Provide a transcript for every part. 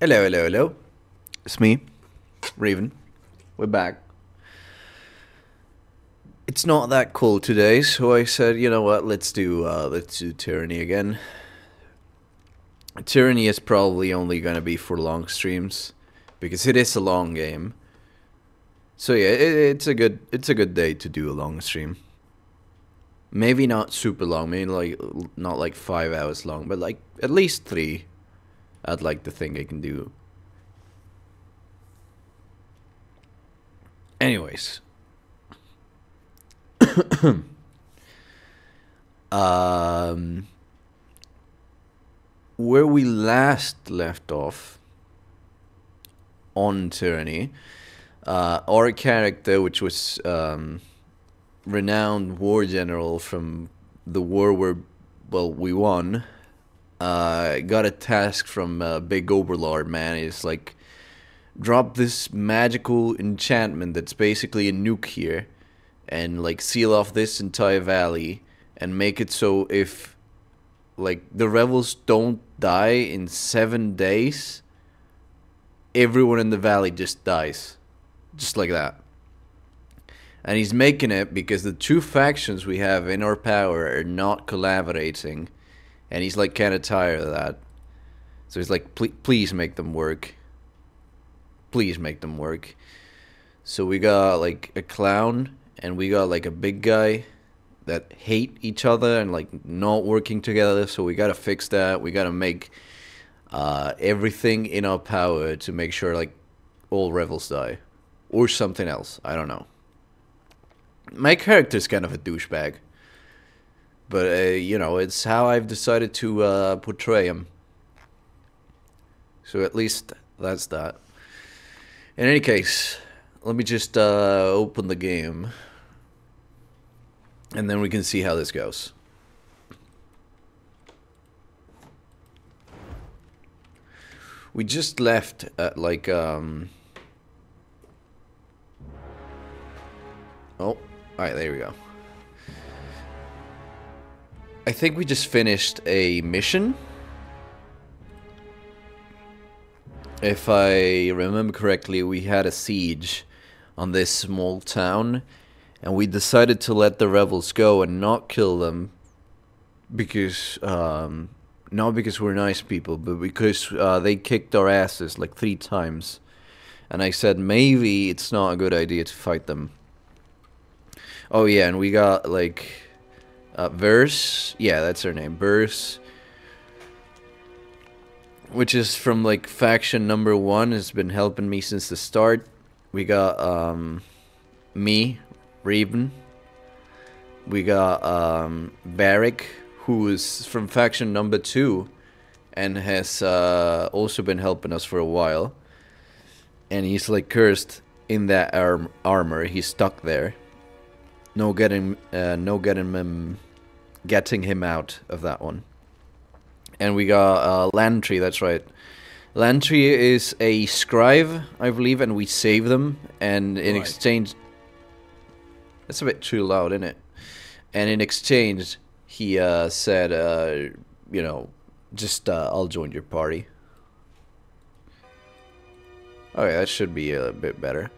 Hello, hello, hello. It's me, Raven. We're back. It's not that cold today, so I said, you know what? Let's do Tyranny again. Tyranny is probably only gonna be for long streams because it is a long game. So yeah, it's a good day to do a long stream. Maybe not super long, maybe not like 5 hours long, but like at least 3. I'd like to think I can do. Anyways, um, where we last left off on Tyranny, our character, which was renowned war general from the war where, well, we won, got a task from Big Overlord, man. It's like, drop this magical enchantment that's basically a nuke here, and like seal off this entire valley, and make it so if like the rebels don't die in 7 days, everyone in the valley just dies. Just like that. And he's making it because the two factions we have in our power are not collaborating. And he's like kind of tired of that. So he's like, please make them work. Please make them work. So we got like a clown and we got like a big guy that hate each other and like not working together. So we gotta fix that. We gotta make everything in our power to make sure like all rebels die. Or something else. I don't know. My character's kind of a douchebag. But, you know, it's how I've decided to portray him. So at least that's that. In any case, let me just open the game. And then we can see how this goes. We just left at like, Oh, alright, there we go. I think we just finished a mission. If I remember correctly, we had a siege on this small town. And we decided to let the rebels go and not kill them. Because, not because we're nice people, but because they kicked our asses like 3 times. And I said maybe it's not a good idea to fight them. Oh yeah, and we got like Verse. Yeah, that's her name, Verse. Which is from like faction number 1, has been helping me since the start. We got me, Rebun. We got Barik, who is from faction number 2 and has also been helping us for a while. And he's like cursed in that armor. He's stuck there. No getting him out of that one. And we got Lantry, that's right. Lantry is a scribe, I believe, and we save them. And in exchange... That's a bit too loud, isn't it? And in exchange, he said, you know, just I'll join your party. Okay, that should be a bit better.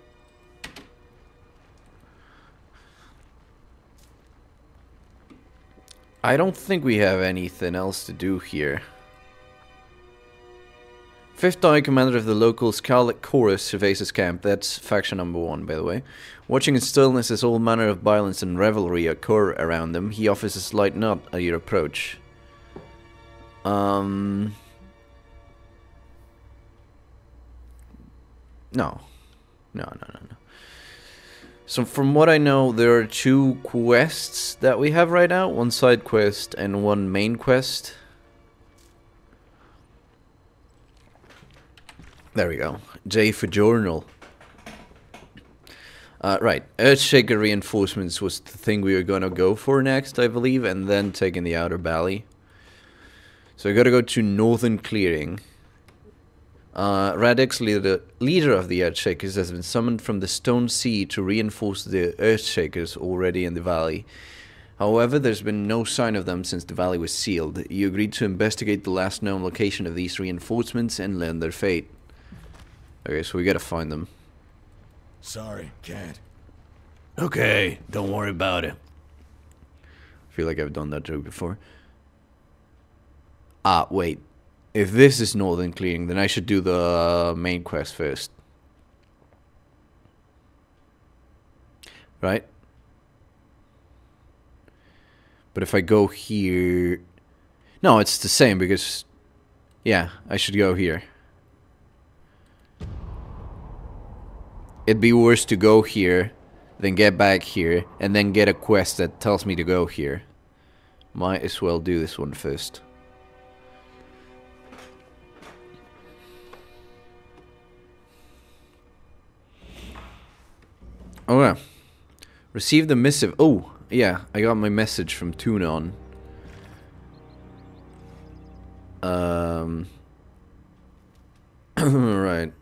I don't think we have anything else to do here. 5th High Commander of the local Scarlet Chorus surveys his camp. That's faction number 1, by the way. Watching in stillness as all manner of violence and revelry occur around them, he offers a slight nod at your approach. No. No. So from what I know, there are 2 quests that we have right now. 1 side quest and 1 main quest. There we go. J for journal. Right. Earthshaker reinforcements was the thing we were gonna go for next, I believe. And then taking the outer valley. So we gotta go to Northern Clearing. Radix, leader of the Earthshakers, has been summoned from the Stone Sea to reinforce the Earthshakers already in the valley. However, there's been no sign of them since the valley was sealed. You agreed to investigate the last known location of these reinforcements and learn their fate. Okay, so we gotta find them. Sorry, can't. Okay, don't worry about it. I feel like I've done that joke before. Ah, wait. If this is Northern Clearing, then I should do the main quest first. Right? But if I go here... No, it's the same because... Yeah, I should go here. It'd be worse to go here, then get back here, and then get a quest that tells me to go here. Might as well do this one first. Oh yeah. Received the missive. Oh, yeah, I got my message from Tunon. Right.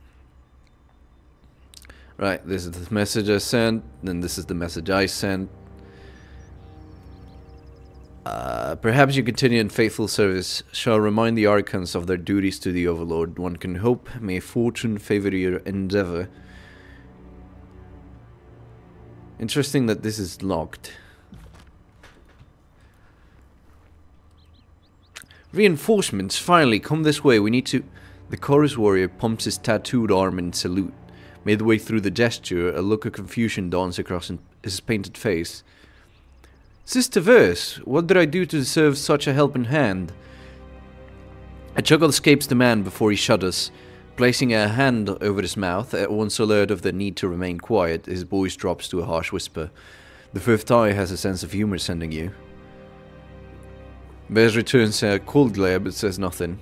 Right, this is the message I sent, then this is the message I sent. Perhaps you continue in faithful service, shall remind the Archons of their duties to the Overlord. One can hope, may fortune favor your endeavor. Interesting that this is locked. Reinforcements, finally, come this way, we need to... The chorus warrior pumps his tattooed arm in salute. Midway through the gesture, a look of confusion dawns across his painted face. Sister Verse, what did I do to deserve such a helping hand? A chuckle escapes the man before he shudders. Placing a hand over his mouth, at once alert of the need to remain quiet, his voice drops to a harsh whisper. The fifth eye has a sense of humor sending you. Bez returns a cold glare but says nothing.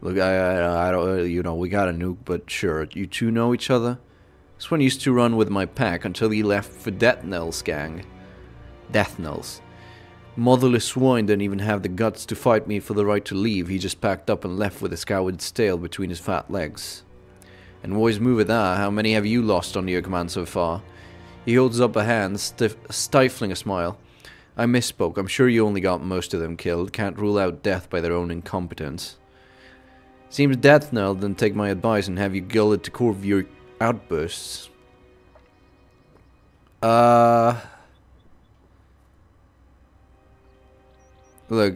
Look, I don't, you know, we got a nuke, but sure, you two know each other? This one used to run with my pack until he left for Death Knell's gang. Death Knell's. Motherless swine didn't even have the guts to fight me for the right to leave. He just packed up and left with his coward's tail between his fat legs. And boys, move it there. How many have you lost under your command so far? He holds up a hand, stifling a smile. I misspoke. I'm sure you only got most of them killed. Can't rule out death by their own incompetence. Seems Death Knell didn't take my advice and have you gilded to curb your outbursts. Look,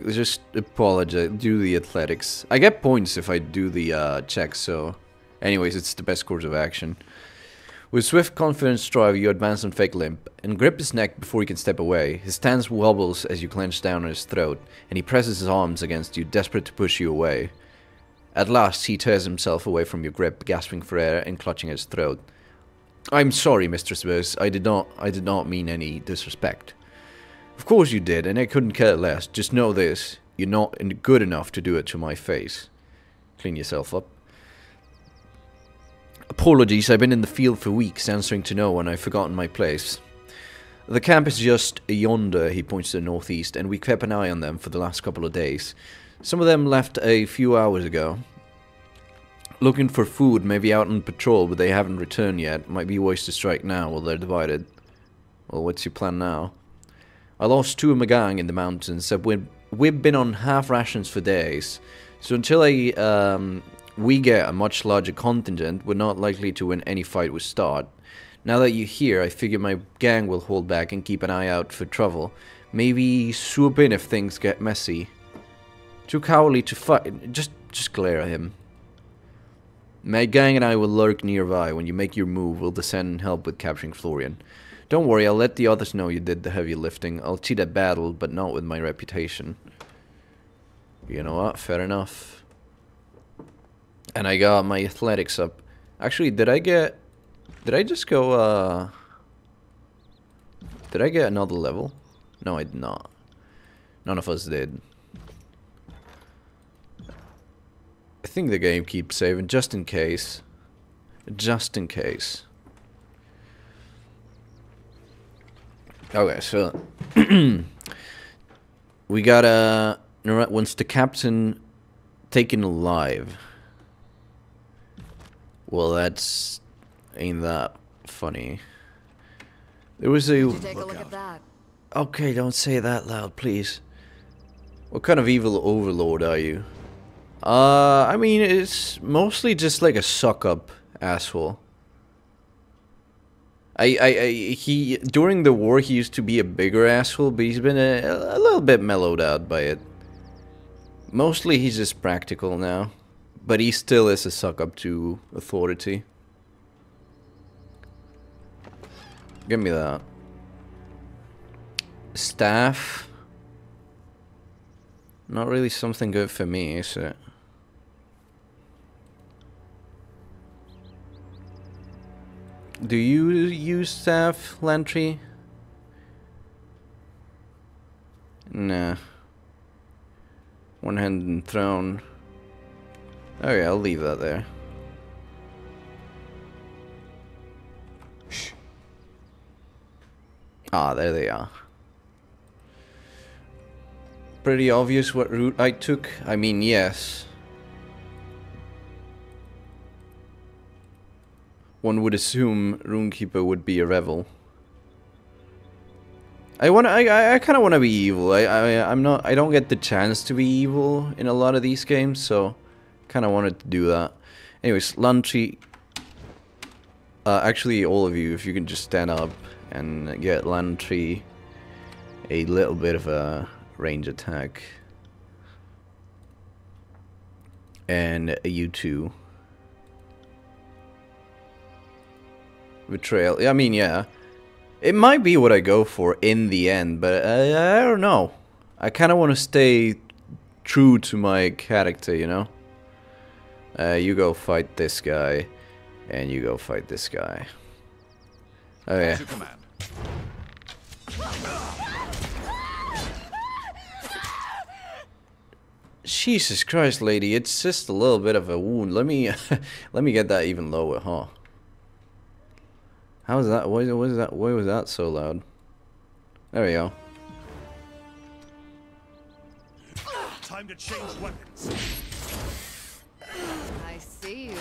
just apologize. Do the athletics. I get points if I do the checks, so... Anyways, it's the best course of action. With swift, confident stride, you advance on Fake Limp, and grip his neck before he can step away. His stance wobbles as you clench down on his throat, and he presses his arms against you, desperate to push you away. At last, he tears himself away from your grip, gasping for air and clutching at his throat. I'm sorry, Mistress Viz. I did not mean any disrespect. Of course you did, and I couldn't care less. Just know this. You're not good enough to do it to my face. Clean yourself up. Apologies, I've been in the field for weeks, answering to no one. I've forgotten my place. The camp is just yonder, he points to the northeast, and we kept an eye on them for the last couple of days. Some of them left a few hours ago. Looking for food, maybe out on patrol, but they haven't returned yet. Might be wise to strike now while they're divided. Well, what's your plan now? I lost 2 of my gang in the mountains. We've been on half rations for days. So until we get a much larger contingent, we're not likely to win any fight with Start. Now that you're here, I figure my gang will hold back and keep an eye out for trouble. Maybe swoop in if things get messy. Too cowardly to fight. Just glare at him. My gang and I will lurk nearby. When you make your move, we'll descend and help with capturing Florian. Don't worry, I'll let the others know you did the heavy lifting. I'll cheat at battle, but not with my reputation. You know what? Fair enough. And I got my athletics up. Actually, did I just go, Did I get another level? No, I did not. None of us did. I think the game keeps saving, just in case. Just in case. Okay, so... we got once the captain taken alive. Well, that's... ain't that funny. There was a... Take a look at that. Okay, don't say that loud, please. What kind of evil overlord are you? I mean, it's mostly just like a suck-up asshole. He, during the war, he used to be a bigger asshole, but he's been a little bit mellowed out by it. Mostly he's just practical now, but he still is a suck-up to authority. Give me that. Staff. Not really something good for me, is it? Do you use staff, Lantry? Nah. One-handed throne. Okay, I'll leave that there. Shh. Ah, there they are. Pretty obvious what route I took. I mean, yes. One would assume Runekeeper would be a rebel. I kind of want to be evil. I don't get the chance to be evil in a lot of these games, so kind of wanted to do that. Anyways, Lantry. Actually, all of you, if you can just stand up and get Lantry a little bit of a range attack, and you two. Betrayal. I mean, yeah. It might be what I go for in the end, but I don't know. I kind of want to stay true to my character, you know? You go fight this guy, and you go fight this guy. Oh, yeah. Jesus Christ, lady, it's just a little bit of a wound. Let me get that even lower, huh? How is that? Why was that so loud? There we go. Time to change weapons. I see you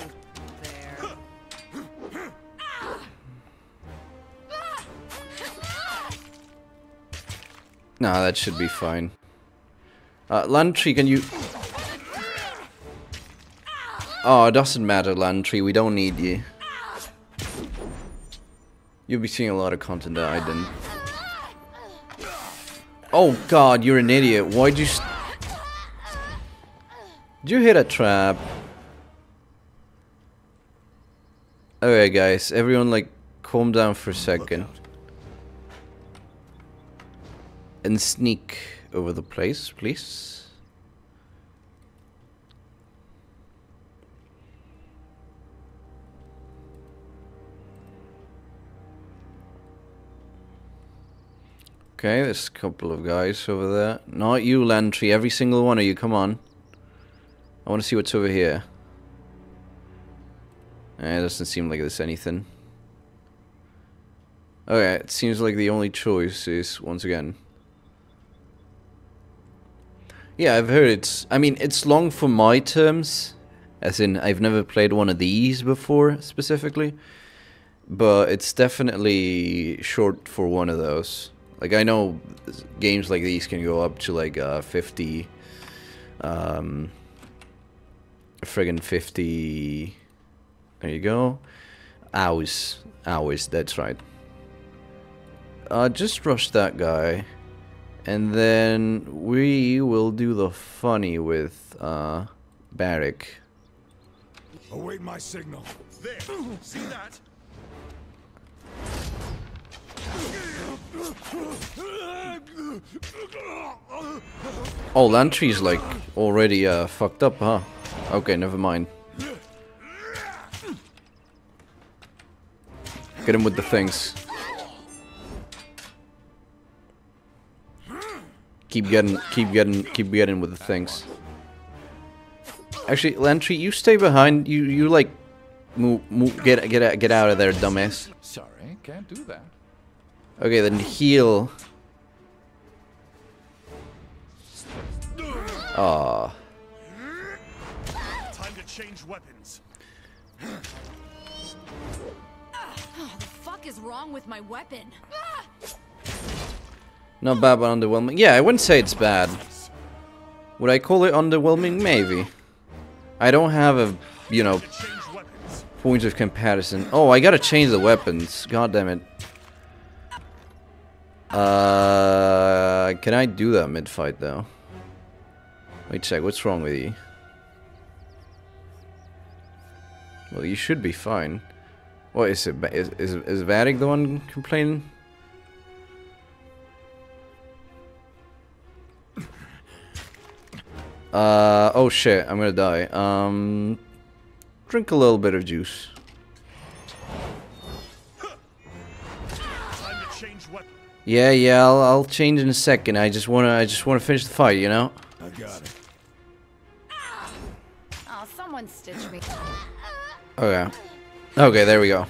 there. Nah, that should be fine. Lantry, can you... Oh, it doesn't matter, Lantry. We don't need you. You'll be seeing a lot of content that I didn't. Oh god, you're an idiot. Why'd you... Did you hit a trap? Okay, guys. Everyone, like, calm down for a second. And sneak over the place, please. Okay, there's a couple of guys over there. Not you, Lantry. Every single one of you. Come on. I want to see what's over here. It doesn't seem like there's anything. Okay, it seems like the only choice is, once again... Yeah, I've heard it's... I mean, it's long for my terms. As in, I've never played one of these before, specifically. But it's definitely short for one of those. Like, I know games like these can go up to, like, 50... friggin' 50... There you go. Hours. Hours, that's right. Just rush that guy. And then we will do the funny with, Barik. Await my signal. There. See that? Oh, Lantry's like already fucked up, huh? Okay, never mind. Get him with the things. Keep getting with the things. Actually, Lantry, you stay behind. You like get out of there, dumbass. Sorry, can't do that. Okay, then heal. Ah. Time to change weapons. Oh, the fuck is wrong with my weapon? Not bad, but underwhelming. Yeah, I wouldn't say it's bad. Would I call it underwhelming? Maybe. I don't have a, you know, point of comparison. Oh, I gotta change the weapons. God damn it. Can I do that mid-fight, though? Wait a sec, what's wrong with you? Well, you should be fine. What is it? Is Barik the one complaining? Oh shit, I'm gonna die. Drink a little bit of juice. Yeah, I'll change in a second. I just wanna finish the fight, you know? I got it. Oh, someone stitch me. Okay. Okay, there we go.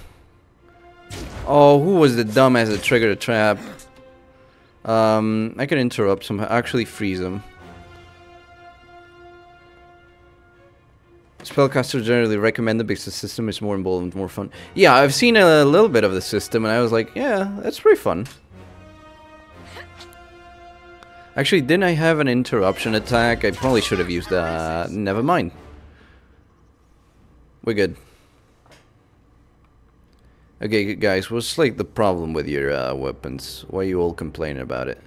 Oh, who was the dumbass that triggered a trap? I can interrupt somehow. Actually freeze him. Spellcasters generally recommend the because the system is more involved and more fun. Yeah, I've seen a little bit of the system and I was like, yeah, that's pretty fun. Actually, didn't I have an interruption attack? I probably should have used that. Never mind. We're good. Okay, guys, what's like the problem with your weapons? Why are you all complaining about it?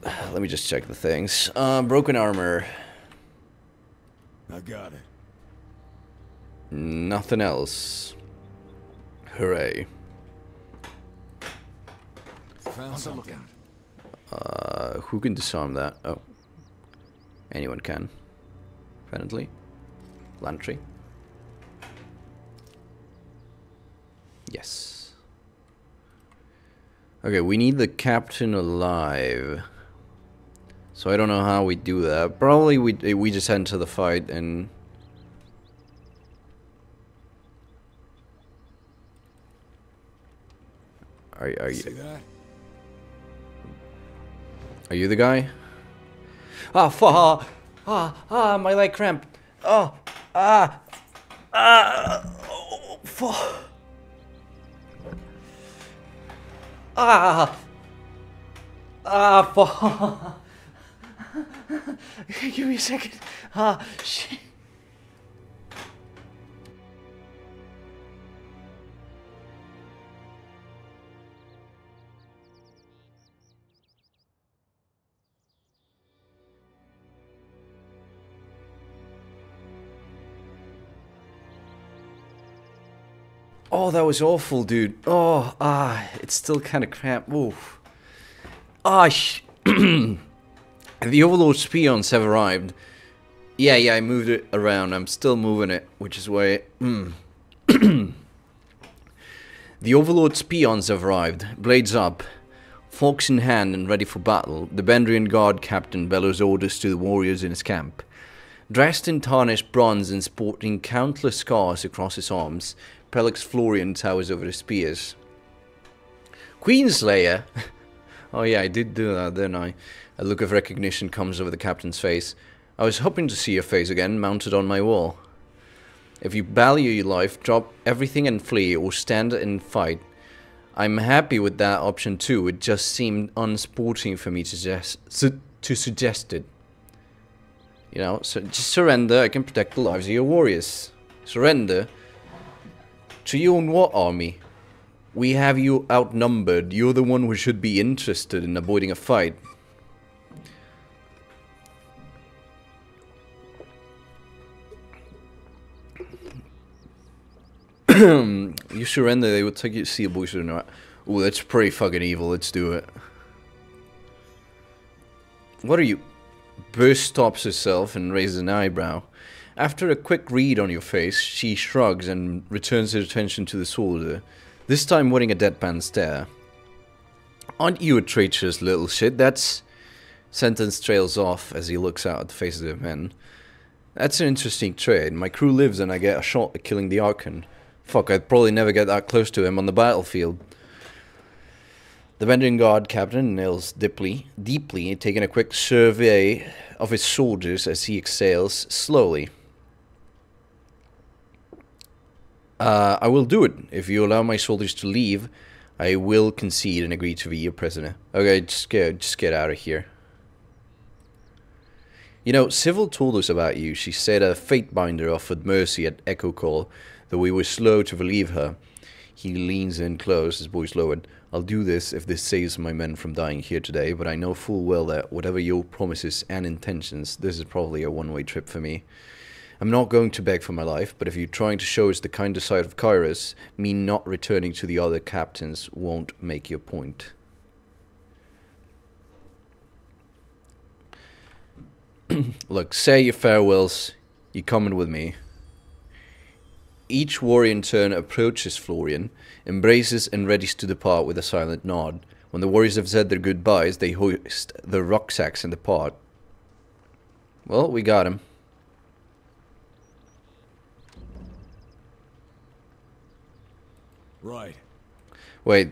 Let me just check the things. Broken armor. I got it. Nothing else. Hooray. Found something. Who can disarm that? Oh. Anyone can. Apparently. Lantry. Yes. Okay, we need the captain alive. So I don't know how we do that. Probably we just enter the fight and... Are you... See that? Are you the guy? Ah, fuck! My leg cramp. Oh, oh, fuck. Fuck. Give me a second. Shit. Oh, that was awful, dude. Oh, it's still kind of cramped. Oof. The Overlord's peons have arrived. Yeah, I moved it around. I'm still moving it, which is why... The Overlord's peons have arrived. Blades up. Forks in hand and ready for battle. The Bendrian Guard captain bellows orders to the warriors in his camp. Dressed in tarnished bronze and sporting countless scars across his arms, Prelix Florian towers over the spears. Queenslayer! Oh yeah, I did do that, didn't I? A look of recognition comes over the captain's face. I was hoping to see your face again, mounted on my wall. If you value your life, drop everything and flee, or stand and fight. I'm happy with that option too, it just seemed unsporting for me to suggest it. You know, so just surrender, I can protect the lives of your warriors. Surrender? To you and what army? We have you outnumbered, you're the one who should be interested in avoiding a fight. You surrender, they will take you to see a bush or not. Oh, that's pretty fucking evil, let's do it. What are you? Burst stops herself and raises an eyebrow. After a quick read on your face, she shrugs and returns her attention to the soldier, this time wearing a deadpan stare. Aren't you a traitorous little shit? That's... Sentence trails off as he looks out at the faces of men. That's an interesting trade. My crew lives and I get a shot at killing the Archon. Fuck, I'd probably never get that close to him on the battlefield. The Bendrian Guard captain nails deeply, taking a quick survey of his soldiers as he exhales slowly. I will do it. If you allow my soldiers to leave, I will concede and agree to be your prisoner. Okay, just get out of here. You know, Civil told us about you. She said a Fatebinder offered mercy at Echo Call, though we were slow to believe her. He leans in close, his voice lowered. I'll do this if this saves my men from dying here today, but I know full well that whatever your promises and intentions, this is probably a one-way trip for me. I'm not going to beg for my life, but if you're trying to show us the kinder side of Kairos, me not returning to the other captains won't make your point. Look, say your farewells. You're coming with me. Each warrior in turn approaches Florian, embraces and readies to depart with a silent nod. When the warriors have said their goodbyes, they hoist their rucksacks and depart. Well, we got him. Right. Wait.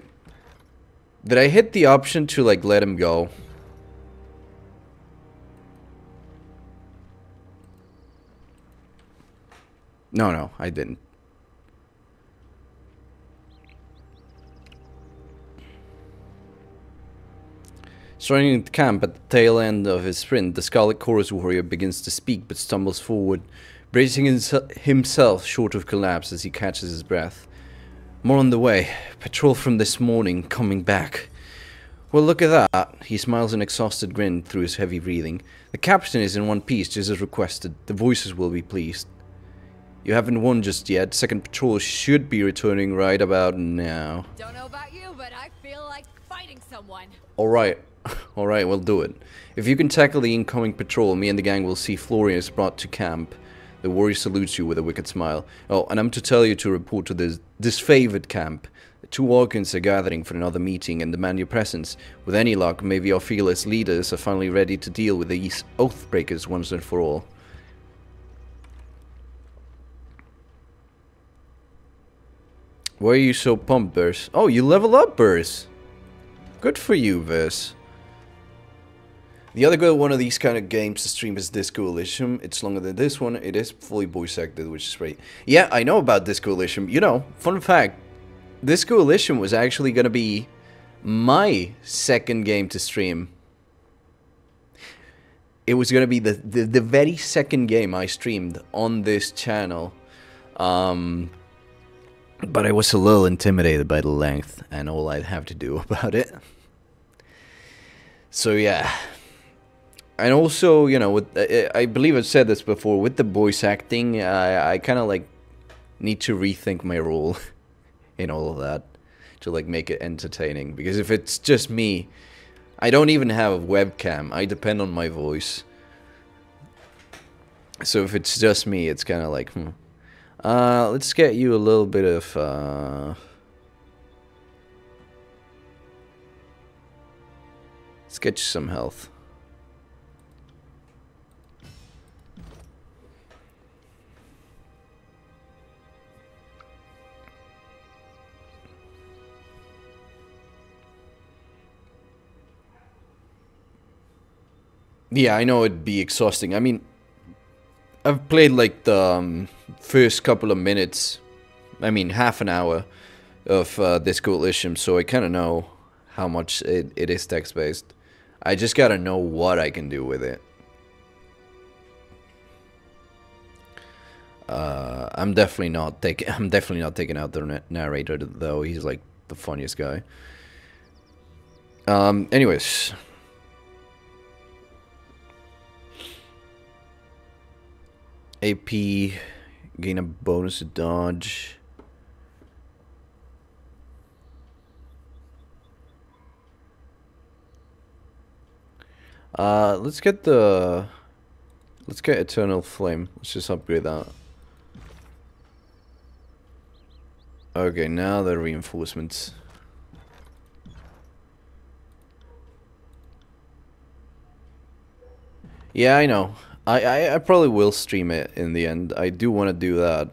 Did I hit the option to, like, let him go? No, I didn't. Starting at camp at the tail end of his sprint, the Scarlet Chorus warrior begins to speak but stumbles forward, bracing himself short of collapse as he catches his breath. More on the way. Patrol from this morning coming back. Well, look at that. He smiles an exhausted grin through his heavy breathing. The captain is in one piece, just as requested. The voices will be pleased. You haven't won just yet. Second patrol should be returning right about now. Don't know about you, but I feel like fighting someone. Alright. Alright, we'll do it. If you can tackle the incoming patrol, me and the gang will see Florian is brought to camp. The warrior salutes you with a wicked smile. Oh, and I'm to tell you to report to this disfavored camp. The two Organs are gathering for another meeting and demand your presence. With any luck, maybe our fearless leaders are finally ready to deal with these oathbreakers once and for all. Why are you so pumped, Vers? Oh, you level up, Vers. Good for you, Vers. The other good one of these kind of games to stream is Disco Elysium. It's longer than this one. It is fully voice acted, which is great. Yeah, I know about Disco Elysium. You know, fun fact. Disco Elysium was actually going to be my second game to stream. It was going to be the very second game I streamed on this channel. But I was a little intimidated by the length and all I'd have to do about it. So yeah. And also, you know, with, I believe I've said this before, with the voice acting, I kind of like need to rethink my role in all of that to like make it entertaining. Because if it's just me, I don't even have a webcam. I depend on my voice. So if it's just me, it's kind of like, let's get you a little bit of, let's get you some health. Yeah, I know it'd be exhausting. I mean, I've played like the first couple of minutes, I mean half an hour of Disco Elysium, so I kind of know how much it is text-based. I just gotta know what I can do with it. I'm definitely not taking out the narrator though. He's like the funniest guy. Anyways. AP, gain a bonus to dodge. Let's get Eternal Flame. Let's just upgrade that. Okay, now the reinforcements. Yeah, I know. I probably will stream it in the end. I do want to do that.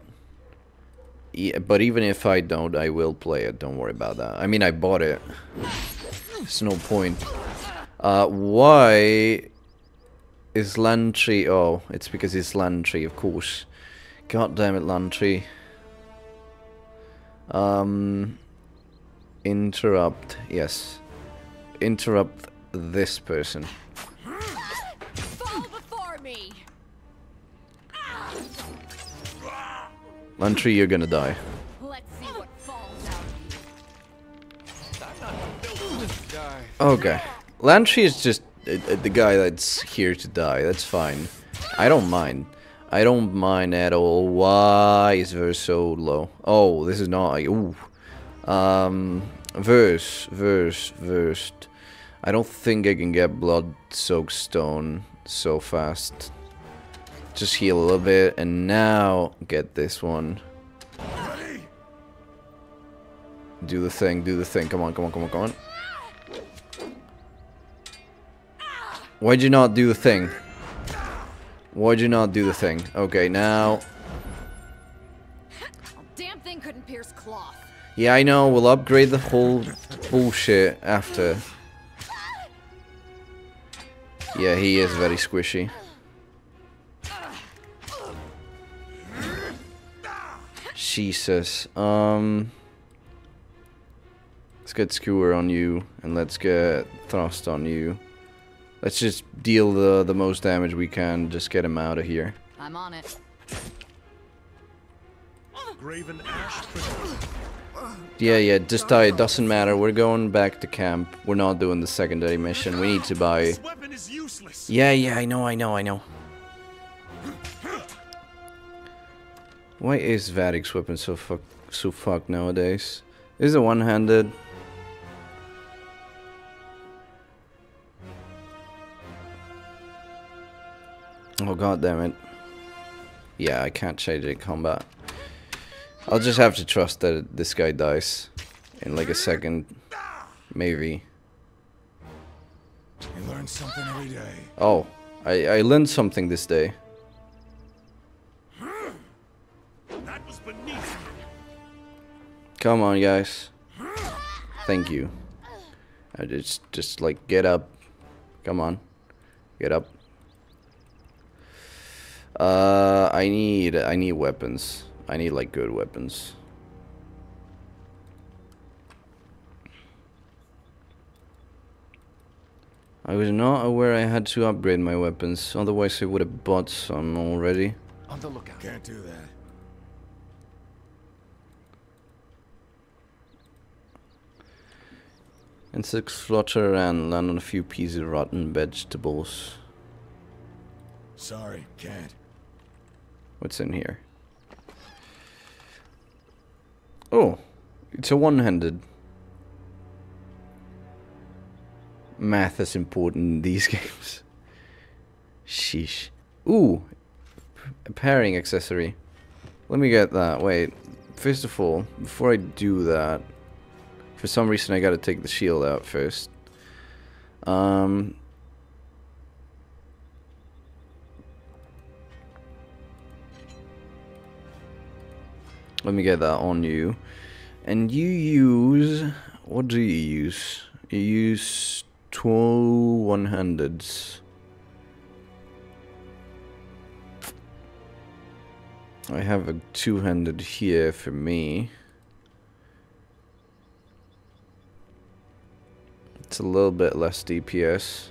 Yeah, but even if I don't, I will play it. Don't worry about that. I mean, I bought it. There's no point. Why is Lantry? Oh, it's because it's Lantry, of course. God damn it, Lantry. Interrupt. Yes. Interrupt this person. Fall before me. Lantry, you're gonna die. Let's see what falls out. Okay. Lantry is just the guy that's here to die. That's fine. I don't mind. I don't mind at all. Why is verse so low? Oh, this is not like, ooh. Versed. I don't think I can get blood-soaked stone so fast. Just heal a little bit, and now get this one. Do the thing, do the thing. Come on, come on, come on, come on. Why'd you not do the thing? Why'd you not do the thing? Okay, now... Damn thing couldn't pierce cloth. Yeah, I know, we'll upgrade the whole bullshit after. Yeah, he is very squishy. Jesus. Let's get Skewer on you, and let's get Thrust on you. Let's just deal the most damage we can, just get him out of here. I'm on it. Graven Ash. Yeah, just die, it doesn't matter. We're going back to camp. We're not doing the secondary mission. We need to buy... This weapon is useless. Yeah, I know. Why is Barik's weapon so fucked nowadays? Is it one-handed? Oh god damn it. Yeah, I can't change it in combat. I'll just have to trust that this guy dies in like a second. Maybe. You learn something every day. Oh, I learned something this day. That was beneath. Come on, guys. Thank you. I just like get up. Come on, get up. I need weapons. I need like good weapons. I was not aware I had to upgrade my weapons, otherwise I would have bought some already. On the lookout. Can't do that. Insects flutter and land on a few pieces of rotten vegetables. Sorry, can't. What's in here? Oh, it's a one-handed. Math is important in these games. Sheesh. Ooh, a pairing accessory. Let me get that. Wait, first of all, before I do that, for some reason I gotta take the shield out first. Let me get that on you. And you use... What do you use? You use 2 one-handeds. I have a two-handed here for me. It's a little bit less DPS.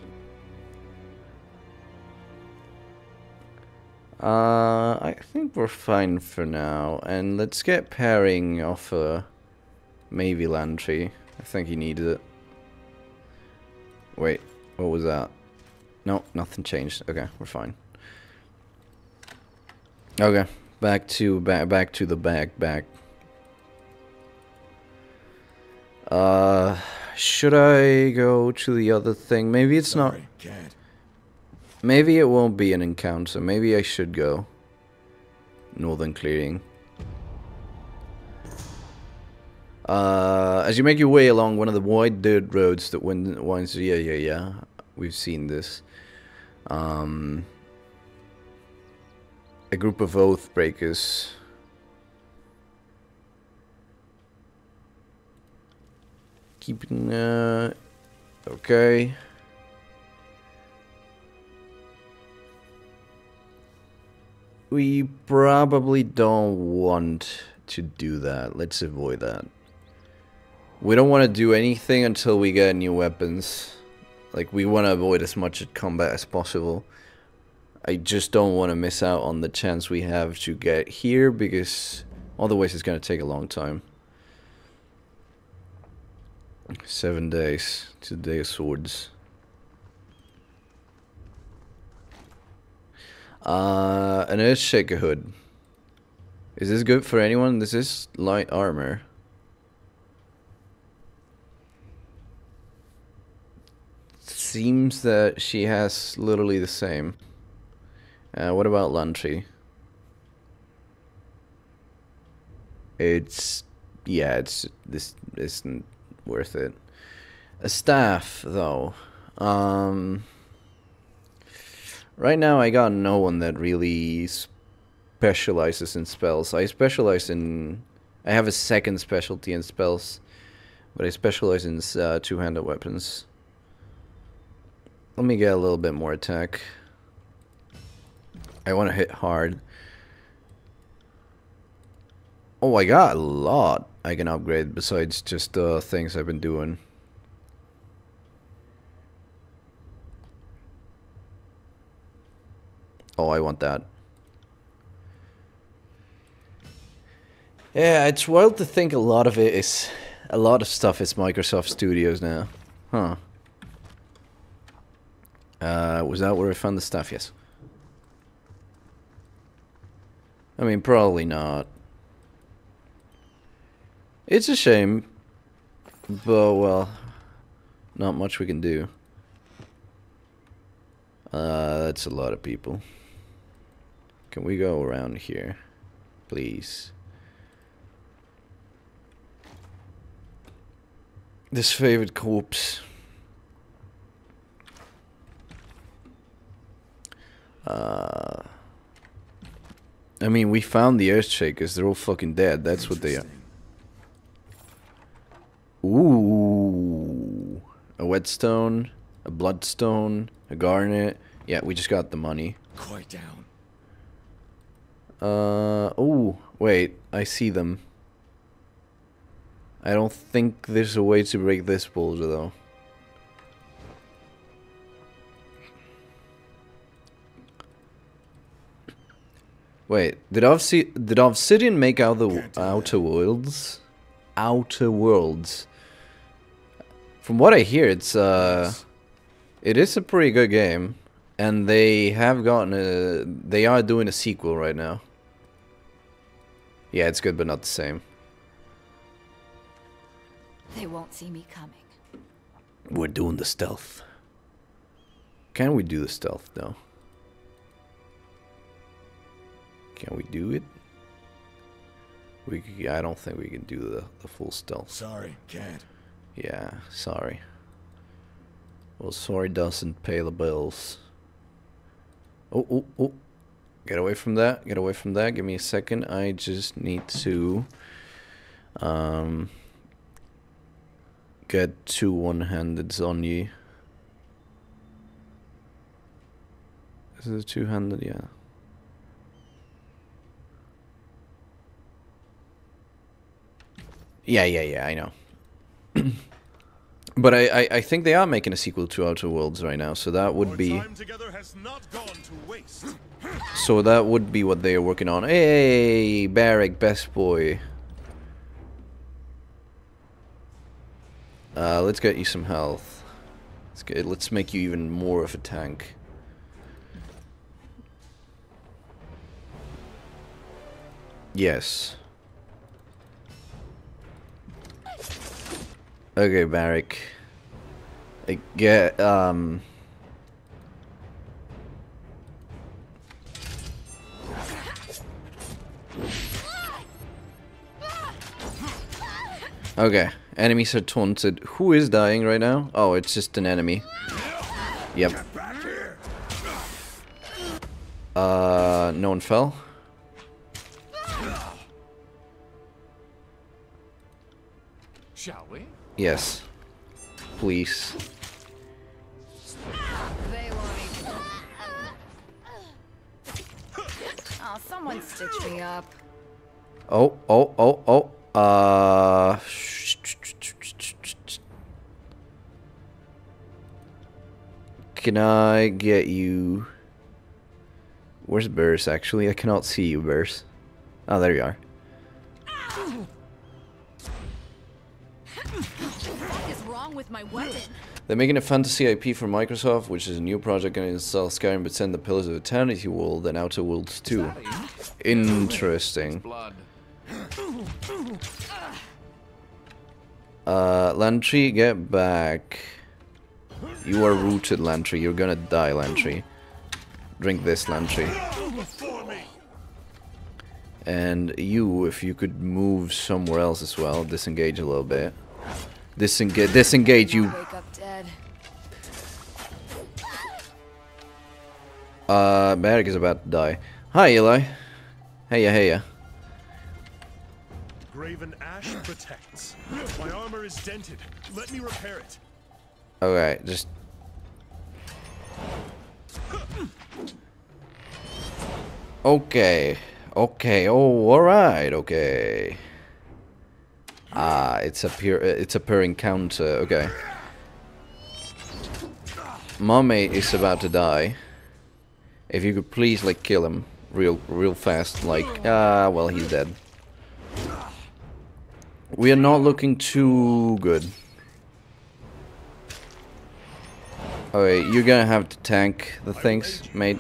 I think we're fine for now. And let's get pairing off maybe Lantry. I think he needed it. Wait, what was that? No, nothing changed. Okay, we're fine. Okay, back to the back. Should I go to the other thing? Maybe it's not. Can't. Maybe it won't be an encounter. Maybe I should go. Northern clearing. As you make your way along one of the wide dirt roads that winds... Yeah. We've seen this. A group of oath breakers. Keeping... Okay. We probably don't want to do that. Let's avoid that. We don't want to do anything until we get new weapons. Like, we want to avoid as much combat as possible. I just don't want to miss out on the chance we have to get here, because otherwise it's going to take a long time. 7 days to the Day of Swords. An Earthshaker hood. Is this good for anyone? This is light armor. Seems that she has literally the same. What about Lantry? Yeah, this isn't worth it. A staff, though. Right now I got no one that really specializes in spells. I have a second specialty in spells, but I specialize in two-handed weapons. Let me get a little bit more attack. I want to hit hard. Oh, I got a lot I can upgrade besides just the things I've been doing. Oh, I want that. Yeah, it's wild to think a lot of stuff is Microsoft Studios now. Huh. Was that where I found the stuff? Yes. I mean, probably not. It's a shame. But, well, not much we can do. That's a lot of people. Can we go around here? Please. This favorite corpse. I mean, we found the Earthshakers. They're all fucking dead. That's what they are. Ooh. A whetstone, a bloodstone, a garnet. Yeah, we just got the money. Quiet down. Oh, wait. I see them. I don't think there's a way to break this boulder, though. Wait, did Obsidian make out the Outer Worlds? Outer Worlds. From what I hear, it is a pretty good game, and they have they are doing a sequel right now. Yeah, it's good, but not the same. They won't see me coming. We're doing the stealth. Can we do the stealth, though? Can we do it? I don't think we can do the full stealth. Sorry, can't. Yeah, sorry. Well, sorry doesn't pay the bills. Oh, oh, oh. Get away from that. Get away from that. Give me a second. I just need to get two one-handeds on you. Is it a two-handed? Yeah. Yeah, I know. But I think they are making a sequel to Outer Worlds right now, so that would be... So that would be what they are working on. Hey, Barik, best boy. Let's get you some health. Let's make you even more of a tank. Yes. Okay, Barik. Okay, enemies are taunted. Who is dying right now? Oh, it's just an enemy. Yep. No one fell? Shall we? Yes. Please. They won't even... Oh, someone stitch me up. Oh. Can I get you... Where's Bears, actually? I cannot see you, Bears. Oh, there you are. What is wrong with my weapon? They're making a fantasy IP for Microsoft, which is a new project going to install Skyrim but send the Pillars of Eternity world and Outer Worlds too. Interesting. Lantry, get back. You are rooted, Lantry. You're gonna die, Lantry. Drink this, Lantry. And you, if you could move somewhere else as well, disengage a little bit. Disengage, you. Wake up dead. Barik is about to die. Hi, Eli. Heya, heya. Graven ash protects. My armor is dented. Let me repair it. Okay, just... Okay. Okay, oh, alright, okay. Ah, it's a per encounter, okay. My mate is about to die. If you could please, like, kill him real fast, like, well, he's dead. We are not looking too good. Okay, you're gonna have to tank the things, mate.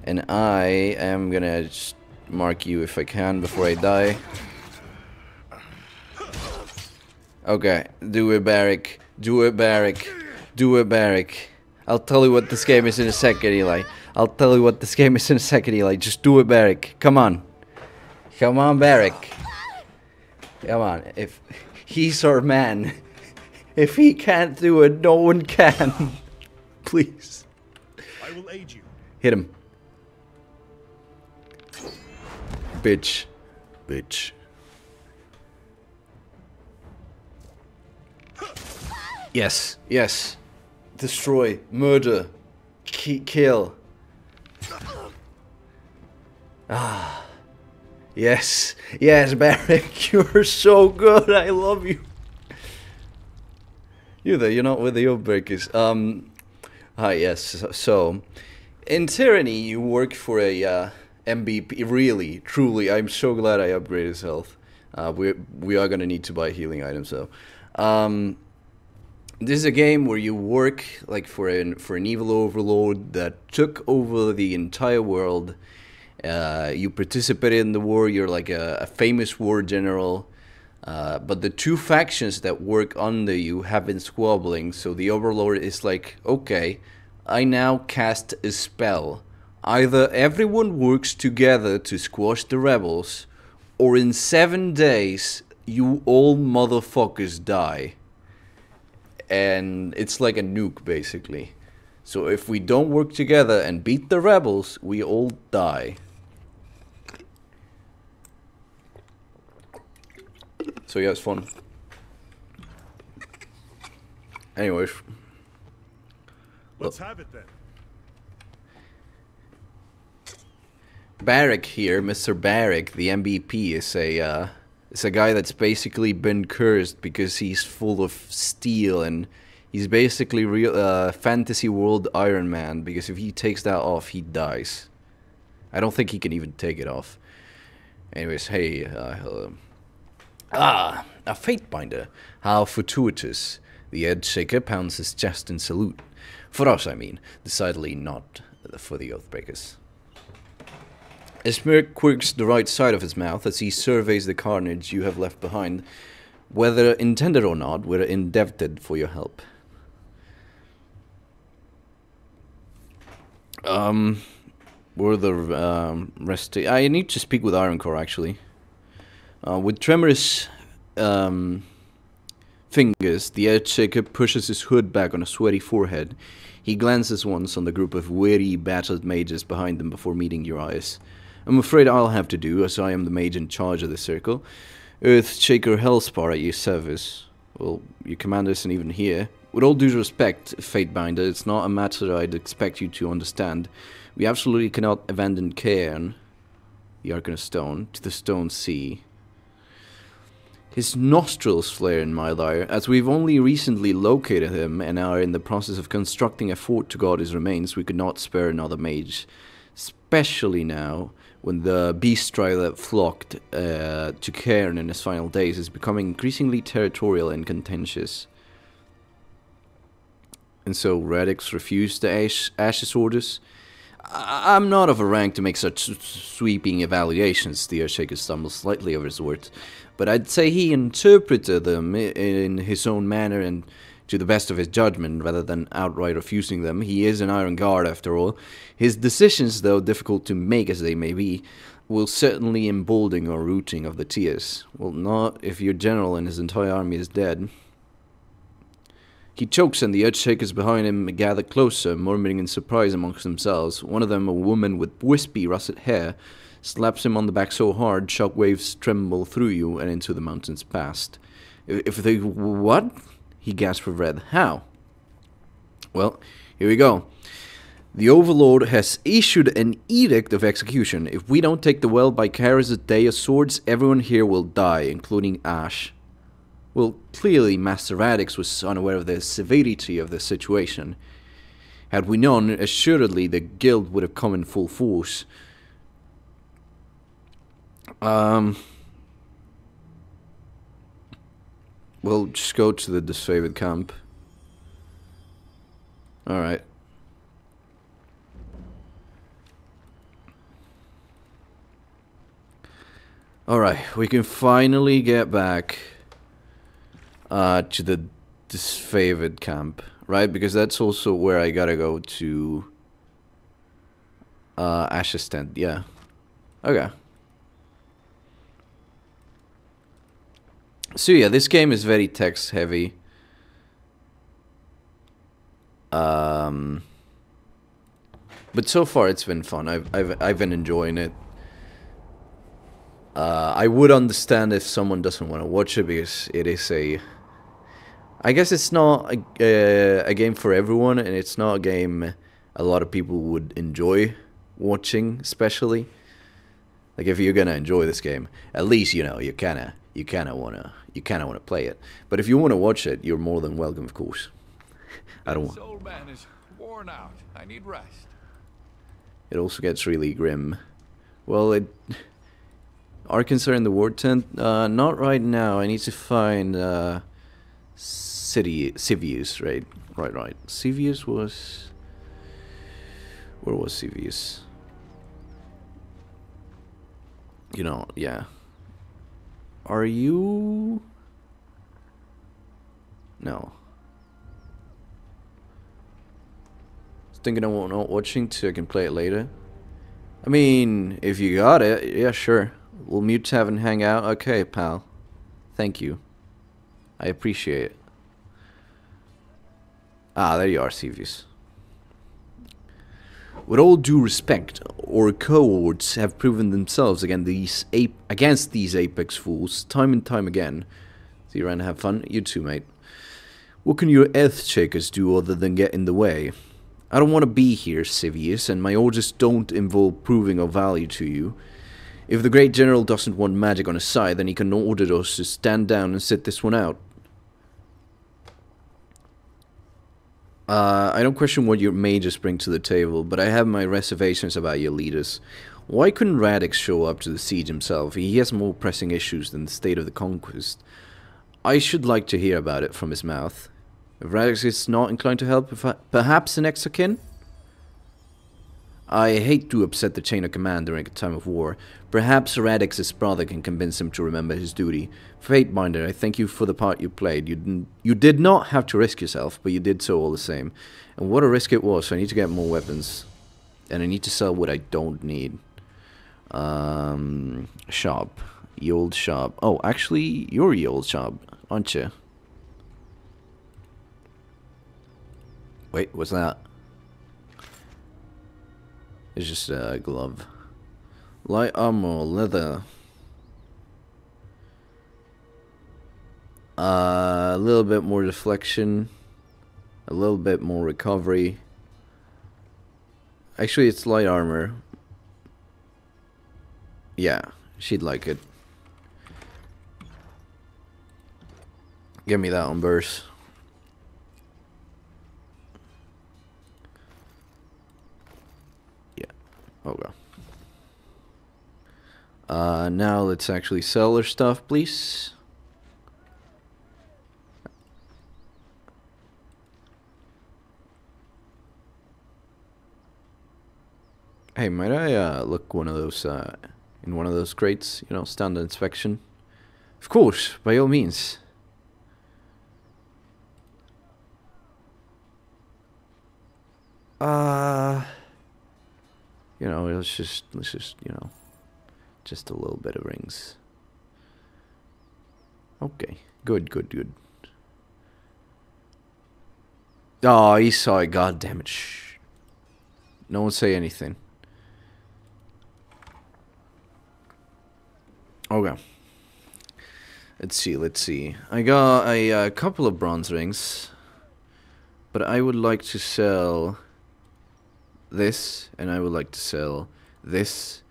And I am gonna just mark you if I can before I die. Okay, do it, Barik. Do it, Barik. Do it, Barik. I'll tell you what this game is in a second, Eli. I'll tell you what this game is in a second, Eli. Just do it, Barik. Come on. Come on, Barik. Come on. If he's our man. If he can't do it, no one can. Please. I will aid you. Hit him. Bitch. Bitch. Yes. Yes. Destroy. Murder. Kill. Ah. Yes. Yes, Barik. You're so good. I love you. You there, you're not with the Oathbreakers. Hi, yes. So, in Tyranny, you work for a MVP. Really, truly, I'm so glad I upgraded his health. We are gonna need to buy healing items, though. This is a game where you work like for an evil overlord that took over the entire world. You participated in the war. You're like a famous war general. But the two factions that work under you have been squabbling, so the Overlord is like, okay, I now cast a spell. Either everyone works together to squash the rebels, or in 7 days, you all motherfuckers die. And it's like a nuke, basically. So if we don't work together and beat the rebels, we all die. So yeah, it's fun. Anyways. Let's have it then. Barik here, Mr. Barik, the MVP, is a guy that's basically been cursed because he's full of steel, and he's basically real fantasy world Iron Man, because if he takes that off, he dies. I don't think he can even take it off. Anyways, hey, hello. Ah, a fate binder. How fortuitous. The Earthshaker pounds his chest in salute. For us, I mean. Decidedly not for the Oathbreakers. A smirk quirks the right side of his mouth as he surveys the carnage you have left behind. Whether intended or not, we're indebted for your help. Were the rest... I need to speak with Ironcore, actually. With tremorous fingers, the Earthshaker pushes his hood back on a sweaty forehead. He glances once on the group of weary, battered mages behind him before meeting your eyes. I'm afraid I'll have to do, as I am the mage in charge of the circle. Earthshaker Hellspar at your service. Well, your commander isn't even here. With all due respect, Fatebinder, it's not a matter I'd expect you to understand. We absolutely cannot abandon Cairn, the Arcana Stone, to the Stone Sea. His nostrils flare in my ire, as we've only recently located him and are in the process of constructing a fort to guard his remains. We could not spare another mage, especially now when the beast tribe that flocked to Cairn in his final days is becoming increasingly territorial and contentious. And so Radix refused the Ash's orders. I'm not of a rank to make such sweeping evaluations, the Earthshaker stumbled slightly over his words, but I'd say he interpreted them in his own manner and to the best of his judgment, rather than outright refusing them. He is an Iron Guard, after all. His decisions, though difficult to make as they may be, will certainly embolden our routing of the tiers. Well, not if your general and his entire army is dead. He chokes and the Earthshakers behind him gather closer, murmuring in surprise amongst themselves. One of them, a woman with wispy russet hair, slaps him on the back so hard, shockwaves tremble through you and into the mountains past. If they... what? He gasped for breath. How? Well, here we go. The Overlord has issued an edict of execution. If we don't take the well by Kara's Day of Swords, everyone here will die, including Ash. Well, clearly Master Radix was unaware of the severity of the situation. Had we known, assuredly the guild would have come in full force. We'll just go to the disfavored camp. Alright. Alright, we can finally get back to the disfavored camp, right? Because that's also where I gotta go to Ash's tent, yeah. Okay. So yeah, this game is very text heavy. But so far it's been fun. I've been enjoying it. I would understand if someone doesn't want to watch it, because it is a... I guess it's not a game for everyone, and it's not a game a lot of people would enjoy watching, especially. Like, if you're gonna enjoy this game, at least, you know, you kinda wanna play it. But if you wanna watch it, you're more than welcome, of course. I don't want... Soul man is worn out. I need rest. It also gets really grim. Well, it... Arkansas in the ward tent? Not right now. I need to find Sivius, right? Right. Sivius was... Where was Sivius? You know, yeah. Are you... No. Thinking I'm not watching so I can play it later. I mean, if you got it, yeah, sure. We'll mute tab and hang out. Okay, pal. Thank you. I appreciate it. Ah, there you are, Sivius. With all due respect, our cohorts have proven themselves against these apex fools time and time again. See you around and have fun? You too, mate. What can your Earthshakers do other than get in the way? I don't want to be here, Sivius, and my orders don't involve proving of value to you. If the great general doesn't want magic on his side, then he can order us to stand down and sit this one out. I don't question what your mages bring to the table, but I have my reservations about your leaders. Why couldn't Radix show up to the siege himself? He has more pressing issues than the state of the conquest. I should like to hear about it from his mouth. If Radix is not inclined to help, perhaps an next of kin? I hate to upset the chain of command during a time of war. Perhaps Radix's brother can convince him to remember his duty. Fateminder, I thank you for the part you played. You did not have to risk yourself, but you did so all the same. And what a risk it was. I need to get more weapons. And I need to sell what I don't need. Shop. Ye old shop. Oh, actually, you're ye old shop, aren't you? Wait, what's that? It's just a glove. Light armor, leather. A little bit more deflection. A little bit more recovery. Actually, it's light armor. Yeah, she'd like it. Give me that one, Burst. Yeah. Okay. Now let's actually sell our stuff, please. Hey, might I look one of those in one of those crates? You know, standard inspection. Of course, by all means. You know, let's just you know, just a little bit of rings. Okay, good. Oh, he saw it. God damn it! Shh. No one say anything. Okay. Let's see. I got a couple of bronze rings, but I would like to sell this, and I would like to sell this,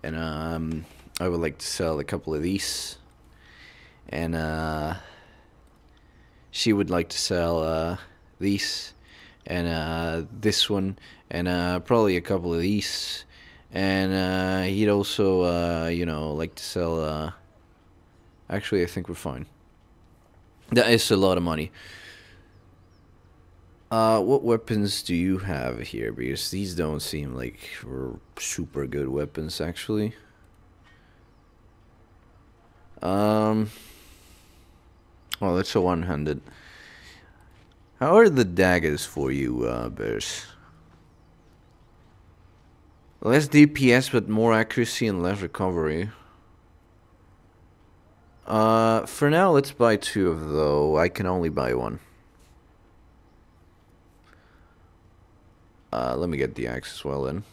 and I would like to sell a couple of these, and she would like to sell these, and this one, and probably a couple of these, and he'd also you know, like to sell. Actually, I think we're fine. That is a lot of money. What weapons do you have here? Because these don't seem like super good weapons, actually. Oh, that's a one-handed. How are the daggers for you, Bears? Less DPS, but more accuracy and less recovery. For now, let's buy 2 of those. I can only buy 1. Let me get the axe as well then.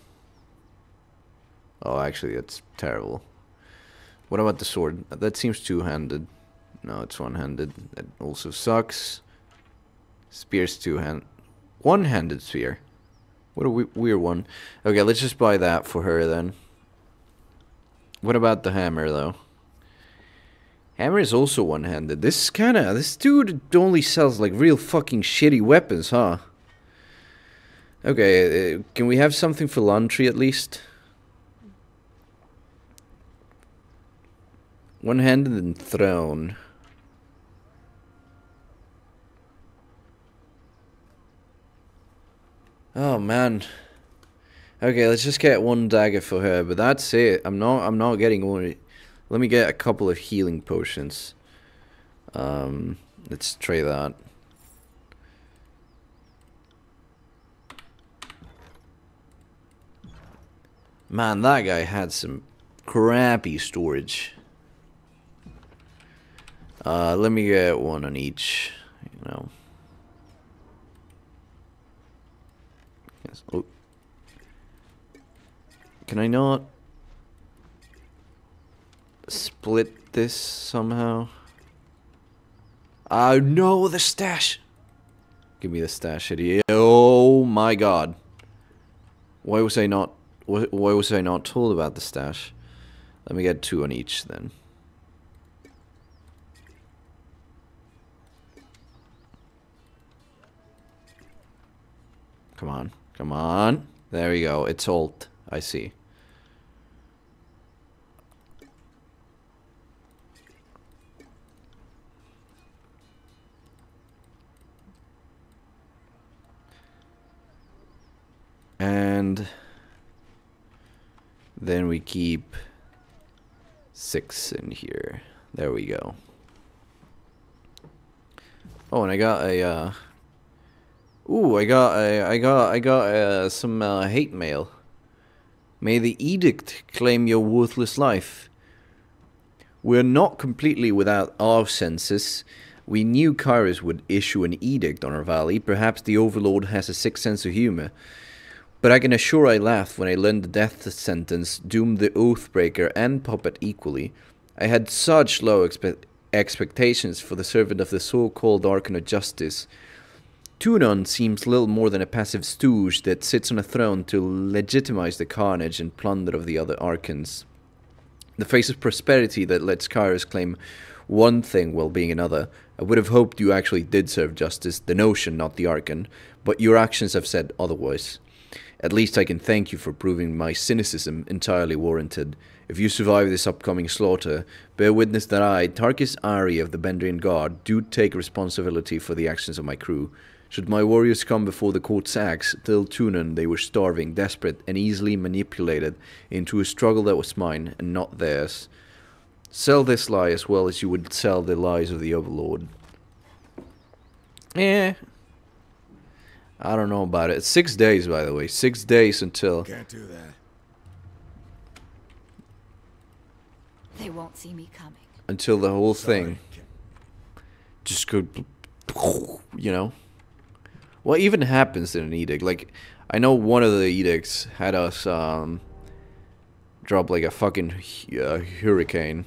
Oh, actually, that's terrible. What about the sword? That seems two-handed. No, it's one-handed. That also sucks. Spear's one-handed spear. What a weird one. Okay, let's just buy that for her then. What about the hammer, though? Hammer is also one-handed. This dude only sells like real fucking shitty weapons, huh? Okay, can we have something for laundry at least? One-handed and thrown. Oh man. Okay, let's just get 1 dagger for her, but that's it. I'm not getting one. Let me get a couple of healing potions. Let's try that. Man, that guy had some crappy storage. Let me get 1 on each, you know. Yes. Oh. Can I not split this somehow? Oh no, the stash! Give me the stash, idiot. Oh my god. Why was I not told about the stash? Let me get 2 on each then. Come on, come on. There we go. It's alt. I see. And then we keep 6 in here. There we go. Oh, and I got a ooh, I got some hate mail. May the edict claim your worthless life. We're not completely without our senses. We knew Kairos would issue an edict on our valley. Perhaps the Overlord has a sick sense of humor. But I can assure I laughed when I learned the death sentence doomed the Oathbreaker and Puppet equally. I had such low expectations for the servant of the so-called Archon of Justice. Tunon seems little more than a passive stooge that sits on a throne to legitimize the carnage and plunder of the other Archons. The face of prosperity that lets Kairos claim one thing while being another. I would have hoped you actually did serve justice, the notion, not the Archon, but your actions have said otherwise. At least I can thank you for proving my cynicism entirely warranted. If you survive this upcoming slaughter, bear witness that I, Tarkis Ari of the Bendrian Guard, do take responsibility for the actions of my crew. Should my warriors come before the court's axe, till Tunan they were starving, desperate, and easily manipulated into a struggle that was mine, and not theirs. Sell this lie as well as you would sell the lies of the Overlord. Eh. I don't know about it. It's 6 days, by the way. 6 days until... Can't do that. They won't see me coming. Until the whole thing just go... You know? What even happens in an edict? Like, I know one of the edicts had us drop like a fucking hurricane.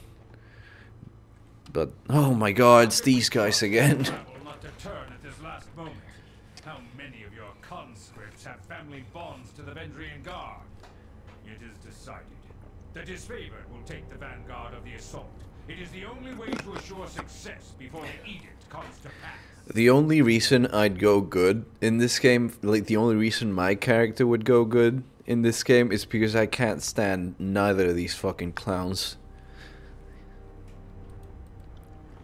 But, oh my god, it's these guys again. Will not deter at this last moment. How many of your conscripts have family bonds to the Bendrian Guard? It is decided. The disfavored will take the vanguard of the assault. It is the only way to assure success before the edict comes to pass. The only reason I'd go good in this game, like the only reason my character would go good in this game is because I can't stand neither of these fucking clowns.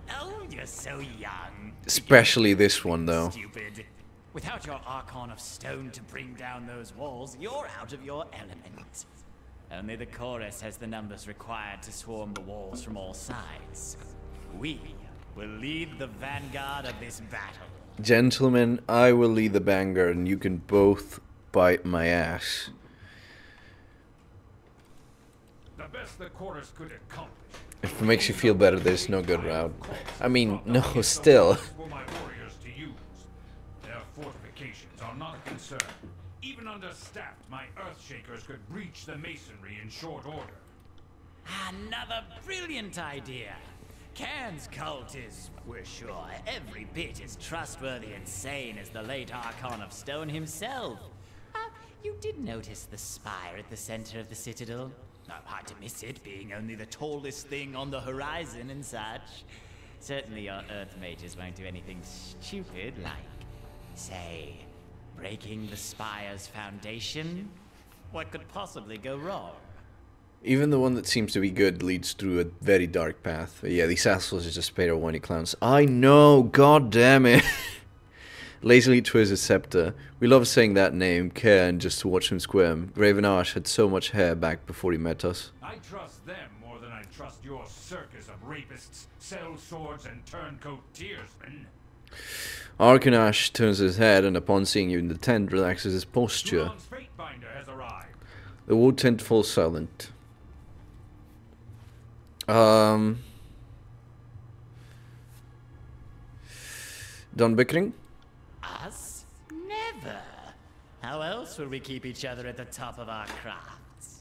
Oh, you're so young. Especially this one, though. Stupid. Without your Archon of Stone to bring down those walls, you're out of your element. Only the chorus has the numbers required to swarm the walls from all sides. We will lead the vanguard of this battle. Gentlemen, I will lead the vanguard and you can both bite my ass. The best the chorus could accomplish. If it makes you feel better, there's no good route. I mean, no, still. For my warriors to use. Their fortifications are not a concern. Even understaffed, my Earthshakers could breach the masonry in short order. Another brilliant idea. Cairn's cult is, we're sure, every bit as trustworthy and sane as the late Archon of Stone himself. You did notice the spire at the center of the citadel? No, hard to miss it, being only the tallest thing on the horizon and such. Certainly your Earth mages won't do anything stupid like, say, breaking the spire's foundation? What could possibly go wrong? Even the one that seems to be good leads through a very dark path. But yeah, these assholes are just paid whiny clowns. I know, god damn it. Lazily twists his scepter. We love saying that name, Cairn, just to watch him squirm. Graven Ash had so much hair back before he met us. I trust them more than I trust your circus of rapists, sell swords, and turncoat tearsmen. Arcanash turns his head and upon seeing you in the tent relaxes his posture. Turon's Fatebinder has arrived. The war tent falls silent. Done bickering? Us? Never. How else will we keep each other at the top of our crafts?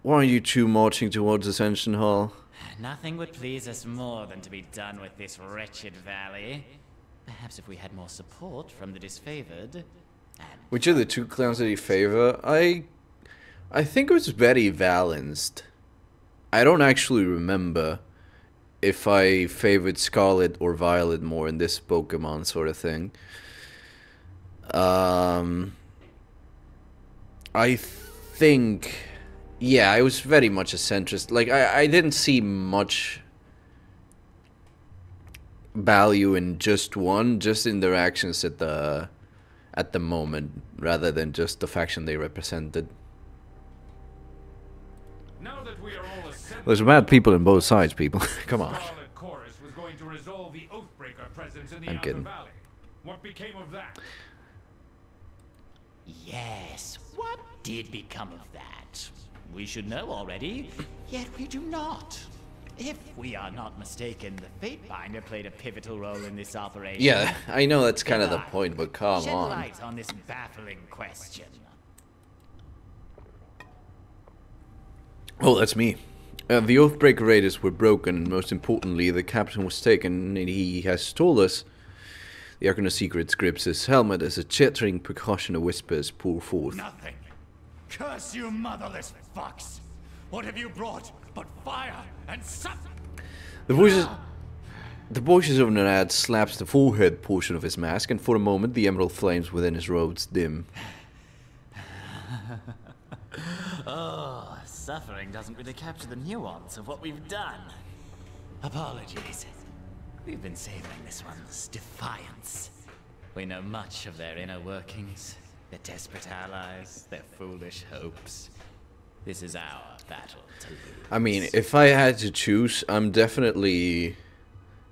Why are you two marching towards Ascension Hall? Nothing would please us more than to be done with this wretched valley. Perhaps if we had more support from the disfavored. And Which are the two clowns that you favor? I think it was very balanced. I don't actually remember if I favored Scarlet or Violet more in this Pokemon sort of thing. I think... Yeah, I was very much a centrist. Like, I didn't see much value in just one, just in their actions at the moment, rather than just the faction they represented. Now that we are all assembled, There's mad people in both sides, people. Come on. Scarlet Chorus was going to resolve the Oathbreaker presence in the I'm Outer kidding. Valley. What became of that? yes, what did become of that? We should know already, yet we do not. If we are not mistaken, the Fatebinder played a pivotal role in this operation. Yeah, I know that's kind of the Goodbye. point, but come Shed on. light on this baffling question. Oh, that's me. The Oathbreaker raiders were broken, and most importantly, the captain was taken, and he has told us. The Archon of Secrets grips his helmet as a chittering percussion of whispers pour forth. Nothing. Curse you, motherless fucks! What have you brought? but fire and The voices of Nanad slaps the forehead portion of his mask, and for a moment the emerald flames within his robes dim. Oh, suffering doesn't really capture the nuance of what we've done. Apologies. We've been savoring this one's defiance. We know much of their inner workings, their desperate allies, their foolish hopes. This is our battle to lose. I mean, if I had to choose, I'm definitely...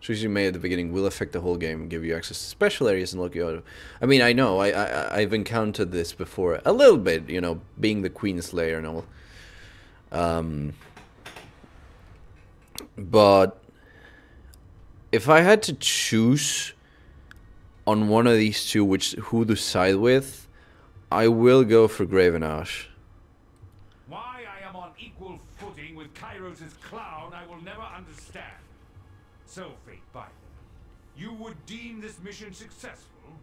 Choices you made at the beginning will affect the whole game and give you access to special areas and look you out. I mean, I know, I've encountered this before a little bit, you know, being the Queen Slayer and all. But if I had to choose on one of these two, who to side with, I will go for Graven Ash. Why I am on equal footing with Kairos' clown, I will never understand. So, Fatebinder, you would deem this mission successful?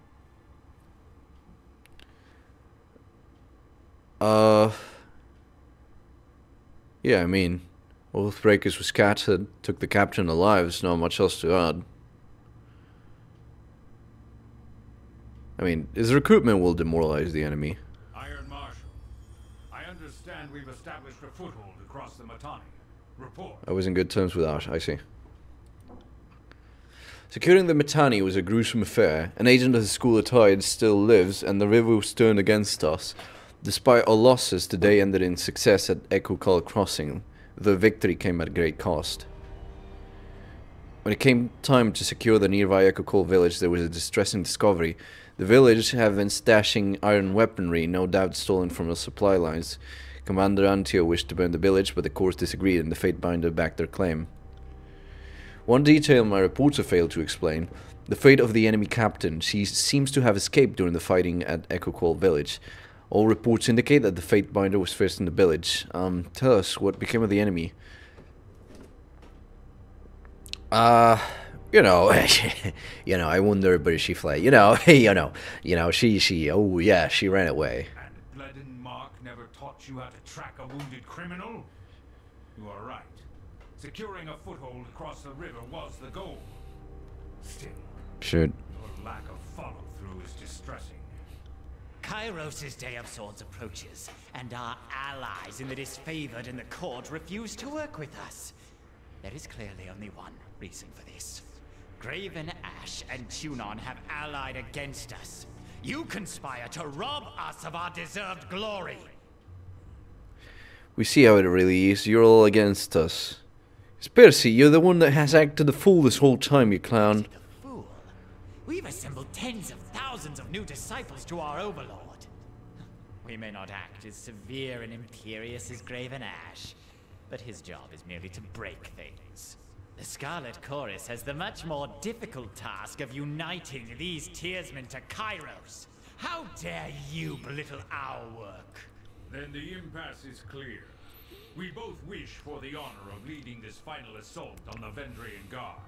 Yeah, I mean, Oathbreakers was scattered, took the captain alive, there's not much else to add. I mean, his recruitment will demoralize the enemy. Iron Marshal, I understand we've established a foothold across the Mittani. Report. I was in good terms with Ash, I see. Securing the Mittani was a gruesome affair. An agent of the School of Tides still lives, and the river was turned against us. Despite our losses, the day ended in success at Echo Call Crossing. The victory came at a great cost. When it came time to secure the nearby Echo Call village, there was a distressing discovery. The village have been stashing iron weaponry, no doubt stolen from the supply lines. Commander Antio wished to burn the village, but the courts disagreed and the Fatebinder backed their claim. One detail my reporter failed to explain: the fate of the enemy captain. She seems to have escaped during the fighting at Echo Call village. All reports indicate that the Fatebinder was first in the village. Tell us, what became of the enemy? You know, I wonder where she fled. Oh yeah, she ran away. And Blood Mark never taught you how to track a wounded criminal? You are right. Securing a foothold across the river was the goal. Still, Shoot. your lack of follow-through is distressing. Kairos' Day of Swords approaches, and our allies in the disfavored in the court refuse to work with us. There is clearly only one reason for this. Graven Ash and Tunon have allied against us. You conspire to rob us of our deserved glory. We see how it really is. You're all against us. Conspiracy, you're the one that has acted the fool this whole time, you clown. The fool? We've assembled tens of thousands of new disciples to our overlord. We may not act as severe and imperious as Graven Ash, but his job is merely to break things. The Scarlet Chorus has the much more difficult task of uniting these tearsmen to Kairos. How dare you belittle our work? Then the impasse is clear. We both wish for the honor of leading this final assault on the Vendrian Guard.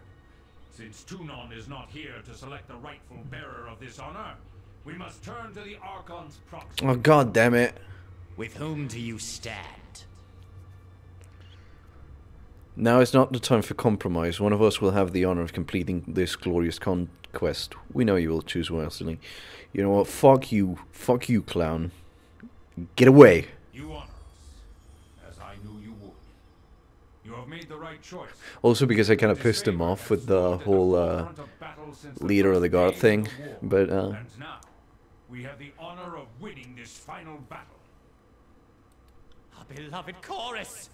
Since Tunon is not here to select the rightful bearer of this honor, we must turn to the Archon's proxy. Oh, god damn it. With whom do you stand? Now is not the time for compromise. One of us will have the honor of completing this glorious conquest. We know you will choose wisely. You know what? Fuck you. Fuck you, clown. Get away. You honor us, as I knew you would. You have made the right choice. Also because I kind of pissed him off with the whole leader of the guard thing. But, And now, we have the honor of winning this final battle. Our beloved Chorus!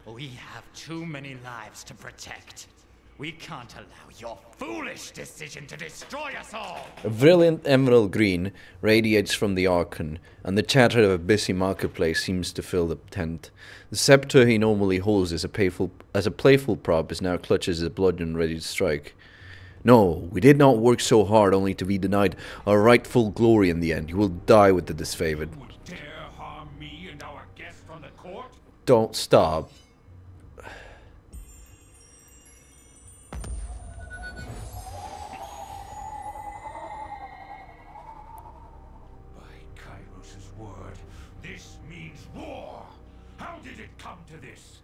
We have too many lives to protect. We can't allow your foolish decision to destroy us all! a brilliant emerald green radiates from the Archon, and the chatter of a busy marketplace seems to fill the tent. The scepter he normally holds as a playful prop is now clutches a bludgeon ready to strike. No, we did not work so hard only to be denied our rightful glory in the end. You will die with the disfavored. Would dare harm me and our guest from the court? Don't stop. By Kairos' word, this means war! How How did it come to this?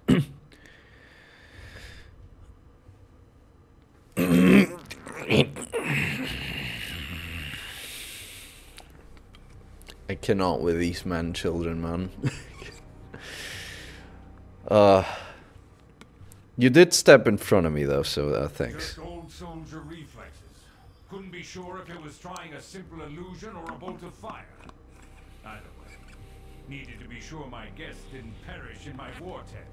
I cannot with these man-children, man. uh, you did step in front of me, though, so thanks. Just old soldier reflexes. Couldn't be sure if it was trying a simple illusion or a bolt of fire. Either way, needed to be sure my guests didn't perish in my war tent.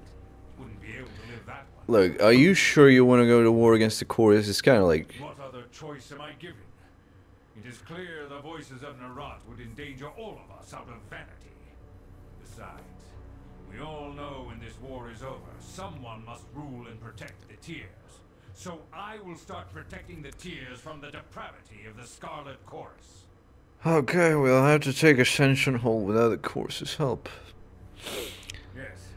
Wouldn't be able to live that one. Look, are you sure you want to go to war against the chorus? It's kind of like... What other choice am I given? It is clear the voices of Narat would endanger all of us out of vanity. Besides, we all know when this war is over, someone must rule and protect the Tears. So I will start protecting the Tears from the depravity of the Scarlet Chorus. Okay, we'll have to take Ascension Hold without the chorus's help. Yes,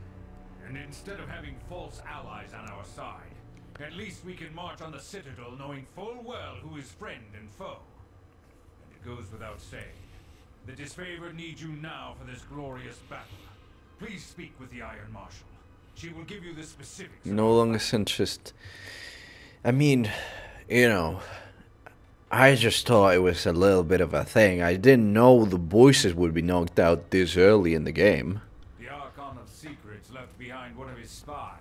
and instead of having false allies on our side, at least we can march on the Citadel knowing full well who is friend and foe. Goes without saying. The disfavored needs you now for this glorious battle. Please speak with the Iron Marshal. She will give you the specifics. No longer interest. I mean, you know, I just thought it was a little bit of a thing. I didn't know the voices would be knocked out this early in the game. The Archon of Secrets left behind one of his spies.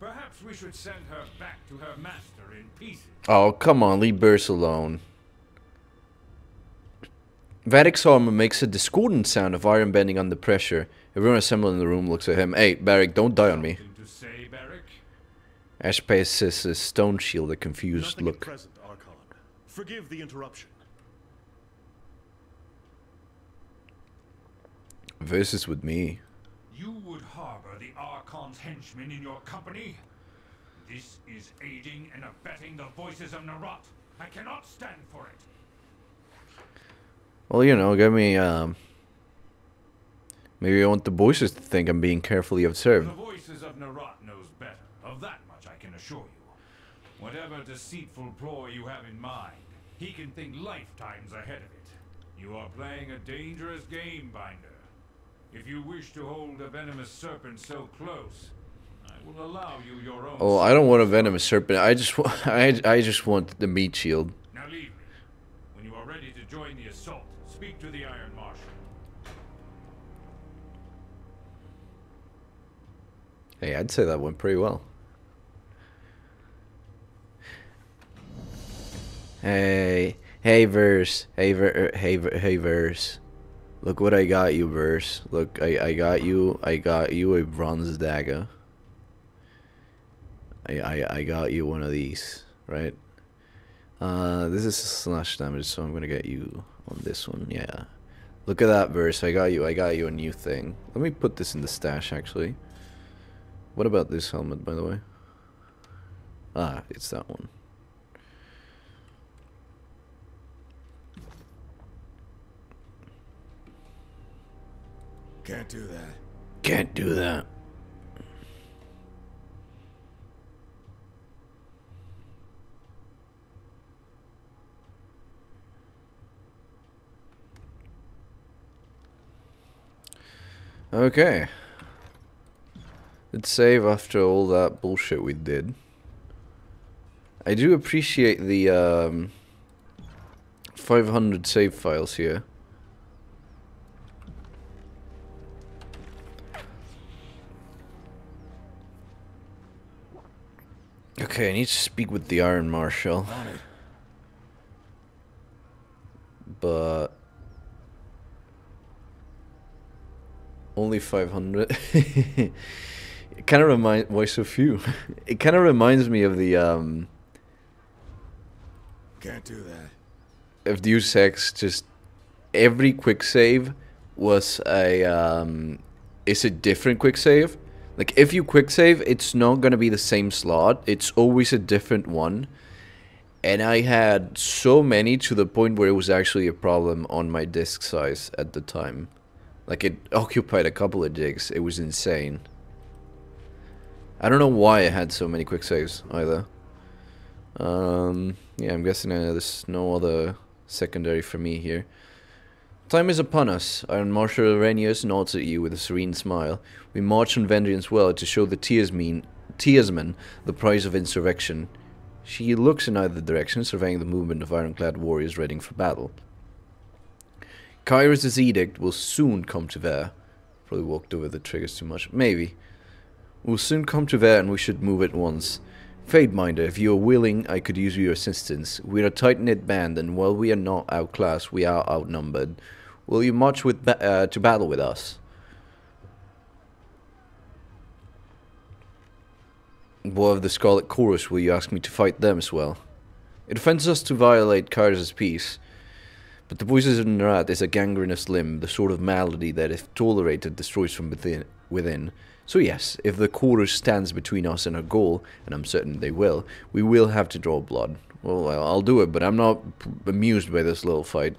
Perhaps we should send her back to her master in pieces. Oh, come on, leave Burst alone. Barik's armor makes a discordant sound of iron bending under pressure. Everyone assembled in the room looks at him. Hey, Barik, don't die on me. Something to say, Barik? Ash passes his stone shield a confused Nothing look. at present, Archon. Forgive the interruption. Versus with me. You would harbor the Archon's henchmen in your company? This is aiding and abetting the voices of Narat. I cannot stand for it. Well, you know, give me, maybe I want the voices to think I'm being carefully observed. The voices of Narat knows better. Of that much I can assure you. Whatever deceitful ploy you have in mind, he can think lifetimes ahead of it. You are playing a dangerous game, Binder. If you wish to hold a venomous serpent so close, I will allow you your own... Oh, I don't want a venomous serpent. I just want the meat shield. Now leave me. When you are ready to join the assault, speak to the Iron Marshal. Hey, I'd say that went pretty well. Hey, Verse. Hey, Verse. Look what I got you, Verse. Look, I got you a bronze dagger. I got you one of these, right? This is slash damage, so I'm gonna get you on this one, yeah. Look at that, Verse. I got you a new thing. Let me put this in the stash, actually. What about this helmet, by the way? Ah, it's that one. Can't do that. Can't do that. Okay. Let's save after all that bullshit we did. I do appreciate the 500 save files here. Okay, I need to speak with the Iron Marshal. But only 500. It kind of reminds... Why so few? It kind of reminds me of the Can't do that. of Deus Ex. Just every quick save was a is a different quick save. Like if you quick save, it's not gonna be the same slot. It's always a different one. And I had so many to the point where it was actually a problem on my disk size at the time. Like it occupied a couple of gigs. It was insane. I don't know why I had so many quick saves either. Yeah, I'm guessing there's no other secondary for me here. Time is upon us. Iron Marshal Arrhenius nods at you with a serene smile. We march on Vendrian's well to show the Tearsmen the price of insurrection. She looks in either direction, surveying the movement of ironclad warriors readying for battle. Kyrus' edict will soon come to bear. Probably walked over the triggers too much. Maybe. Will soon come to bear and we should move at once. Fateminder, if you are willing, I could use your assistance. We are a tight-knit band, and while we are not outclassed, we are outnumbered. Will you march with to battle with us? War of the Scarlet Chorus, will you ask me to fight them as well? It offends us to violate Kyrus' peace, but the poison rat is a gangrenous limb, the sort of malady that, if tolerated, destroys from within. So yes, if the chorus stands between us and our goal, and I'm certain they will, we will have to draw blood. Well, I'll do it, but I'm not amused by this little fight.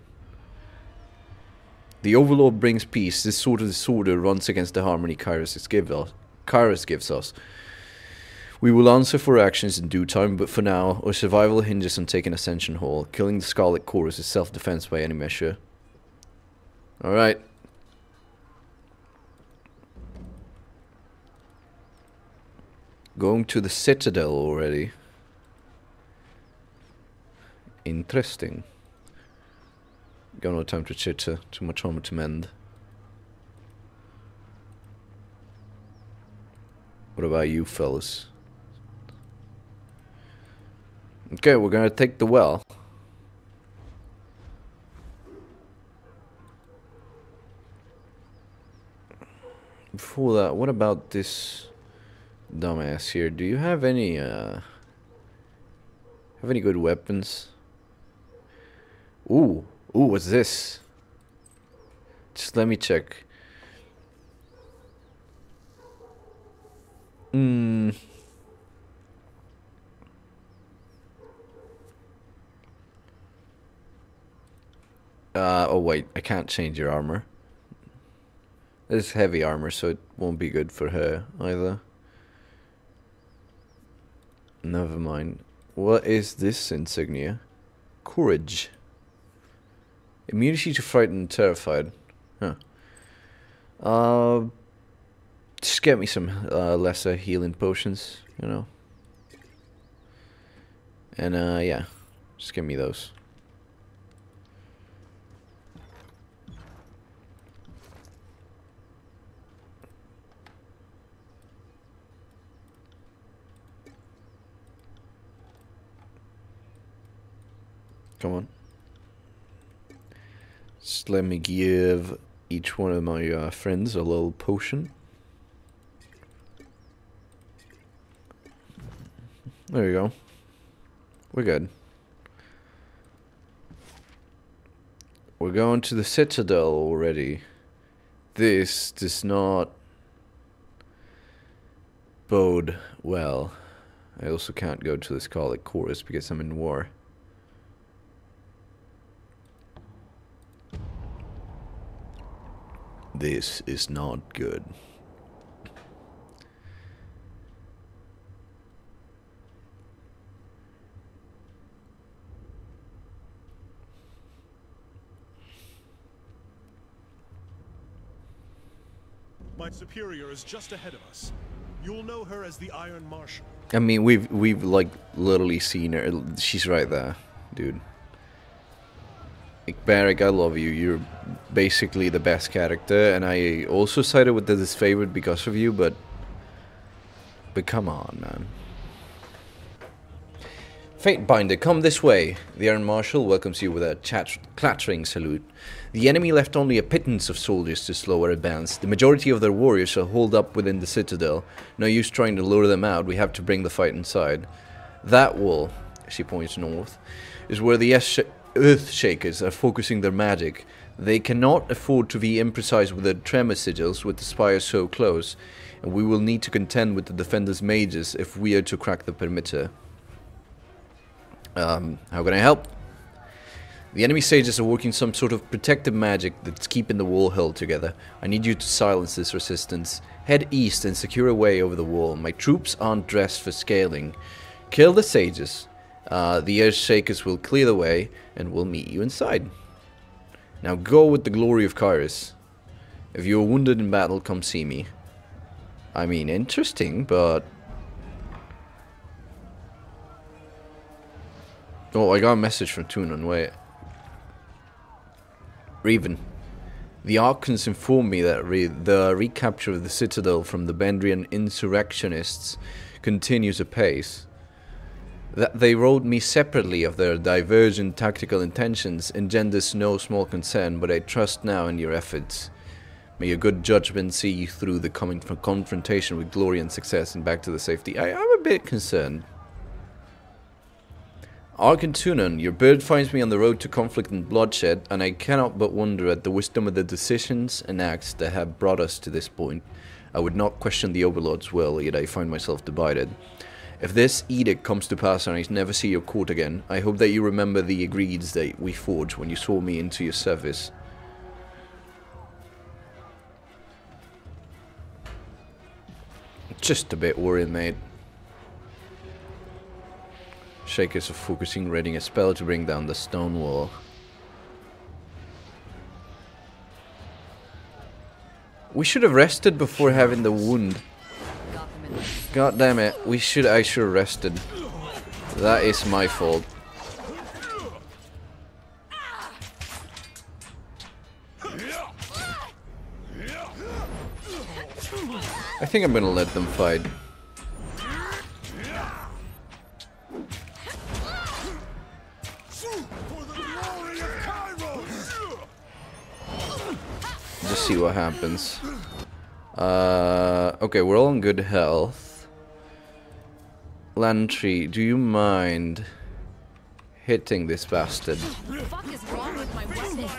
The Overlord brings peace. This sort of disorder runs against the harmony Kyrus gives us. We will answer for actions in due time, but for now, our survival hinges on taking Ascension Hall. Killing the Scarlet Chorus is self-defense by any measure. Alright. Going to the Citadel already. Interesting. Got no time to chitter, too much armor to mend. What about you fellas? Okay, we're gonna take the well. Before that, what about this dumbass here? Do you have any good weapons? Ooh, what's this? Just let me check. Oh wait, I can't change your armor. This is heavy armor, so it won't be good for her either. Never mind. What is this insignia? Courage. Immunity to frightened and terrified. Huh. Just get me some lesser healing potions, you know. And yeah, just give me those. Come on. Just let me give each one of my friends a little potion. There you go. We're good. We're going to the Citadel already. This does not bode well. I also can't go to the Scarlet Chorus because I'm in war. This is not good. My superior is just ahead of us. You'll know her as the Iron Marshal. I mean, we've like literally seen her. She's right there, dude. Like, Barik, I love you. You're basically the best character, and I also sided with the disfavored because of you, but come on, man. Fatebinder, come this way. The Iron Marshal welcomes you with a clattering salute. The enemy left only a pittance of soldiers to slow our advance. The majority of their warriors are holed up within the Citadel. No use trying to lure them out. We have to bring the fight inside. That wall, she points north, is where the Earth Shakers are focusing their magic. They cannot afford to be imprecise with their tremor sigils with the spires so close, and we will need to contend with the defenders' mages if we are to crack the perimeter. How can I help? The enemy sages are working some sort of protective magic that's keeping the wall held together. I need you to silence this resistance. Head east and secure a way over the wall. My troops aren't dressed for scaling. Kill the sages. The Earth Shakers will clear the way, and we'll meet you inside. Now go with the glory of Kyrus. If you are wounded in battle, come see me. I mean, interesting, but... Oh, I got a message from Tunon, wait. Rebun. The Archons informed me that the recapture of the Citadel from the Bendrian insurrectionists continues apace. That they wrote me separately of their divergent tactical intentions engenders no small concern, but I trust now in your efforts. May your good judgment see you through the coming confrontation with glory and success and back to the safety. I'm a bit concerned. Archon Tunon, your bird finds me on the road to conflict and bloodshed, and I cannot but wonder at the wisdom of the decisions and acts that have brought us to this point. I would not question the Overlord's will, yet I find myself divided. If this edict comes to pass and I never see your court again, I hope that you remember the agreeds that we forged when you swore me into your service. Just a bit worried, mate. Shakers are focusing, readying a spell to bring down the stone wall. We should have rested before having the wound. God damn it, I should have rested. That is my fault. I think I'm gonna let them fight. Just see what happens. Okay, we're all in good health. Lantry, do you mind hitting this bastard? What the fuck is wrong with my weapon?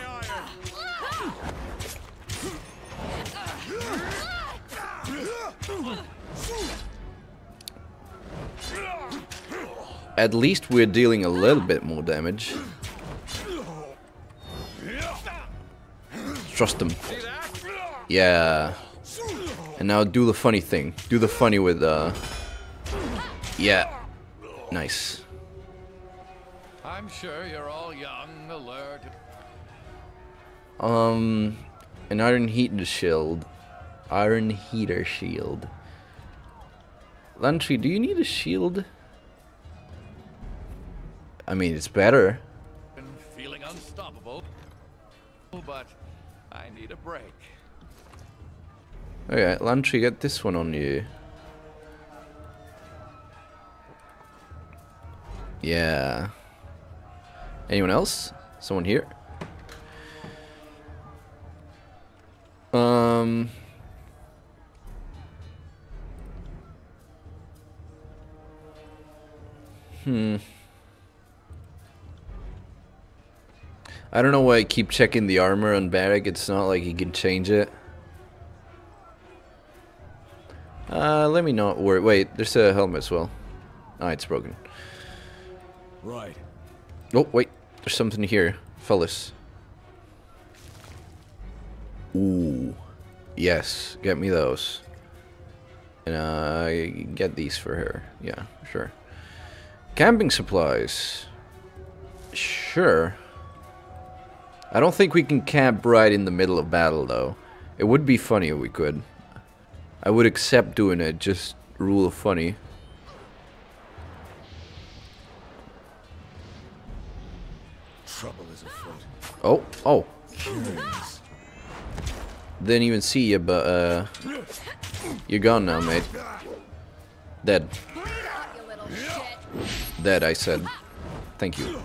At least we're dealing a little bit more damage. Trust him. Yeah. And now do the funny thing. Do the funny with, yeah. Nice. I'm sure you're all young, alert. An iron heater shield. Iron heater shield. Lantry, do you need a shield? I mean, it's better. Been feeling unstoppable, but I need a break. Okay, Lantry, get this one on you. Yeah. Anyone else? Someone here? I don't know why I keep checking the armor on Barik. It's not like he can change it. Let me not worry. Wait, there's a helmet as well. Ah, it's broken. Right. Oh, wait. There's something here, fellas. Ooh. Yes, get me those. And get these for her. Yeah, sure. Camping supplies. Sure. I don't think we can camp right in the middle of battle, though. It would be funny if we could. I would accept doing it, just rule of funny. Trouble is afoot. Oh, oh. Curious. Didn't even see you, but, you're gone now, mate. Dead. Dead, I said. Thank you.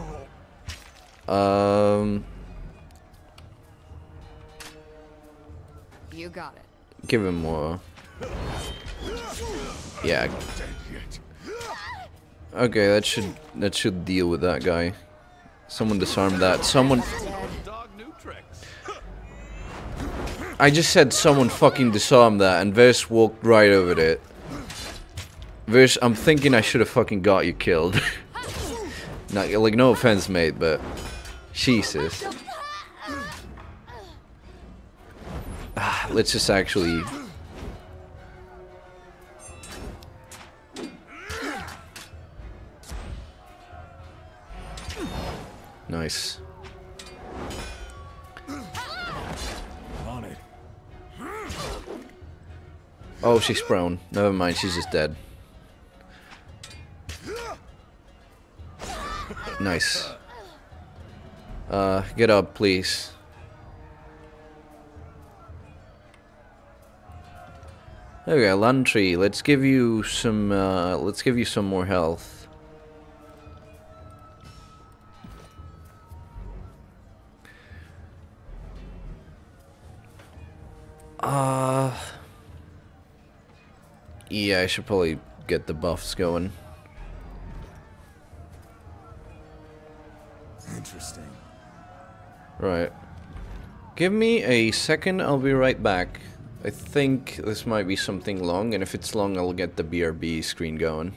You got it. Give him more. Yeah. Okay, that should deal with that guy. Someone disarm that. Someone. Dog new tricks. I just said someone fucking disarm that, and Vers walked right over it. Vers, I'm thinking I should have fucking got you killed. Not like, no offense, mate, but Jesus. Let's just actually. Nice. Oh, she's prone. Never mind, she's just dead. Nice. Get up, please. Okay, Lantry, let's give you some more health. Yeah, I should probably get the buffs going. Interesting. Right. Give me a second, I'll be right back. I think this might be something long, and if it's long, I'll get the BRB screen going.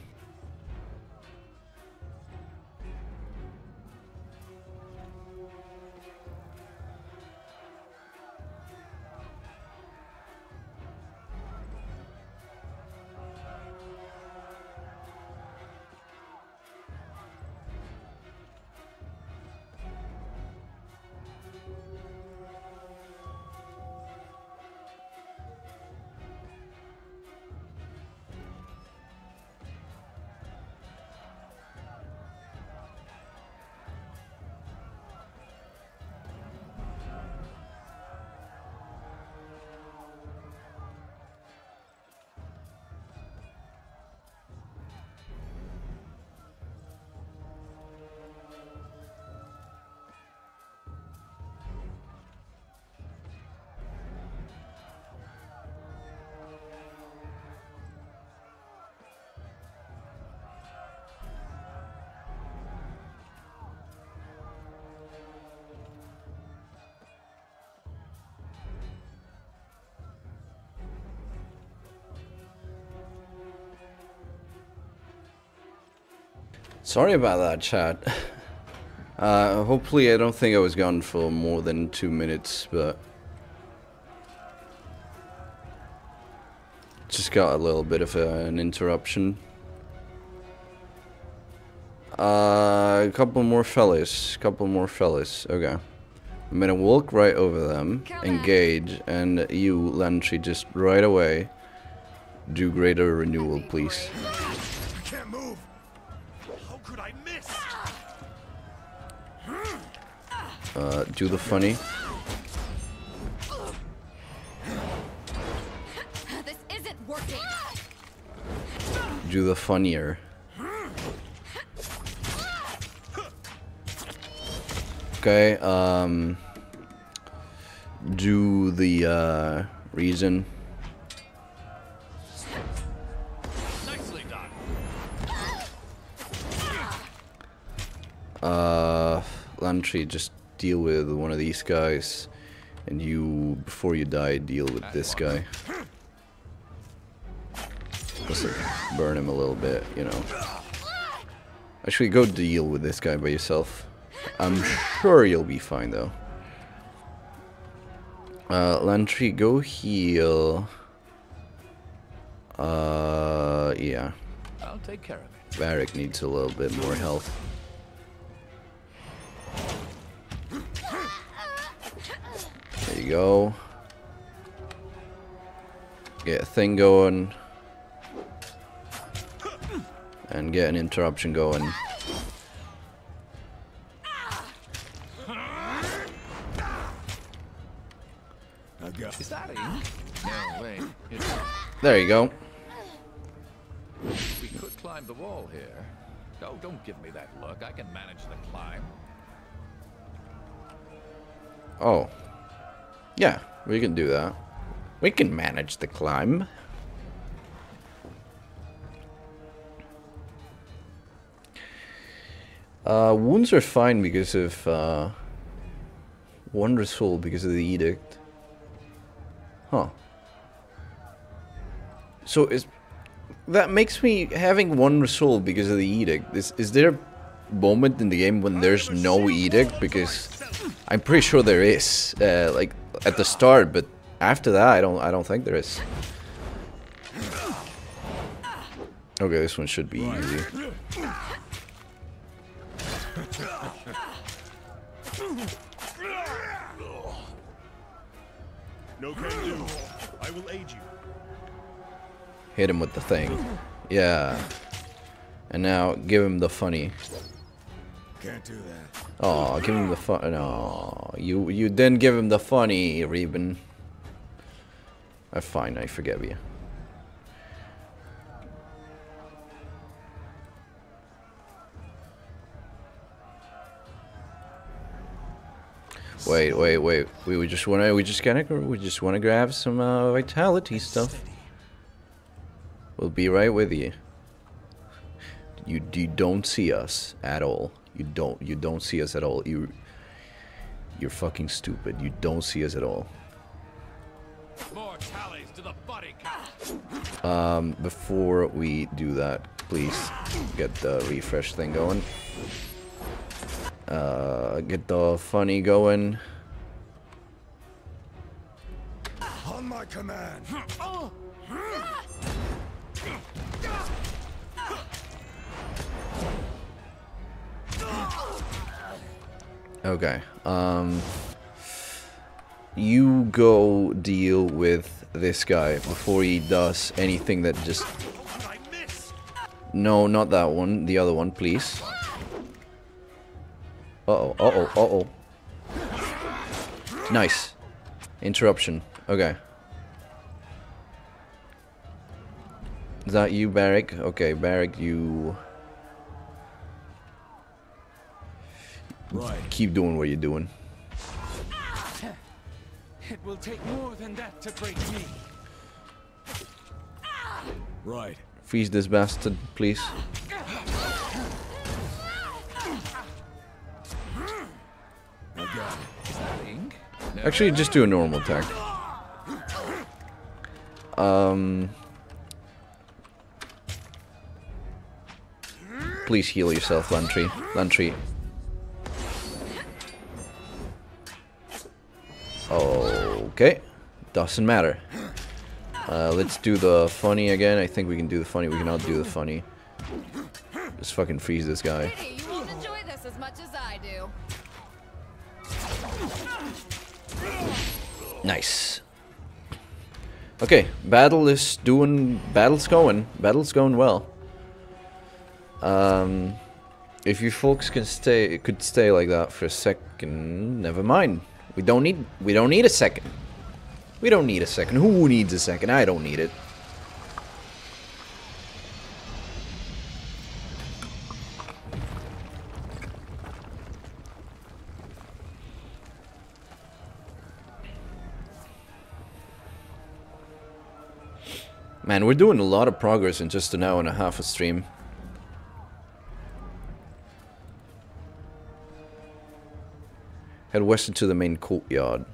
Sorry about that, chat. Hopefully I don't think I was gone for more than 2 minutes, but... just got a little bit of an interruption. A couple more fellas. Okay. I'm gonna walk right over them, engage, and you, Lantry, just right away do greater renewal, please. I can't move. How could I miss? Do the funny. This isn't working. Do the funnier. Okay, do the, reason. Nicely done. Lantry, just deal with one of these guys, and you, before you die, deal with this guy. Just like burn him a little bit, you know. Actually, go deal with this guy by yourself. I'm sure you'll be fine, though. Lantry, go heal. Yeah. I'll take care of it. Barik needs a little bit more health. There you go. Get a thing going. And get an interruption going. Is that ink? No, wait. There you go. We could climb the wall here. Oh, don't give me that look. I can manage the climb. Oh. Yeah, we can do that. We can manage the climb. Wounds are fine because of Wondrous Soul, because of the edict. Huh. So that makes me having Wondrous Soul because of the edict. Is there a moment in the game when there's no edict? Because I'm pretty sure there is, like at the start, but after that, I don't think there is. Okay, this one should be easy. No can do. I will aid you. hit him with the thing. Yeah. And now give him the funny. Can't do that. Oh, give him the fun. No, you didn't give him the funny, Rebun. Fine, I forgive you. Wait. We just wanna grab some vitality stuff. We'll be right with you. You don't see us at all. You don't see us at all. You're fucking stupid. You don't see us at all. More tallies to the body count. Before we do that, please get the refresh thing going. Get the funny going. On my command. Okay. You go deal with this guy before he does anything that just... I miss. No, not that one. The other one, please. Uh-oh. Nice. Interruption. Okay. Is that you, Barik? Okay, Barik, you... Right. Keep doing what you're doing. It will take more than that to break me. Right. Freeze this bastard, please. I got it. Actually, just do a normal attack. Please heal yourself, Lantry. Lantry. Okay. Doesn't matter. Let's do the funny again. I think we can do the funny. We cannot do the funny. Just fucking freeze this guy. Pity you won't enjoy this as much as I do. Nice. Okay, battle's going well. If you folks could stay like that for a second, never mind. We don't need a second. We don't need a second. Who needs a second? I don't need it. Man, we're doing a lot of progress in just an hour and a half of stream. Head west into the main courtyard.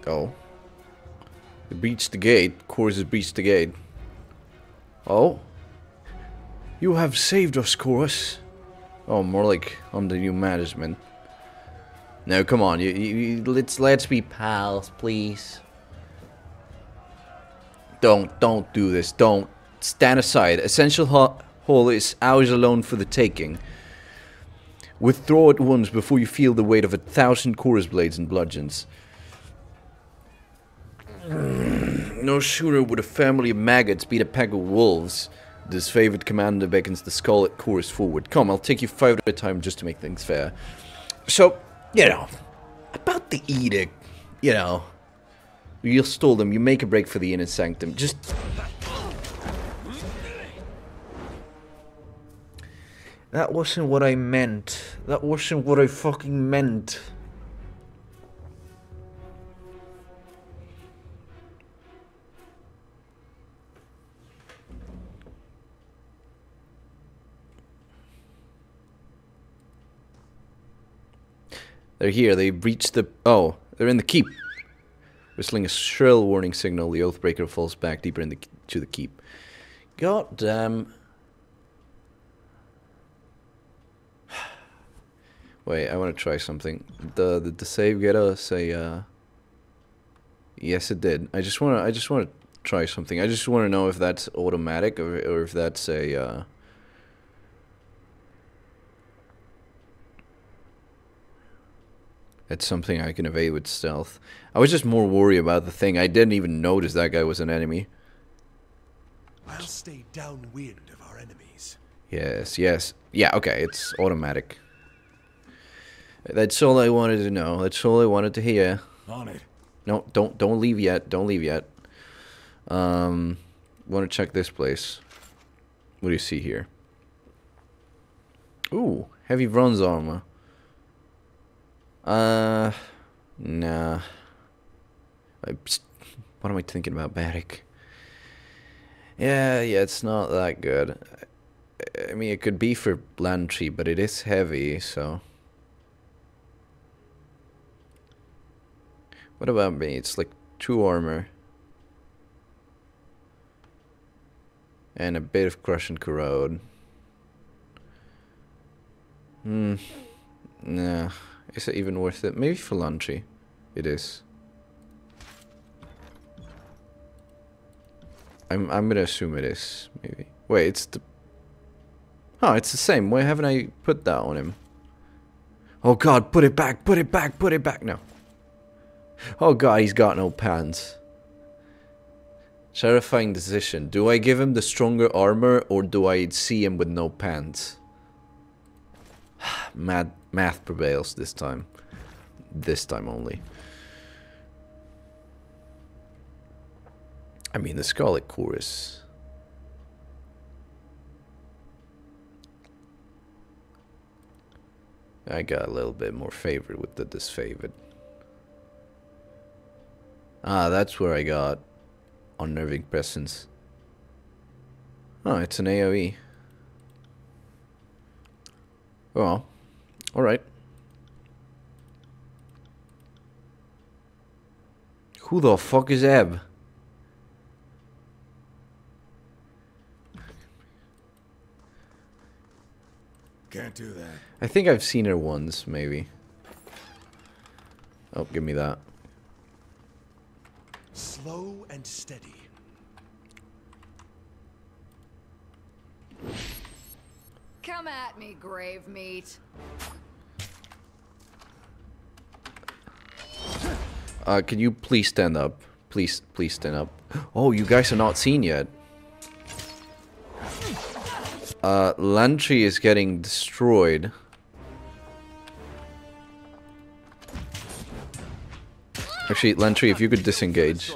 Oh. They breached the gate. Chorus has breached the gate. Oh. You have saved us, Chorus. Oh, more like under new management. No, come on. Let's be pals, please. Don't do this. Don't. Stand aside. Essential Hall is ours alone for the taking. Withdraw at once before you feel the weight of 1,000 chorus blades and bludgeons. No sooner would a family of maggots beat a pack of wolves. This favored commander beckons the scarlet chorus forward. Come, I'll take you 5 at a time just to make things fair. So, you know, about the edict, you know, you stole them, you make a break for the inner sanctum. Just... That wasn't what I meant. That wasn't what I fucking meant. They're here. They breached the... Oh, they're in the keep. Whistling a shrill warning signal, the Oathbreaker falls back deeper into the keep. God damn. Wait, I want to try something. Did the save get us a yes it did. I just want to try something. I just want to know if that's automatic or if that's a it's something I can evade with stealth. I was just more worried about the thing. I didn't even notice that guy was an enemy. I'll stay downwind of our enemies. Yes, yes. Yeah, okay, it's automatic. That's all I wanted to know. That's all I wanted to hear. On it. No, don't leave yet. Don't leave yet. Want to check this place. What do you see here? Ooh, heavy bronze armor. Nah. What am I thinking about, Barik? Yeah, it's not that good. I mean, it could be for Lantry, but it is heavy, so... What about me? It's like 2 armor. And a bit of crush and corrode. Nah. Is it even worth it? Maybe for Lantry. It is. I'm gonna assume it is, maybe. Wait, it's the... Oh, it's the same. Why haven't I put that on him? Oh god, put it back, put it back, put it back. No. Oh god, he's got no pants. Terrifying decision. Do I give him the stronger armor or do I see him with no pants? Math prevails this time. This time only. I mean, the Scarlet Chorus. I got a little bit more favored with the disfavored. Ah, that's where I got Unnerving Presence. Oh, it's an AoE. Well, alright. Who the fuck is Eb? Can't do that. I think I've seen her once, maybe. Oh, give me that. Slow and steady. Come at me, grave meat. Can you please stand up? Please stand up. Oh, you guys are not seen yet. Lantry is getting destroyed. Actually, Lantry, if you could disengage.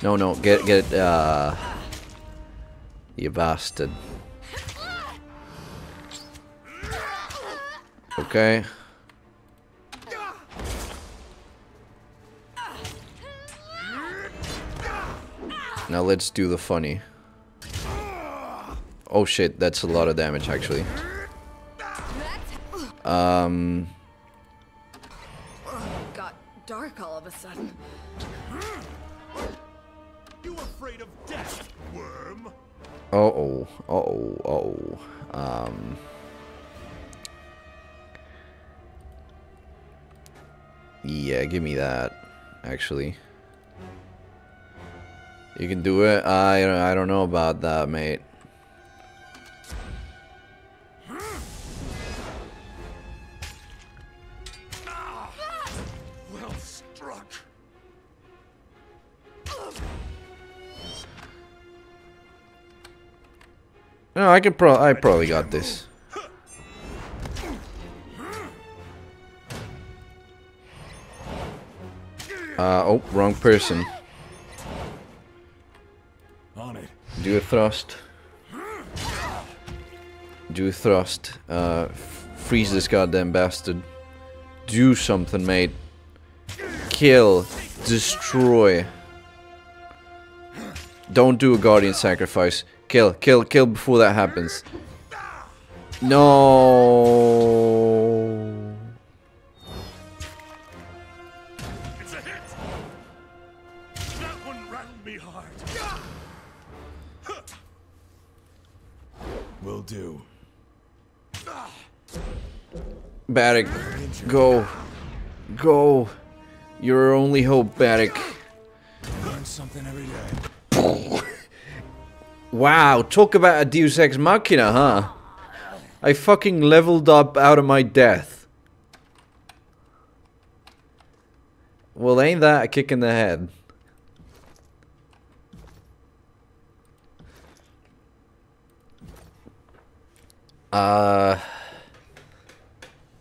No, get you bastard. Okay. Now let's do the funny. Oh shit, that's a lot of damage actually. Got dark all of a sudden. You afraid of death, worm? Yeah, give me that. Actually, you can do it. I don't know about that, mate. Well struck. No, I probably got this. Oh, wrong person. On it. Do a thrust. Do a thrust. Freeze this goddamn bastard. Do something, mate. Kill. Destroy. Don't do a guardian sacrifice. Kill before that happens. No. It's a hit. That one rattled me hard. will do. Barik, go. Go. You're our only hope, Barik. Learn something every day. Wow, talk about a Deus Ex Machina, huh? I fucking leveled up out of my death. Well, ain't that a kick in the head?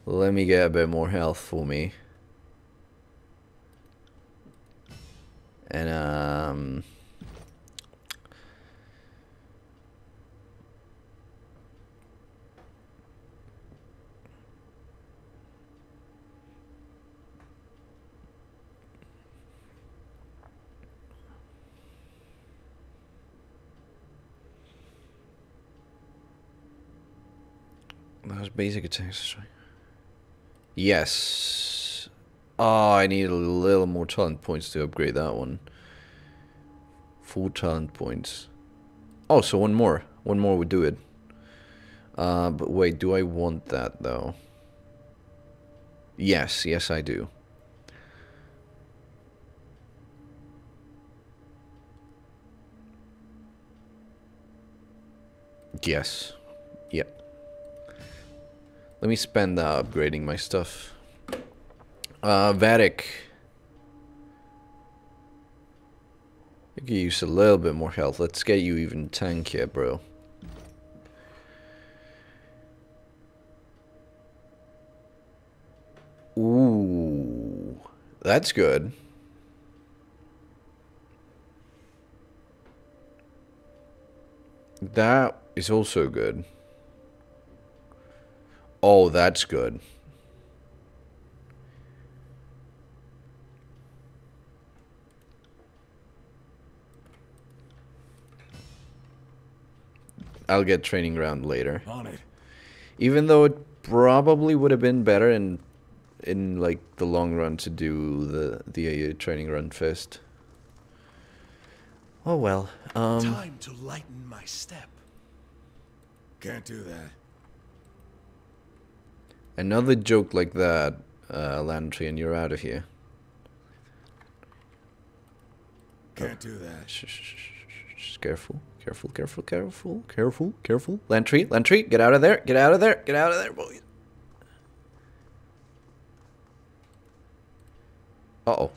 Let me get a bit more health for me. And, those basic attacks. Yes. Oh, I need a little more talent points to upgrade that one. 4 talent points. Oh, so one more. One more would do it. But wait, do I want that though? Yes, yes I do. Yes. Yep. Let me spend that upgrading my stuff. Barik. I could use a little bit more health. Let's get you even tankier, bro. Ooh. That's good. That is also good. Oh, that's good. I'll get training ground later. On it. Even though it probably would have been better in like the long run to do the training run first. Oh well. Time to lighten my step. Can't do that. Another joke like that, Landry, and you're out of here. Can't do that. Shh, careful, careful, careful, careful, careful, careful. Landry, Landry, get out of there, get out of there, get out of there, boys. Uh-oh.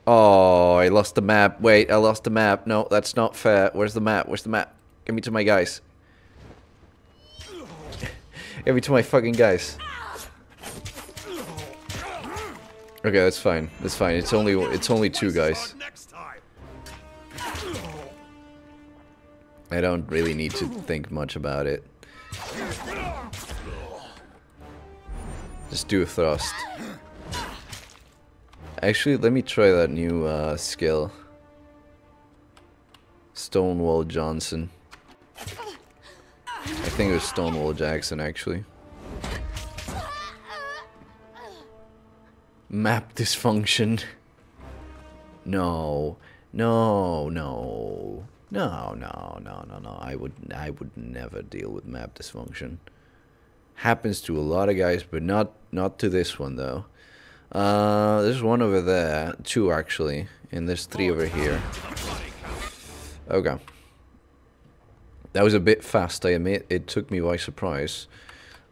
Oh, I lost the map. Wait, I lost the map. No, that's not fair. Where's the map? Where's the map? Give me to my guys. Give me to my fucking guys. Okay, that's fine. That's fine. It's only 2 guys. I don't really need to think much about it. Just do a thrust. Actually, let me try that new skill. Stonewall Johnson. I think it was Stonewall Jackson, actually. Map dysfunction. No. No, no. No, no, no, no, no. I would never deal with map dysfunction. Happens to a lot of guys, but not to this one though. There's one over there, 2 actually, and there's 3 over here. Okay. That was a bit fast, I admit. It took me by surprise.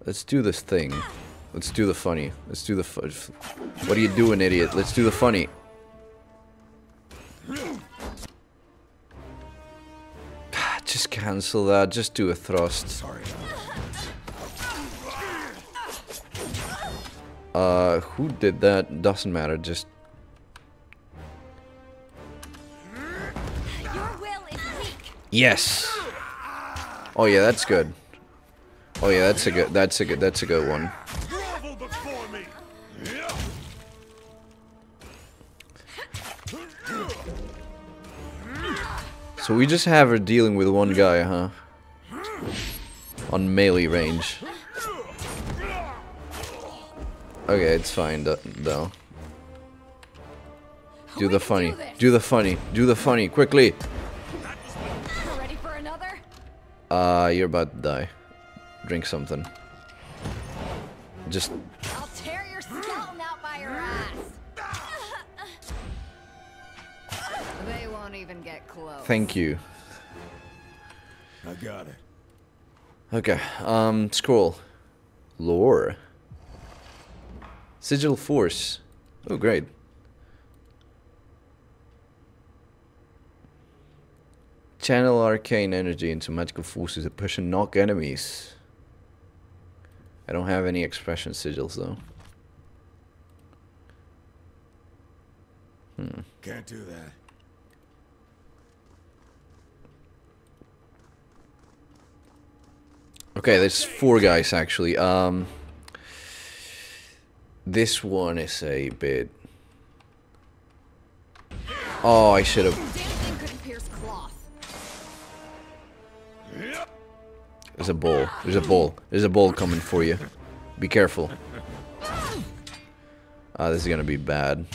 Let's do this thing. Let's do the funny. Let's do the What are you doing, idiot? Let's do the funny. Just cancel that. Just do a thrust. Sorry. Who did that? Doesn't matter. Just. Your will is weak. Yes. Oh yeah, that's good. Oh yeah, that's a good one. Grovel before me. So we just have her dealing with one guy, huh? On melee range. Okay, it's fine though. Do the funny. Do the funny. Do the funny. Quickly. Ready for another? You're about to die. drink something. Just I'll tear your skeleton out by your ass. They won't even get close. thank you. I got it. Okay, scroll. Lore. Sigil Force. Oh, great. Channel arcane energy into magical forces that push and knock enemies. I don't have any expression sigils though. Can't do that. Okay, there's 4 guys actually. This one is a bit. Oh, I should have. Damn thing couldn't pierce cloth. There's a ball. There's a ball. There's a ball coming for you. Be careful. This is gonna be bad.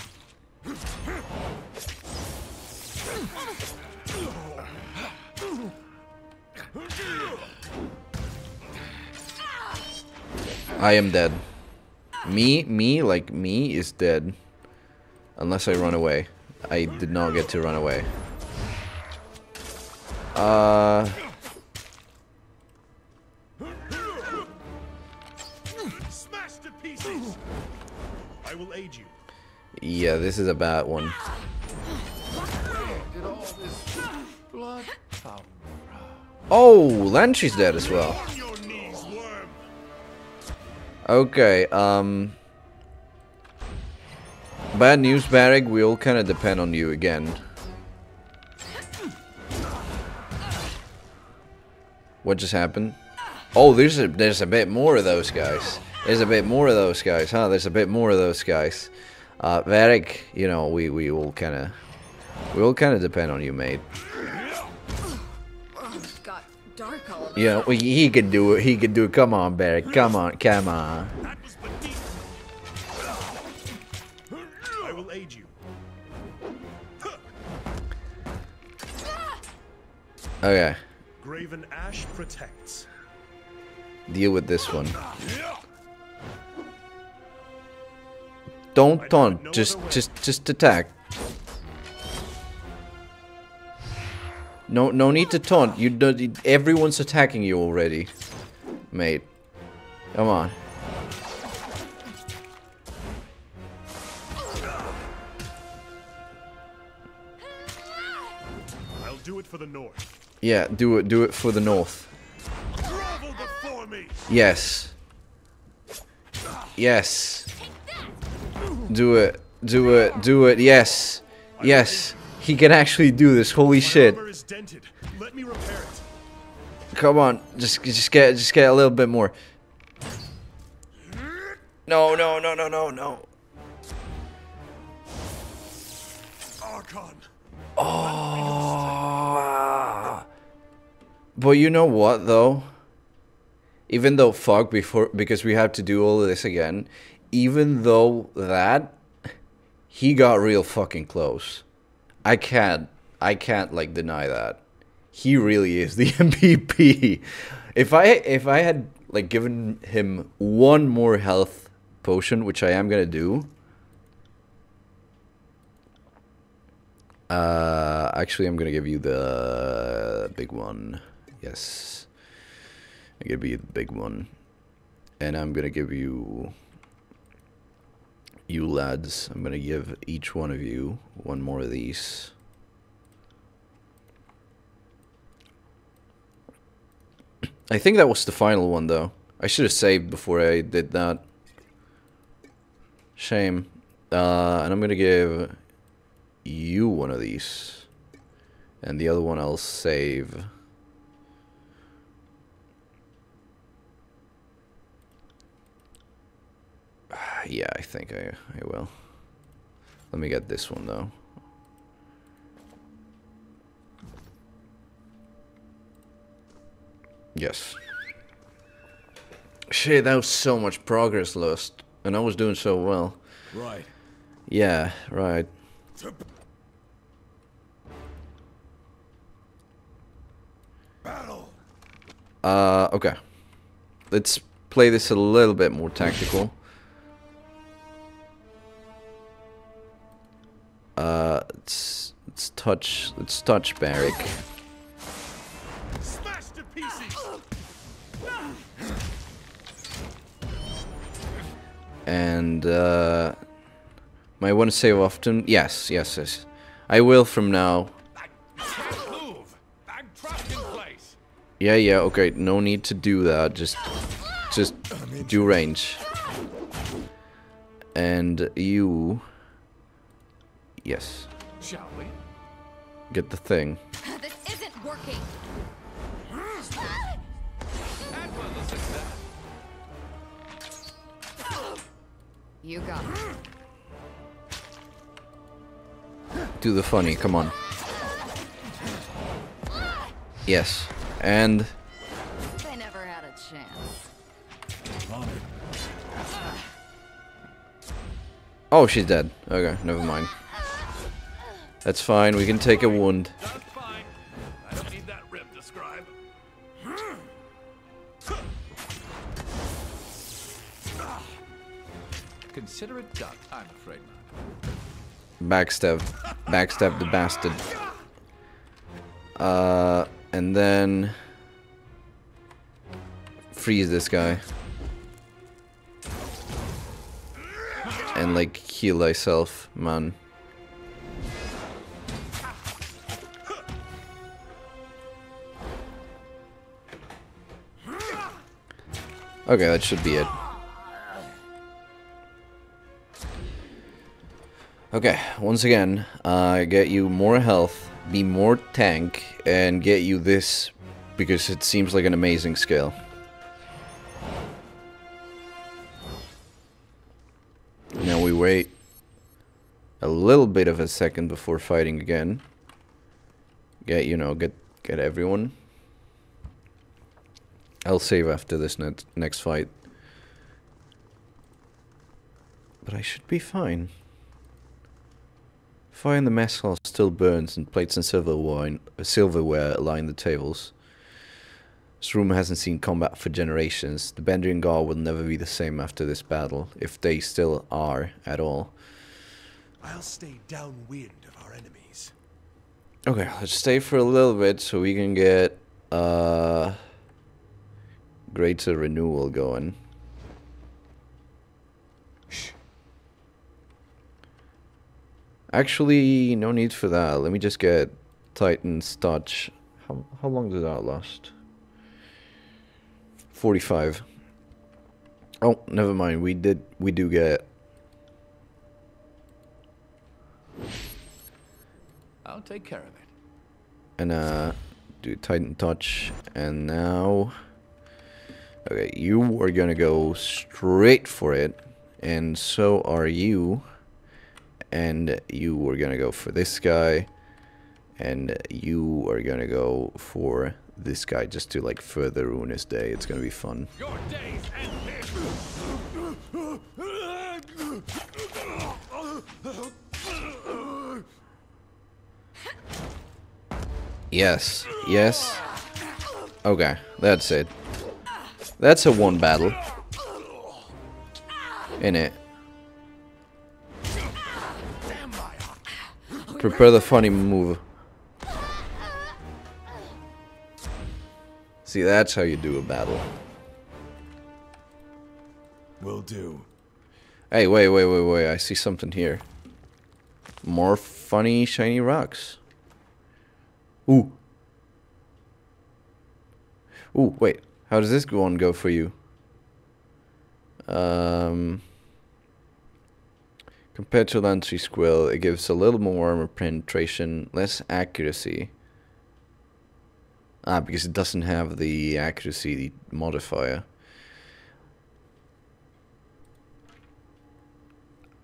I am dead. Me is dead. Unless I run away. I did not get to run away. Smash to pieces. I will aid you. Yeah, this is a bad one. Did all this blood come Oh, Lantry's dead as well. On your knees, worm. Okay, bad news, Barik. We all kind of depend on you again. What just happened? Oh, there's a bit more of those guys. There's a bit more of those guys, huh? There's a bit more of those guys. Barik, you know, we all kind of depend on you, mate. Got dark all of Yeah, he could do it. He could do it. Come on, Barik. Come on, come on. That was beneath. I will aid you. Okay, Graven Ash protects. deal with this one. Don't taunt. Just attack. No need to taunt. You don't. Everyone's attacking you already, mate. Come on. I'll do it for the north. Yeah, do it for the north. Grovel before me. Yes. Yes. Do it. Yes. Yes. He can actually do this. Holy shit. Armor is dented. Let me repair it. Come on. Just get a little bit more. No. Archon. Oh. But you know what though? Even though because we have to do all of this again, even though that he got real fucking close. I can't like deny that. He really is the MVP. If I had like given him one more health potion, which I am gonna do. Actually, I'm gonna give you the big one. Yes, I'm gonna give you the big one, and I'm gonna give you lads. I'm gonna give each one of you one more of these. I think that was the final one, though. I should have saved before I did that. Shame. And I'm gonna give you one of these, and the other one I'll save. Yeah, I think I will. Let me get this one though. Yes. Shit, that was so much progress lost, and I was doing so well. Right. Yeah, right. Battle. Okay. let's play this a little bit more tactical. Let's touch Barik. Smash to pieces. And might want to save often. Yes. I will from now. Move! Bag trapped in place! Yeah, okay, no need to do that. Just do range. And you... Yes. Shall we? Get the thing. This isn't working. That was a success. You got it. Do the funny, come on. Yes. And... They never had a chance. Oh, she's dead. Okay, never mind. That's fine, we can take a wound. That's fine. I don't need that rib to scribe. Consider it done. I'm afraid not. Backstab the bastard. And then... freeze this guy. And like, heal thyself, man. Okay, that should be it. Okay, once again, get you more health, be more tank, and get you this, because it seems like an amazing skill. Now we wait a little bit of a second before fighting again. Get, you know, get everyone. I'll save after this next fight. But I should be fine. Fire in the mess hall still burns and plates and silverware line the tables. This room hasn't seen combat for generations. The Bendrian Guard will never be the same after this battle, if they still are at all. I'll stay downwind of our enemies. Okay, let's stay for a little bit so we can get greater renewal going. Shh. Actually, no need for that. Let me just get Titan's touch. How long did that last? 45. Oh, never mind. We do get. I'll take care of it. And do Titan touch, and now. Okay, you are gonna go straight for it, and so are you. And you are gonna go for this guy, and you are gonna go for this guy just to like further ruin his day. It's gonna be fun. Your days end Yes, yes. Okay, that's it. That's a one battle. Innit? Prepare the funny move. See, that's how you do a battle. Will do. Hey, wait. I see something here. More funny, shiny rocks. Ooh. Ooh, wait. How does this one go for you? Compared to Lantry Squill, it gives a little more armor penetration, less accuracy. Ah, because it doesn't have the accuracy modifier.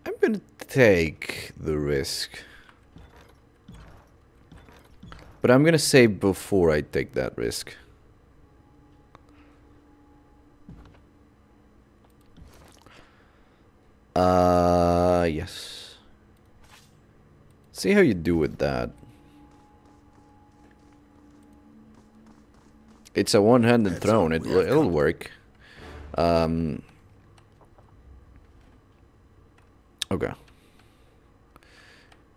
I'm gonna take the risk. But I'm gonna save before I take that risk. Yes. See how you do with that. It's a one-handed throne. It'll work. Okay.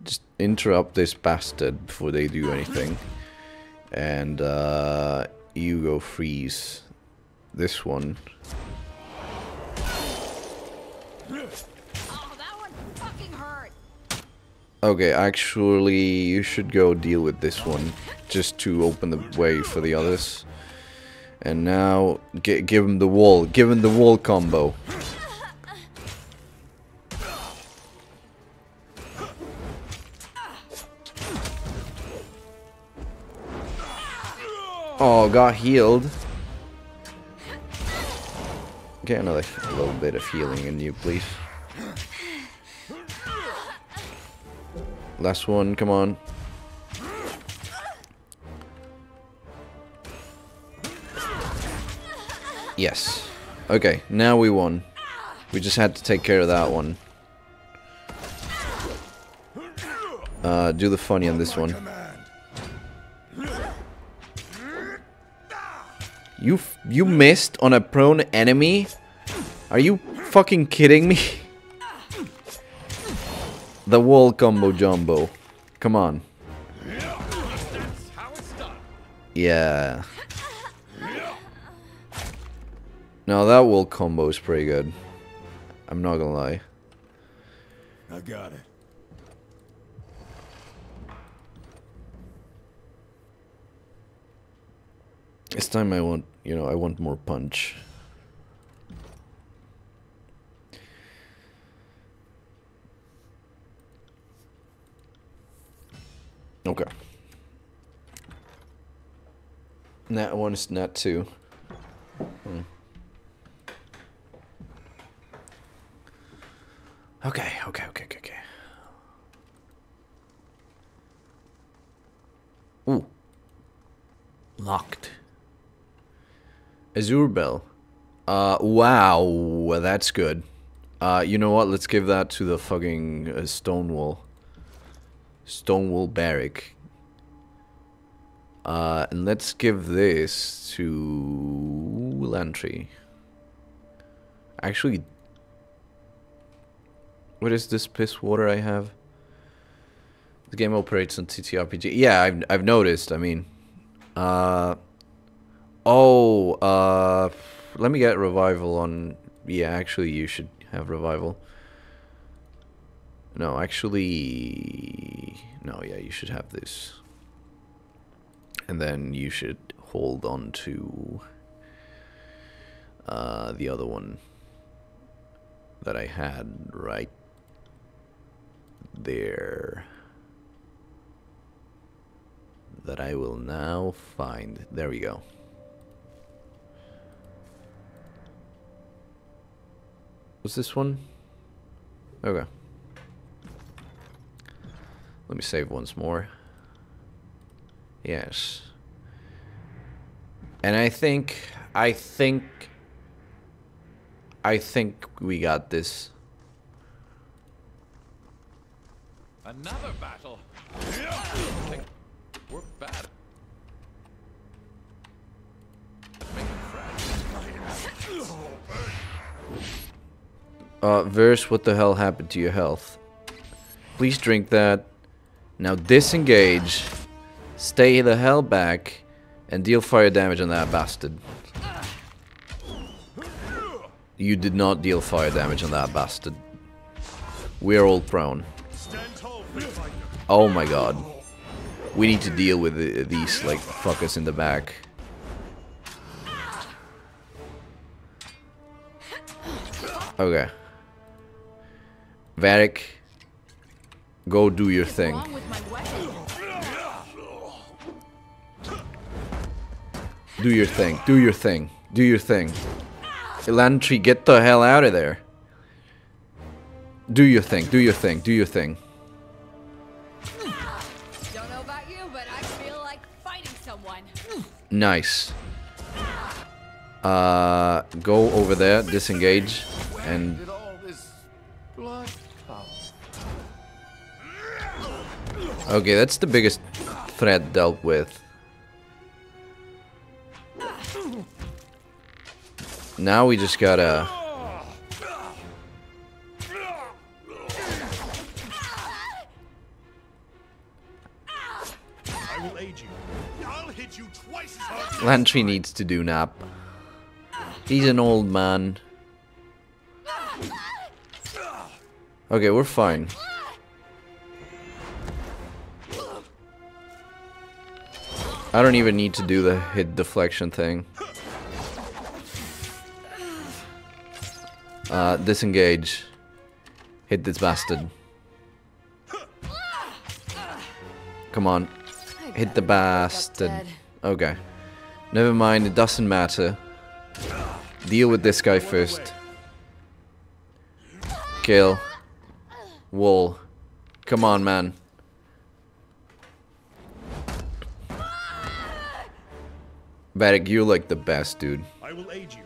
Just interrupt this bastard before they do anything. And you go freeze this one. Oh, that one fucking hurt. Okay, actually, you should go deal with this one, just to open the way for the others. And now, give him the wall. Give him the wall combo. Oh, got healed. Get another little bit of healing in you, please. Last one, come on. Yes. Okay, now we won. We just had to take care of that one. Do the funny on this one. You missed on a prone enemy? Are you fucking kidding me? The wall combo jumbo. Come on. That's how it's done. Yeah. No, that wall combo is pretty good. I'm not gonna lie. I got it. This time I want, I want more punch. Okay. Nat 1 is Nat 2. Okay. Ooh. Locked. Azure Bell. Wow, that's good. You know what? Let's give that to the fucking Stonewall. Stonewall Barik. And let's give this to Lantry. Actually, what is this piss water I have? The game operates on TTRPG. Yeah, I've noticed. I mean, let me get revival on. Yeah, actually, you should have revival. No, actually, no. Yeah, you should have this, and then you should hold on to the other one that I had right there. That I will now find. There we go. Was this one? Okay. Let me save once more. Yes. And I think we got this. Another battle. We're bad. Verse, what the hell happened to your health? Please drink that. Now disengage. Stay the hell back. And deal fire damage on that bastard. You did not deal fire damage on that bastard. We are all prone. Oh my god. We need to deal with these, like, fuckers in the back. Okay. Barik, go do your thing. Do your thing, do your thing, do your thing. Elantry, get the hell out of there. Do your thing, do your thing, do your thing. Don't know about you, but I feel like fighting someone. Nice. Go over there, disengage, and... Did all this blood come? Okay, that's the biggest threat dealt with. Now we just gotta... I will aid you. I'll hit you twice as hard. Lantry needs to do nap. He's an old man. Okay, we're fine. I don't even need to do the hit deflection thing. Disengage. Hit this bastard. Come on. Hit the bastard. Okay. Never mind, it doesn't matter. Deal with this guy first. Kill. Wall. Come on, man. Barik, you're like the best, dude. I will aid you.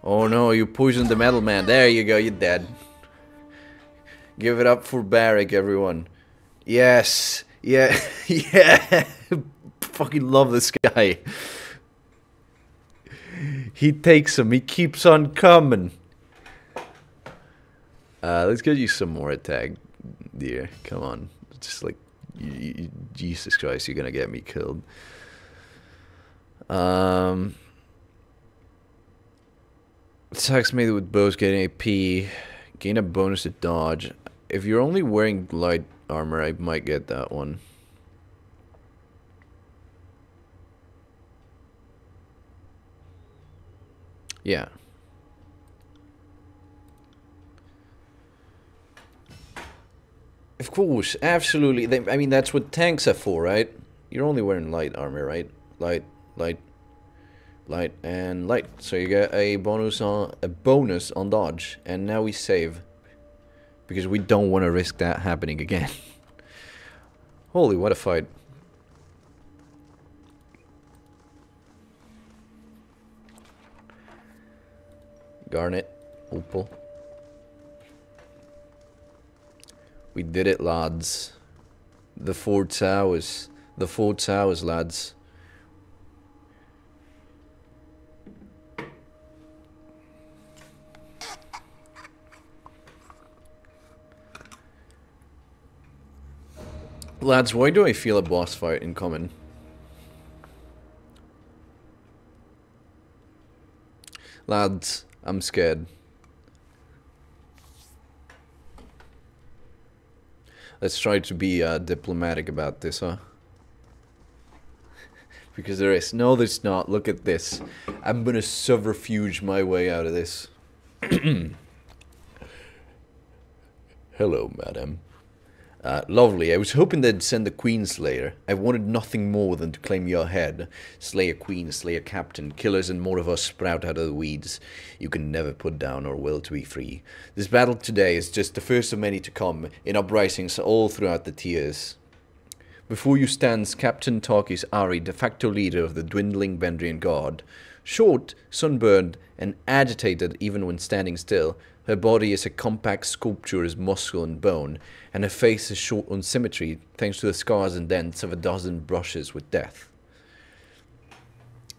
Oh no, you poisoned the metal man. There you go, you're dead. Give it up for Barik, everyone. Yes. Yeah. Yeah. Fucking love this guy. He takes him. He keeps on coming. Let's get you some more attack, dear. Come on. Just like... Jesus Christ, you're gonna get me killed. Attacks made with bows getting AP. Gain a bonus to dodge. If you're only wearing light armor, I might get that one. Yeah. Of course, absolutely. I mean, that's what tanks are for, right? You're only wearing light armor, right? Light, and light. So you get a bonus on dodge. And now we save. Because we don't want to risk that happening again. Holy, what a fight. Garnet, opal. We did it, lads. The 4 towers. The 4 towers, lads. Lads, why do I feel a boss fight incoming? Lads, I'm scared. Let's try to be diplomatic about this, huh? Because there is. No, there's not. Look at this. I'm gonna subterfuge my way out of this. Hello, madam. Lovely. I was hoping they'd send the Queen Slayer. I wanted nothing more than to claim your head. Slay a queen, slay a captain. Killers and more of us sprout out of the weeds. You can never put down our will to be free. This battle today is just the first of many to come, in uprisings all throughout the tiers. Before you stands Captain Tarkis Ari, de facto leader of the dwindling Vendrian Guard. Short, sunburned, and agitated even when standing still, her body is a compact sculpture of muscle and bone, and her face is short on symmetry thanks to the scars and dents of a dozen brushes with death.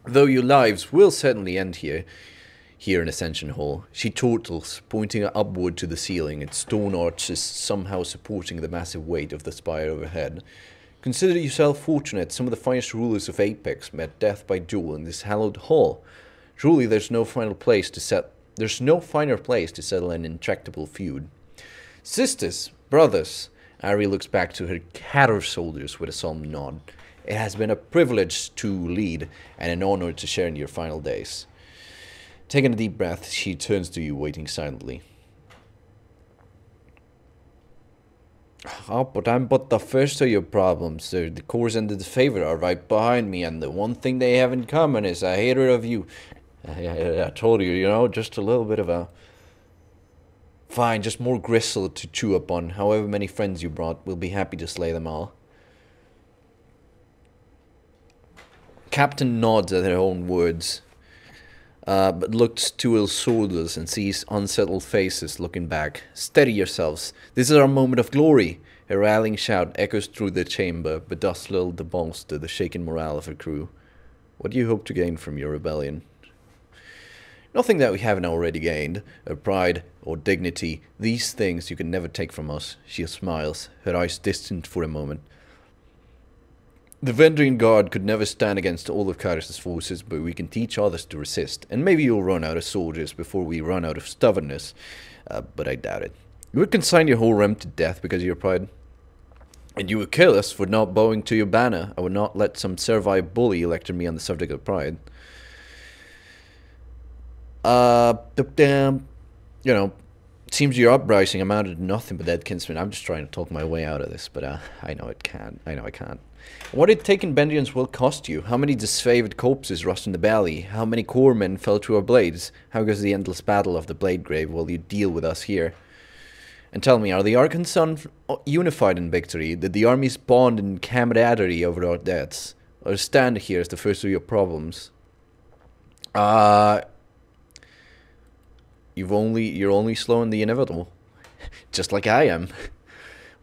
Though your lives will certainly end here in Ascension Hall, she chortles, pointing upward to the ceiling, its stone arches somehow supporting the massive weight of the spire overhead. Consider yourself fortunate some of the finest rulers of Apex met death by duel in this hallowed hall. Truly, there's no finer place to settle an intractable feud. Sisters, brothers, Ari looks back to her catter soldiers with a solemn nod. It has been a privilege to lead and an honor to share in your final days. Taking a deep breath, she turns to you, waiting silently. Oh, but I'm but the first of your problems, sir. The cores and the disfavor are right behind me, and the one thing they have in common is a hatred of you. I told you, you know, just a little bit of a... Fine, just more gristle to chew upon. However many friends you brought, we'll be happy to slay them all. Captain nods at her own words. but looks to his shoulders and sees unsettled faces looking back. Steady yourselves. This is our moment of glory. A rallying shout echoes through the chamber, but does little to bolster the shaken morale of her crew. What do you hope to gain from your rebellion? Nothing that we haven't already gained. Our pride or dignity. These things you can never take from us. She smiles, her eyes distant for a moment. The Vendrian Guard could never stand against all of Kairos' forces, but we can teach others to resist. And maybe you'll run out of soldiers before we run out of stubbornness. But I doubt it. You would consign your whole realm to death because of your pride? And you would kill us for not bowing to your banner. I would not let some servile bully lecture me on the subject of pride. You know, it seems your uprising amounted to nothing but dead kinsmen. I'm just trying to talk my way out of this, but I know it can't. I know I can't. What did taking Bendians will cost you? How many disfavored corpses rust in the valley? How many core men fell to our blades? How goes the endless battle of the Blade Grave while you deal with us here? And tell me, are the Arkansas unified in victory? Did the armies bond in camaraderie over our deaths? Or stand here as the first of your problems? You're only slowing the inevitable. Just like I am.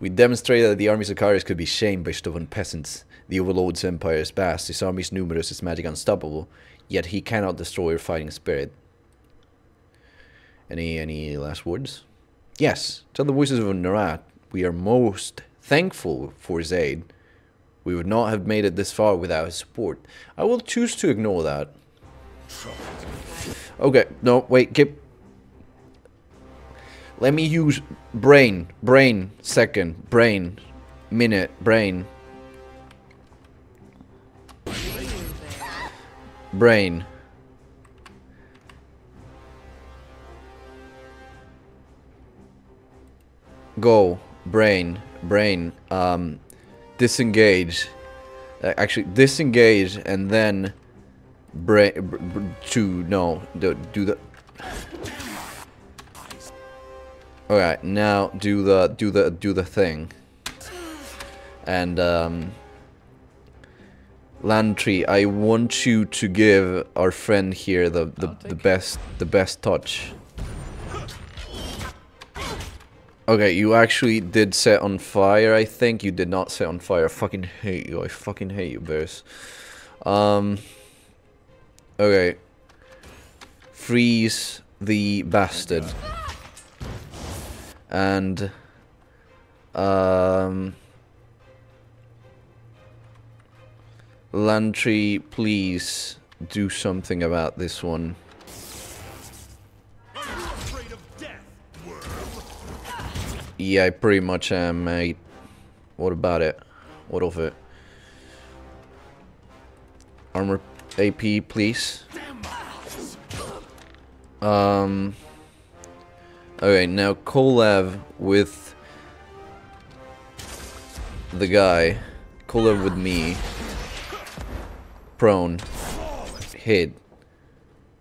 We demonstrated that the armies of Kairos could be shamed by stubborn peasants. The Overlord's empire is vast, his armies numerous, his magic unstoppable, yet he cannot destroy your fighting spirit. Any last words? Yes, tell the voices of Narat, we are most thankful for his aid. We would not have made it this far without his support. I will choose to ignore that. Okay, no, wait, keep... Let me use brain, second, brain, minute, brain. Brain. Go, brain, disengage. Actually, disengage and then brain, do the... Alright, now do the thing. And Lantry, I want you to give our friend here the best touch. Okay, you actually did set on fire, I think. You did not set on fire. I fucking hate you. I fucking hate you, bears. Okay. Freeze the bastard. And Lantry, please do something about this one. Yeah, I pretty much am, mate. What about it? What of it? Armor AP, please. Okay, now collab with the guy. Collab with me. Prone. Hit.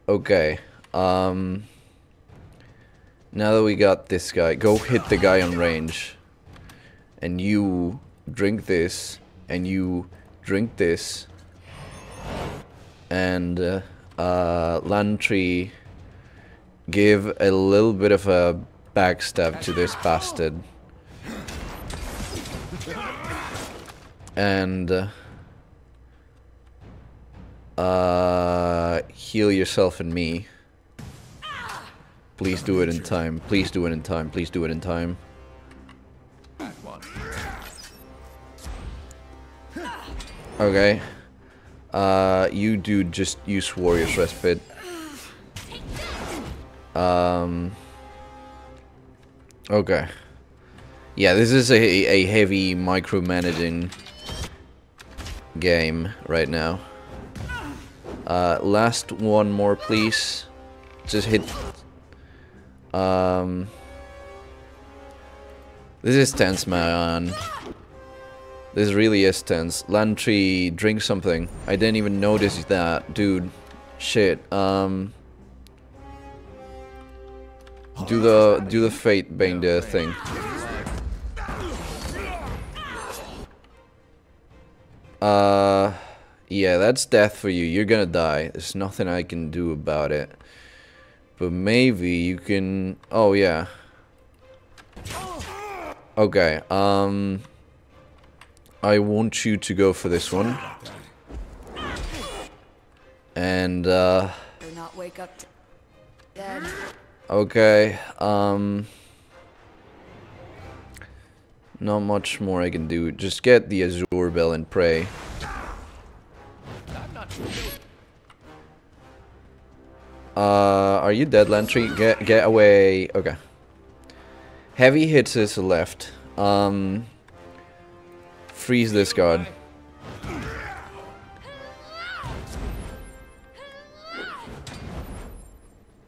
Okay. Now that we got this guy, go hit the guy on range. And you drink this. And you drink this. And Lantry, give a little bit of a backstab to this bastard. And heal yourself and me. Please do it in time. Please do it in time. Please do it in time. Okay. You do just use Warrior's Respite. Okay. Yeah, this is a heavy micromanaging game right now. Last one more, please. Just hit... This is tense, man. This really is tense. Lantry, drink something. I didn't even notice that, dude. Shit. Do the Fate Bane thing. Yeah, that's death for you. You're gonna die. There's nothing I can do about it. But maybe you can... Oh, yeah. Okay, I want you to go for this one. And, Do not wake up dead. okay, not much more I can do. Just get the Azure Bell and pray. Are you dead, Lantry? Get away. Okay. Heavy hits is left. Freeze this guard.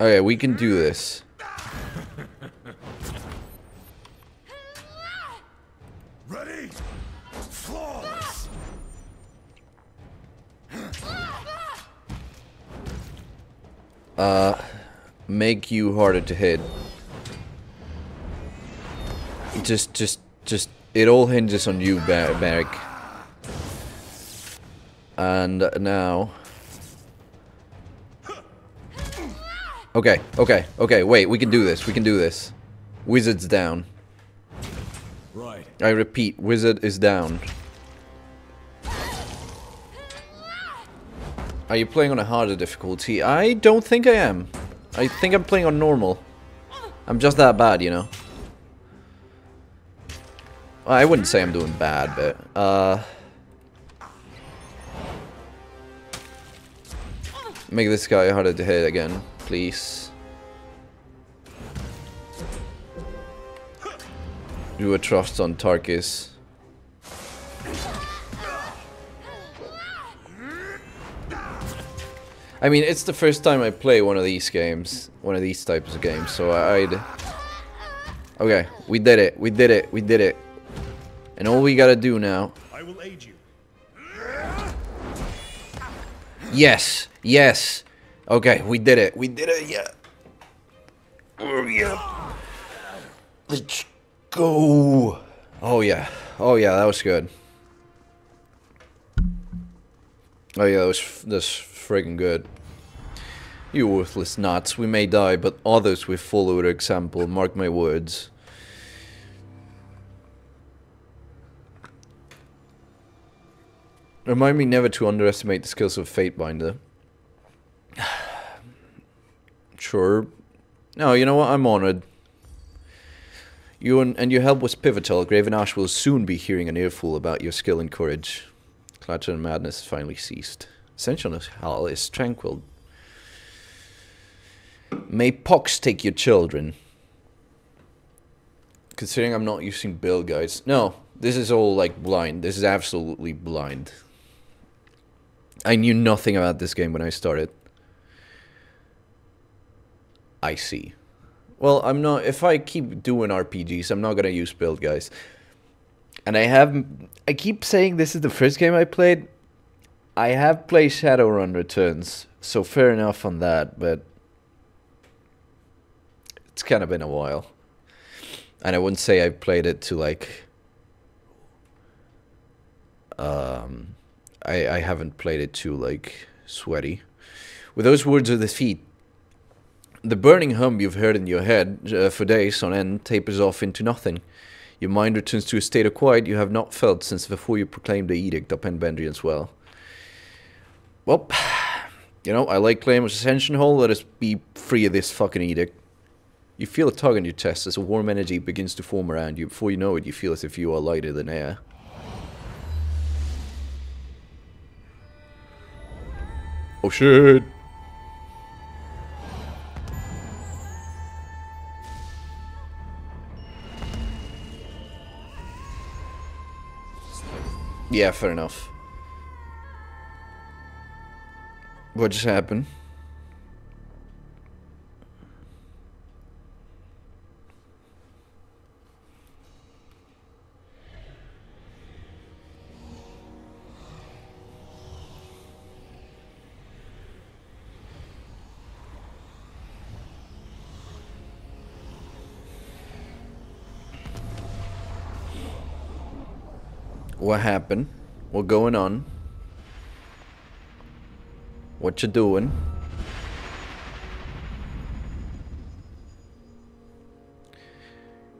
Okay, we can do this. Ready? Flawless. Make you harder to hit. Just, it all hinges on you, Barik. And now... Okay, wait, we can do this, Wizard's down. Right. I repeat, Wizard is down. Are you playing on a harder difficulty? I don't think I am. I think I'm playing on normal. I'm just that bad, you know. Well, I wouldn't say I'm doing bad, but... Make this guy harder to hit again, please. Do a trust on Tarkis. I mean, it's the first time I play one of these games, one of these types of games, so I'd... Okay, we did it. And all we gotta do now... I will aid you. Yes. Okay, we did it, yeah. Oh, yeah. Let's go. Oh, yeah, that was good. Oh, yeah, that's friggin' good. You worthless nuts, we may die, but others will follow your example, mark my words. Remind me never to underestimate the skills of Fatebinder. Sure. No, you know what? I'm honored. You and your help was pivotal. Graven Ash will soon be hearing an earful about your skill and courage. Clatter and madness has finally ceased. Ascension Hall is tranquil. May pox take your children. Considering I'm not using build guides. No, this is all like blind. This is absolutely blind. I knew nothing about this game when I started. I see. Well, I'm not... If I keep doing RPGs, I'm not gonna use build guides. And I keep saying this is the first game I played. I have played Shadowrun Returns, so fair enough on that, but... It's kind of been a while. And I wouldn't say I've played it to, like... I haven't played it too, like, sweaty. With those words of defeat, the burning hum you've heard in your head for days on end tapers off into nothing. Your mind returns to a state of quiet you have not felt since before you proclaimed the edict upon Bendrian's well. Well, you know, I like playing with Ascension Hall. Let us be free of this fucking edict. You feel a tug on your chest as a warm energy begins to form around you. Before you know it, you feel as if you are lighter than air. Oh shit! Yeah, fair enough. What just happened? What happened? What going on? What you doing?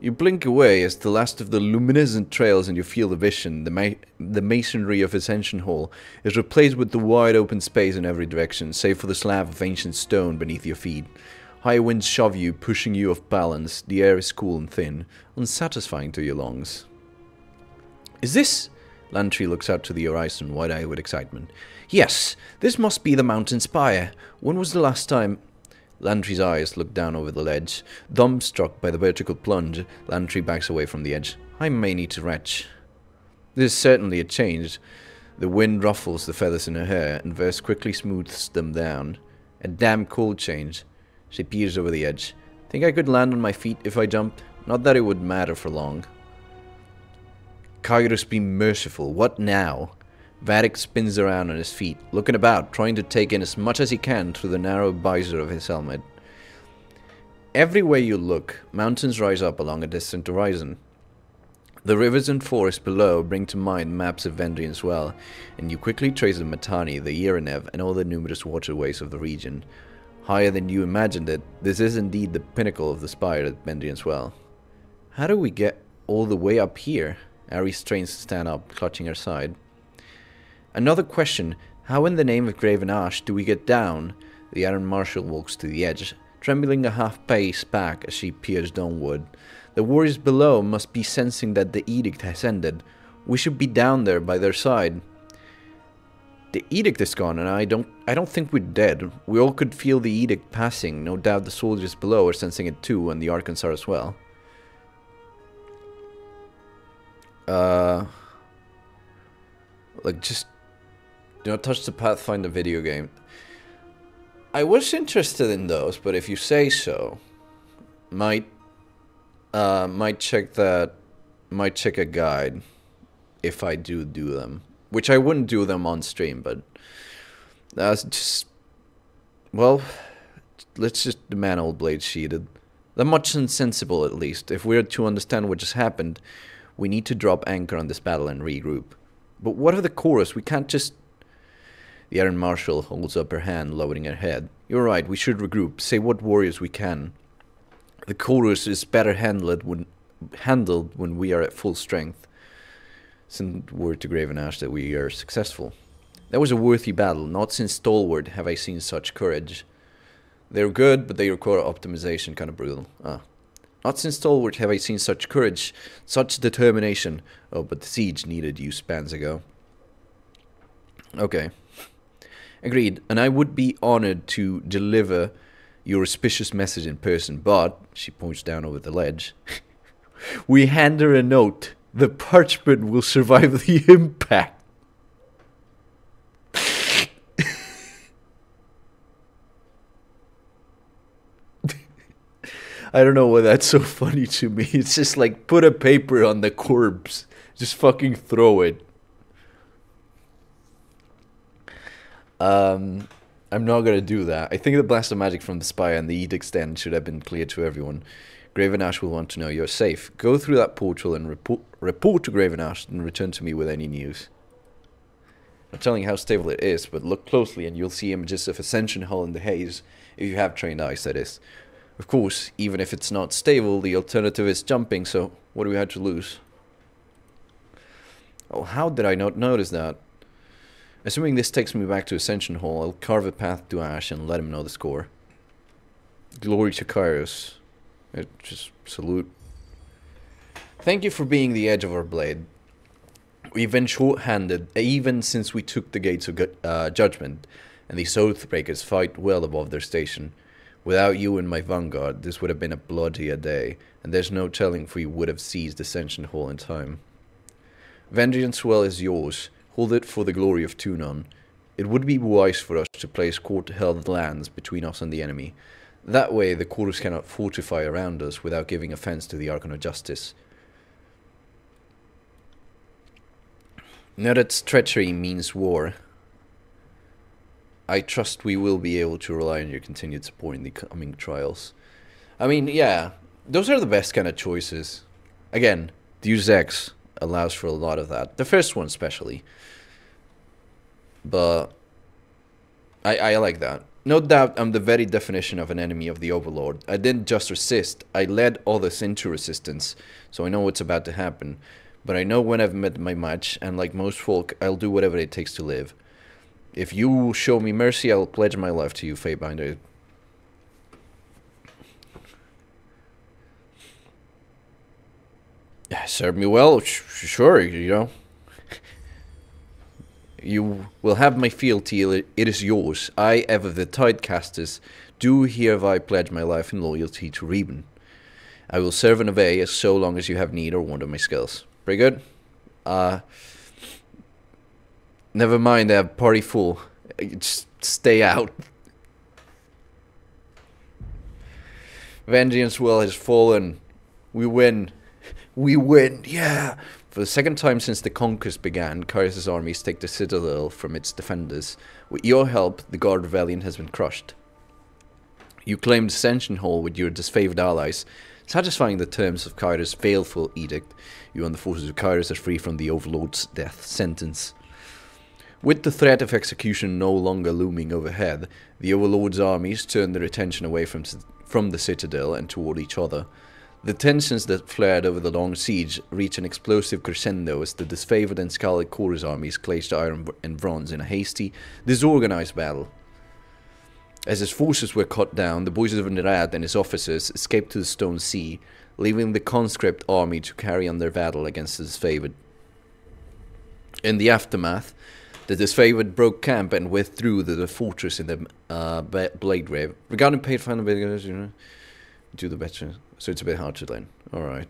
You blink away as the last of the luminescent trails in your field of vision, the masonry of Ascension Hall, is replaced with the wide open space in every direction, save for the slab of ancient stone beneath your feet. High winds shove you, pushing you off balance. The air is cool and thin, unsatisfying to your lungs. Is this? Lantry looks out to the horizon, wide-eyed with excitement. Yes, this must be the mountain spire. When was the last time... Lantry's eyes look down over the ledge. Dumbstruck by the vertical plunge, Lantry backs away from the edge. I may need to retch. This is certainly a change. The wind ruffles the feathers in her hair, and Verse quickly smooths them down. A damn cold change. She peers over the edge. Think I could land on my feet if I jumped? Not that it would matter for long. Kairos be merciful. What now? Barik spins around on his feet, looking about, trying to take in as much as he can through the narrow visor of his helmet. Everywhere you look, mountains rise up along a distant horizon. The rivers and forests below bring to mind maps of Vendry as well, and you quickly trace the Matani, the Iranev, and all the numerous waterways of the region. Higher than you imagined it, this is indeed the pinnacle of the spire at Vendry as well. How do we get all the way up here? Ari strains to stand up, clutching her side. Another question, how in the name of Graven Ash do we get down? The Iron Marshal walks to the edge, trembling a half pace back as she peers downward. The warriors below must be sensing that the edict has ended. We should be down there by their side. The edict is gone, and I don't think we're dead. We all could feel the edict passing. No doubt the soldiers below are sensing it too, and the Archons are as well. Like, just... do not touch the Pathfinder video game. I was interested in those, but if you say so, might check that, might check a guide if I do them, which I wouldn't do them on stream, but that's just, well, let's just demand Old Blade sheeted. That much insensible, at least. If we're to understand what just happened, we need to drop anchor on this battle and regroup. But what of the chorus? We can't just... The Iron Marshal holds up her hand, lowering her head. You're right, we should regroup, say what warriors we can. The chorus is better handled when we are at full strength. Send word to Graven Ash that we are successful. That was a worthy battle. Not since Stalwart have I seen such courage. They're good, but they require optimization, kind of brutal. Not since Stalwart have I seen such courage, such determination. Oh, but the siege needed you spans ago. Okay. Agreed, and I would be honored to deliver your auspicious message in person, but, she points down over the ledge, we hand her a note. The parchment will survive the impact. I don't know why that's so funny to me. It's just like, put a paper on the corpse. Just fucking throw it. I'm not gonna do that. I think the blast of magic from the spire and the edict stand should have been clear to everyone. Graven Ash will want to know you're safe. Go through that portal and report to Graven Ash and return to me with any news. I'm not telling you how stable it is, but look closely and you'll see images of Ascension Hall in the haze, if you have trained eyes, that is. Of course, even if it's not stable, the alternative is jumping, so what do we have to lose? Oh, how did I not notice that? Assuming this takes me back to Ascension Hall, I'll carve a path to Ash and let him know the score. Glory to Kairos. Just salute. Thank you for being the edge of our blade. We've been short-handed, even since we took the gates of judgment, and these Oathbreakers fight well above their station. Without you in my vanguard, this would have been a bloodier day, and there's no telling if we would have seized Ascension Hall in time. Vengeance well is yours. Hold it for the glory of Tunon. It would be wise for us to place court-held lands between us and the enemy. That way, the quarters cannot fortify around us without giving offense to the Archon of Justice. Now that treachery means war, I trust we will be able to rely on your continued support in the coming trials. I mean, yeah, those are the best kind of choices. Again, Deus Ex allows for a lot of that. The first one especially. But I like that. No doubt I'm the very definition of an enemy of the Overlord. I didn't just resist, I led others into resistance, so I know what's about to happen. But I know when I've met my match, and like most folk, I'll do whatever it takes to live. If you show me mercy, I'll pledge my life to you, Fatebinder. Serve me well, sure, you know. You will have my fealty, it is yours. I, ever the Tidecasters, do hereby pledge my life and loyalty to Rebun. I will serve and obey as so long as you have need or want of my skills. Pretty good? Never mind that party full. Just stay out. Vengeance well has fallen. We win. We win, yeah! For the second time since the conquest began, Kyrus' armies take the citadel from its defenders. With your help, the Guard Rebellion has been crushed. You claimed Ascension Hall with your disfavored allies, satisfying the terms of Kyrus' baleful edict. You and the forces of Kyrus are free from the Overlord's death sentence. With the threat of execution no longer looming overhead, the Overlord's armies turn their attention away from the citadel and toward each other. The tensions that flared over the long siege reach an explosive crescendo as the disfavored and Scarlet Chorus armies clash iron and bronze in a hasty, disorganized battle. As his forces were cut down, the boys of Nerad and his officers escaped to the Stone Sea, leaving the conscript army to carry on their battle against the disfavored. In the aftermath, the disfavored broke camp and withdrew to the fortress in the Blade Grave. Regarding Pathfinder, you know, do the better. So it's a bit hard to learn. Alright.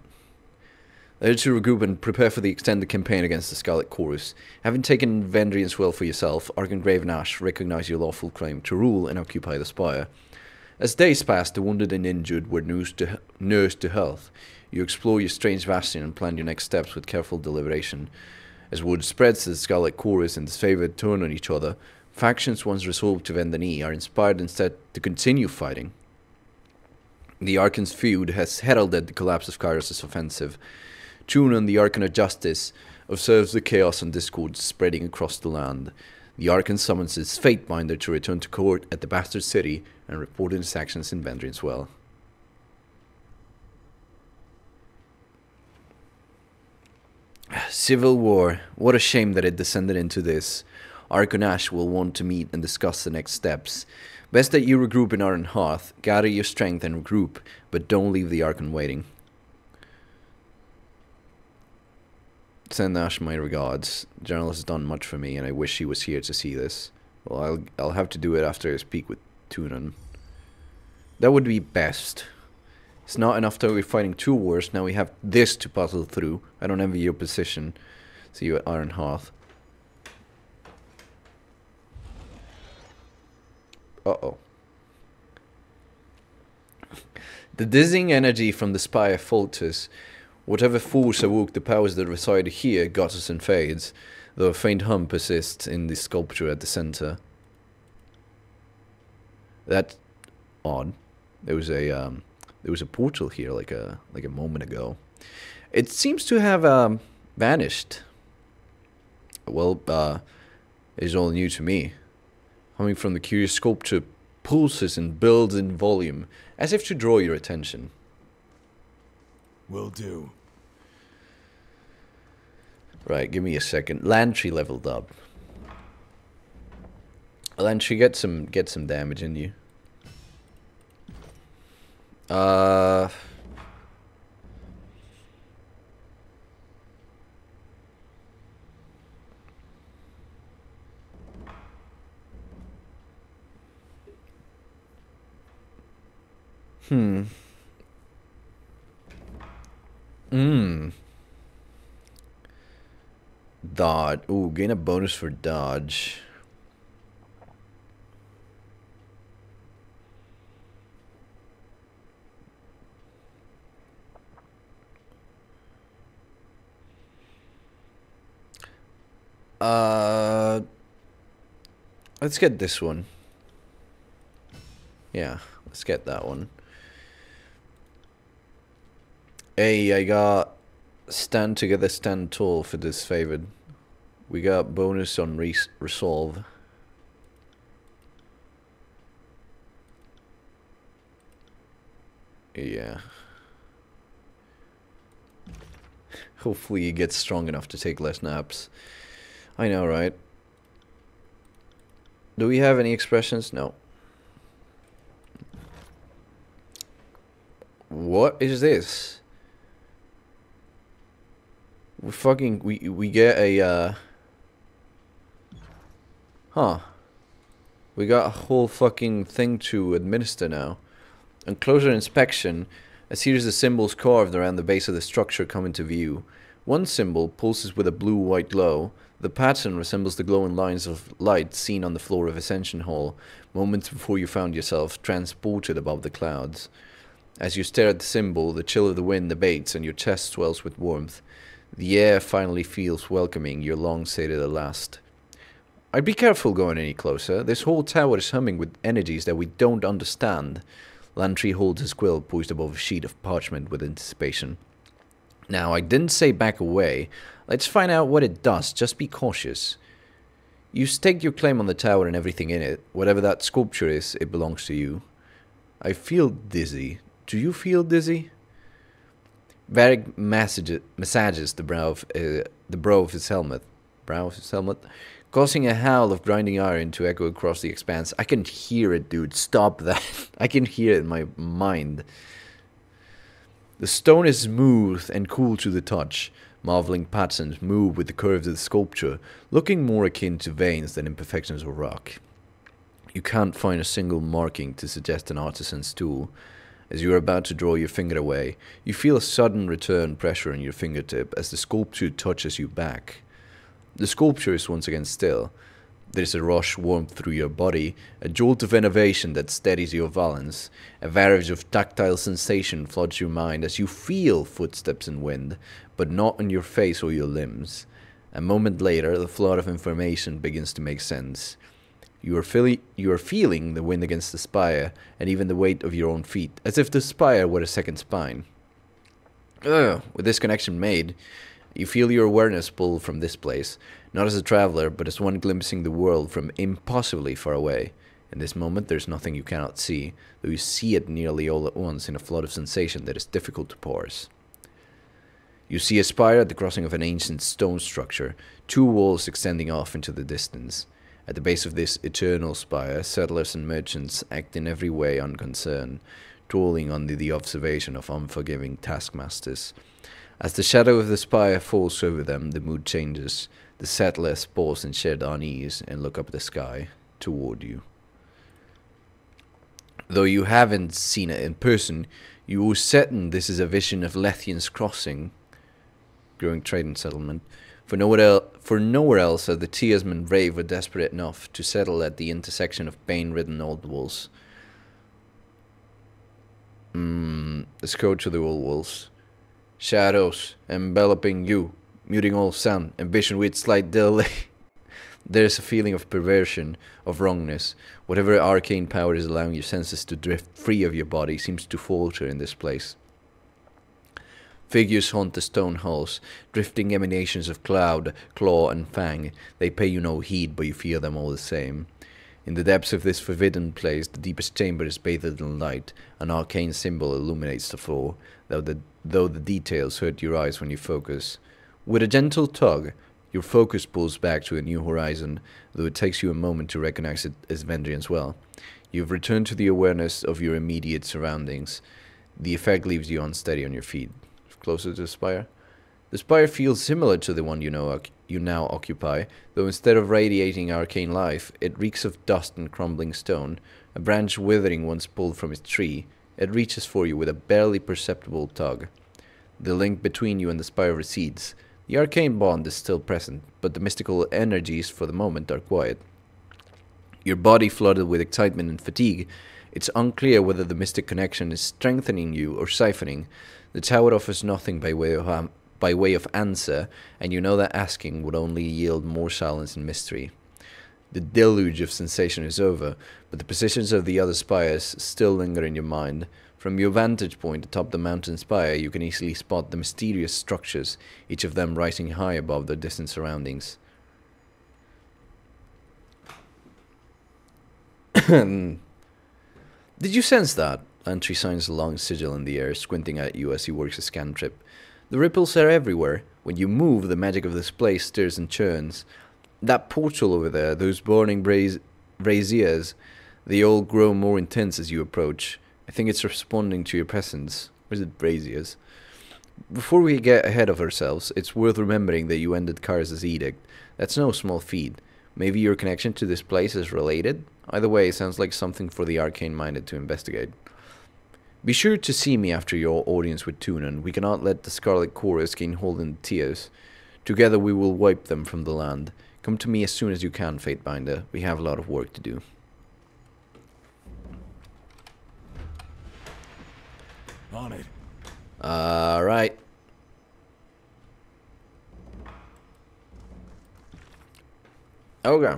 They're to regroup and prepare for the extended campaign against the Scarlet Chorus. Having taken Vendrian's well for yourself, Arkengrave and Ash recognize your lawful claim to rule and occupy the spire. As days passed, the wounded and injured were nursed to health. You explore your strange bastion and plan your next steps with careful deliberation. As word spreads that the Scarlet Chorus and disfavored turn on each other, factions once resolved to bend the knee are inspired instead to continue fighting. The Arkan's feud has heralded the collapse of Kyrus' offensive. Tune on the Arkan of Justice observes the chaos and discord spreading across the land. The Arkan summons his Fatebinder to return to court at the Bastard City and report his actions in Vendrian's Well. Civil War. What a shame that it descended into this. Ark and Ash will want to meet and discuss the next steps. Best that you regroup in Iron Hearth, gather your strength and regroup, but don't leave the Arkan waiting. Send Ash my regards. General has done much for me and I wish he was here to see this. Well, I'll have to do it after I speak with Tunan. That would be best. It's not enough that we're fighting 2 wars, now we have this to puzzle through. I don't envy your position. See you at Iron Hearth. Uh-oh. The dizzying energy from the spire falters. Whatever force awoke the powers that reside here gutters and fades, though a faint hum persists in the sculpture at the center. That's odd. There was a portal here like a moment ago. It seems to have vanished. Well, it's all new to me. Coming from the curious sculpture pulses and builds in volume, as if to draw your attention. Will do. Right, give me a second. Lantry leveled up. Lantry, get some damage in you. Dodge. Ooh, gain a bonus for dodge. Let's get this one. Yeah, let's get that one. Hey, I got stand together, stand tall for this favored. We got bonus on resolve. Yeah. Hopefully he gets strong enough to take less naps. I know, right? Do we have any expressions? No. What is this? We get a huh. We got a whole fucking thing to administer now. On closer inspection, a series of symbols carved around the base of the structure come into view. One symbol pulses with a blue-white glow. The pattern resembles the glowing lines of light seen on the floor of Ascension Hall, moments before you found yourself transported above the clouds. As you stare at the symbol, the chill of the wind abates and your chest swells with warmth. The air finally feels welcoming, your lungs sated at last. I'd be careful going any closer. This whole tower is humming with energies that we don't understand. Lantry holds his quill poised above a sheet of parchment with anticipation. Now, I didn't say back away. Let's find out what it does. Just be cautious. You stake your claim on the tower and everything in it. Whatever that sculpture is, it belongs to you. I feel dizzy. Do you feel dizzy? Barik massages the brow of his helmet. Causing a howl of grinding iron to echo across the expanse. I can hear it, dude. Stop that. I can hear it in my mind. The stone is smooth and cool to the touch. Marveling patterns move with the curves of the sculpture, looking more akin to veins than imperfections of rock. You can't find a single marking to suggest an artisan's tool. As you are about to draw your finger away, you feel a sudden return pressure on your fingertip as the sculpture touches you back. The sculpture is once again still. There is a rush warmth through your body, a jolt of innovation that steadies your balance. A barrage of tactile sensation floods your mind as you feel footsteps and wind, but not on your face or your limbs. A moment later, the flood of information begins to make sense. You are feeling the wind against the spire, and even the weight of your own feet, as if the spire were a second spine. With this connection made, you feel your awareness pull from this place, not as a traveler, but as one glimpsing the world from impossibly far away. In this moment, there is nothing you cannot see, though you see it nearly all at once in a flood of sensation that is difficult to parse. You see a spire at the crossing of an ancient stone structure, two walls extending off into the distance. At the base of this eternal spire, settlers and merchants act in every way unconcerned, toiling under the observation of unforgiving taskmasters. As the shadow of the spire falls over them, the mood changes. The settlers pause in shared unease and look up at the sky, toward you. Though you haven't seen it in person, you are certain this is a vision of Lethian's Crossing, growing trade and settlement. For nowhere else are the Tearsmen brave or desperate enough to settle at the intersection of bane-ridden old walls. Let's go to the old walls. Shadows enveloping you, muting all sound, ambition with slight delay. There's a feeling of perversion, of wrongness. Whatever arcane power is allowing your senses to drift free of your body seems to falter in this place. Figures haunt the stone halls, drifting emanations of cloud, claw, and fang. They pay you no heed, but you feel them all the same. In the depths of this forbidden place, the deepest chamber is bathed in light. An arcane symbol illuminates the floor, though the details hurt your eyes when you focus. With a gentle tug, your focus pulls back to a new horizon, though it takes you a moment to recognize it as Vendrian's well. You've returned to the awareness of your immediate surroundings. The effect leaves you unsteady on your feet. Closer to the spire. The spire feels similar to the one you now occupy, though instead of radiating arcane life, it reeks of dust and crumbling stone. A branch withering once pulled from its tree, it reaches for you with a barely perceptible tug. The link between you and the spire recedes. The arcane bond is still present, but the mystical energies for the moment are quiet. Your body flooded with excitement and fatigue, it's unclear whether the mystic connection is strengthening you or siphoning. The tower offers nothing by way of answer, and you know that asking would only yield more silence and mystery. The deluge of sensation is over, but the positions of the other spires still linger in your mind. From your vantage point atop the mountain spire, you can easily spot the mysterious structures, each of them rising high above their distant surroundings. Did you sense that? Antri signs a long sigil in the air, squinting at you as he works a scan trip. The ripples are everywhere. When you move, the magic of this place stirs and churns. That portal over there, those burning braziers, they all grow more intense as you approach. I think it's responding to your presence. Or is it braziers? Before we get ahead of ourselves, it's worth remembering that you ended Kars's edict. That's no small feat. Maybe your connection to this place is related? Either way, it sounds like something for the arcane-minded to investigate. Be sure to see me after your audience with Tunon. We cannot let the Scarlet Chorus gain hold in the tears. Together we will wipe them from the land. Come to me as soon as you can, Fatebinder. We have a lot of work to do. On it. Alright. Okay.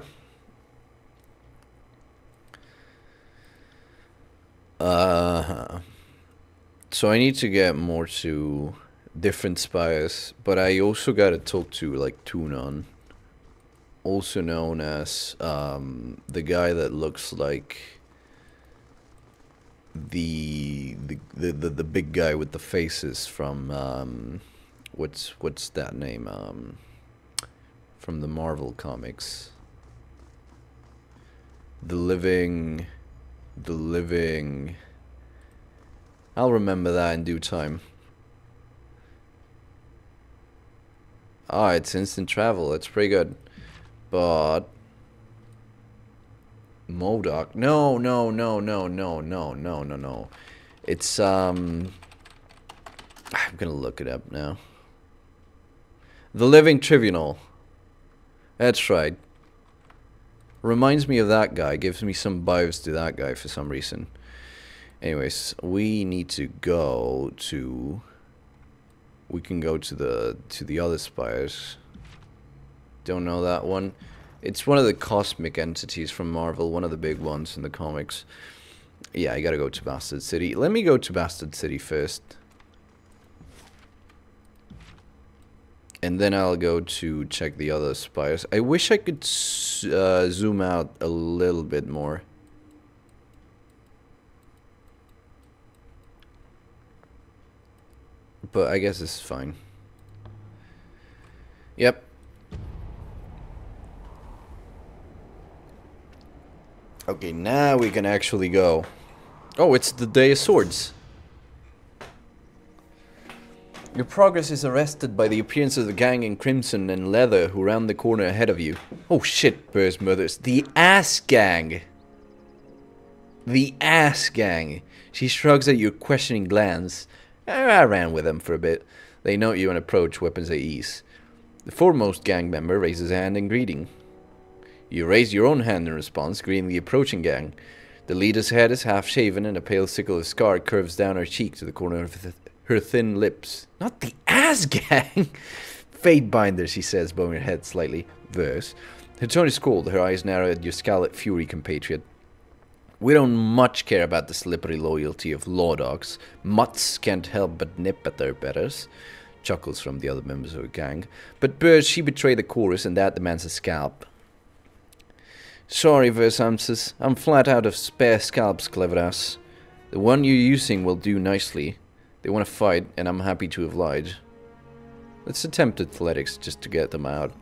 So I need to get more to different spires, but I also gotta talk to like Tunon, also known as the guy that looks like the big guy with the faces from what's that name from the Marvel comics. The living. I'll remember that in due time. Ah, it's instant travel. That's pretty good. But MODOK. No. It's I'm gonna look it up now. The Living Tribunal. That's right. Reminds me of that guy. Gives me some vibes to that guy for some reason. Anyways, we need to go to. We can go to the other spires. Don't know that one. It's one of the cosmic entities from Marvel. One of the big ones in the comics. Yeah, I gotta go to Bastard City. Let me go to Bastard City first. And then I'll go to check the other spires. I wish I could zoom out a little bit more. But I guess it's fine. Yep. Okay, now we can actually go. Oh, it's the Day of Swords. Your progress is arrested by the appearance of the gang in crimson and leather who round the corner ahead of you. Oh shit, Burr's mothers. The Ass Gang! The Ass Gang! She shrugs at your questioning glance. I ran with them for a bit. They note you and approach, weapons at ease. The foremost gang member raises a hand in greeting. You raise your own hand in response, greeting the approaching gang. The leader's head is half-shaven and a pale sickle scar curves down her cheek to the corner of her thin lips. Not the Ass Gang! Fatebinder, she says, bowing her head slightly. Verse. Her tone is cold, her eyes narrow at your Scarlet Fury compatriot. We don't much care about the slippery loyalty of law dogs. Mutts can't help but nip at their betters. Chuckles from the other members of her gang. But Burr, she betrayed the chorus and that demands a scalp. Sorry, Versamses. I'm flat out of spare scalps, clever ass. The one you're using will do nicely. They want to fight, and I'm happy to oblige. Let's attempt athletics just to get them out.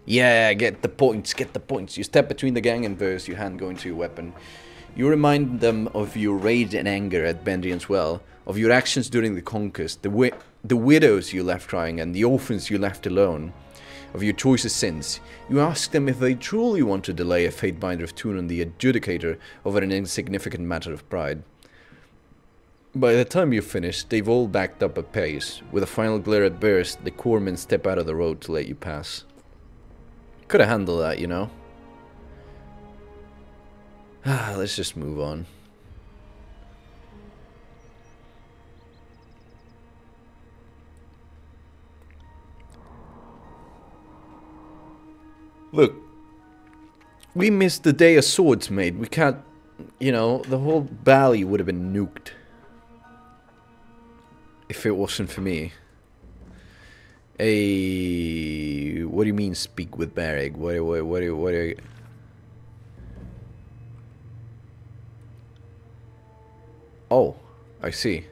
Yeah, get the points, get the points. You step between the gang and Verse, your hand going to your weapon. You remind them of your rage and anger at Bendrian's Well, of your actions during the conquest, the widows you left crying and the orphans you left alone, of your choices since. You ask them if they truly want to delay a Fatebinder of Tunon the adjudicator over an insignificant matter of pride. By the time you're finished, they've all backed up a pace. With a final glare at Burst, the corpsmen step out of the road to let you pass. Could have handled that, you know. Let's just move on. Look, we missed the Day of Swords, mate. We can't, you know, the whole valley would have been nuked if it wasn't for me. Hey, what do you mean speak with Barik? What do you... Oh, I see.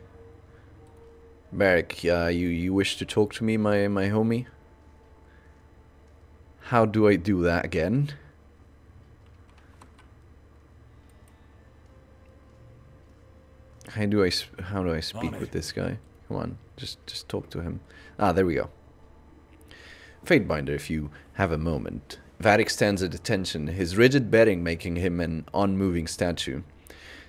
Barik, you wish to talk to me, my homie? How do I do that again? How do I speak with this guy? Come on, just talk to him. Ah, there we go. Fatebinder, if you have a moment. Barik stands at attention, his rigid bearing making him an unmoving statue.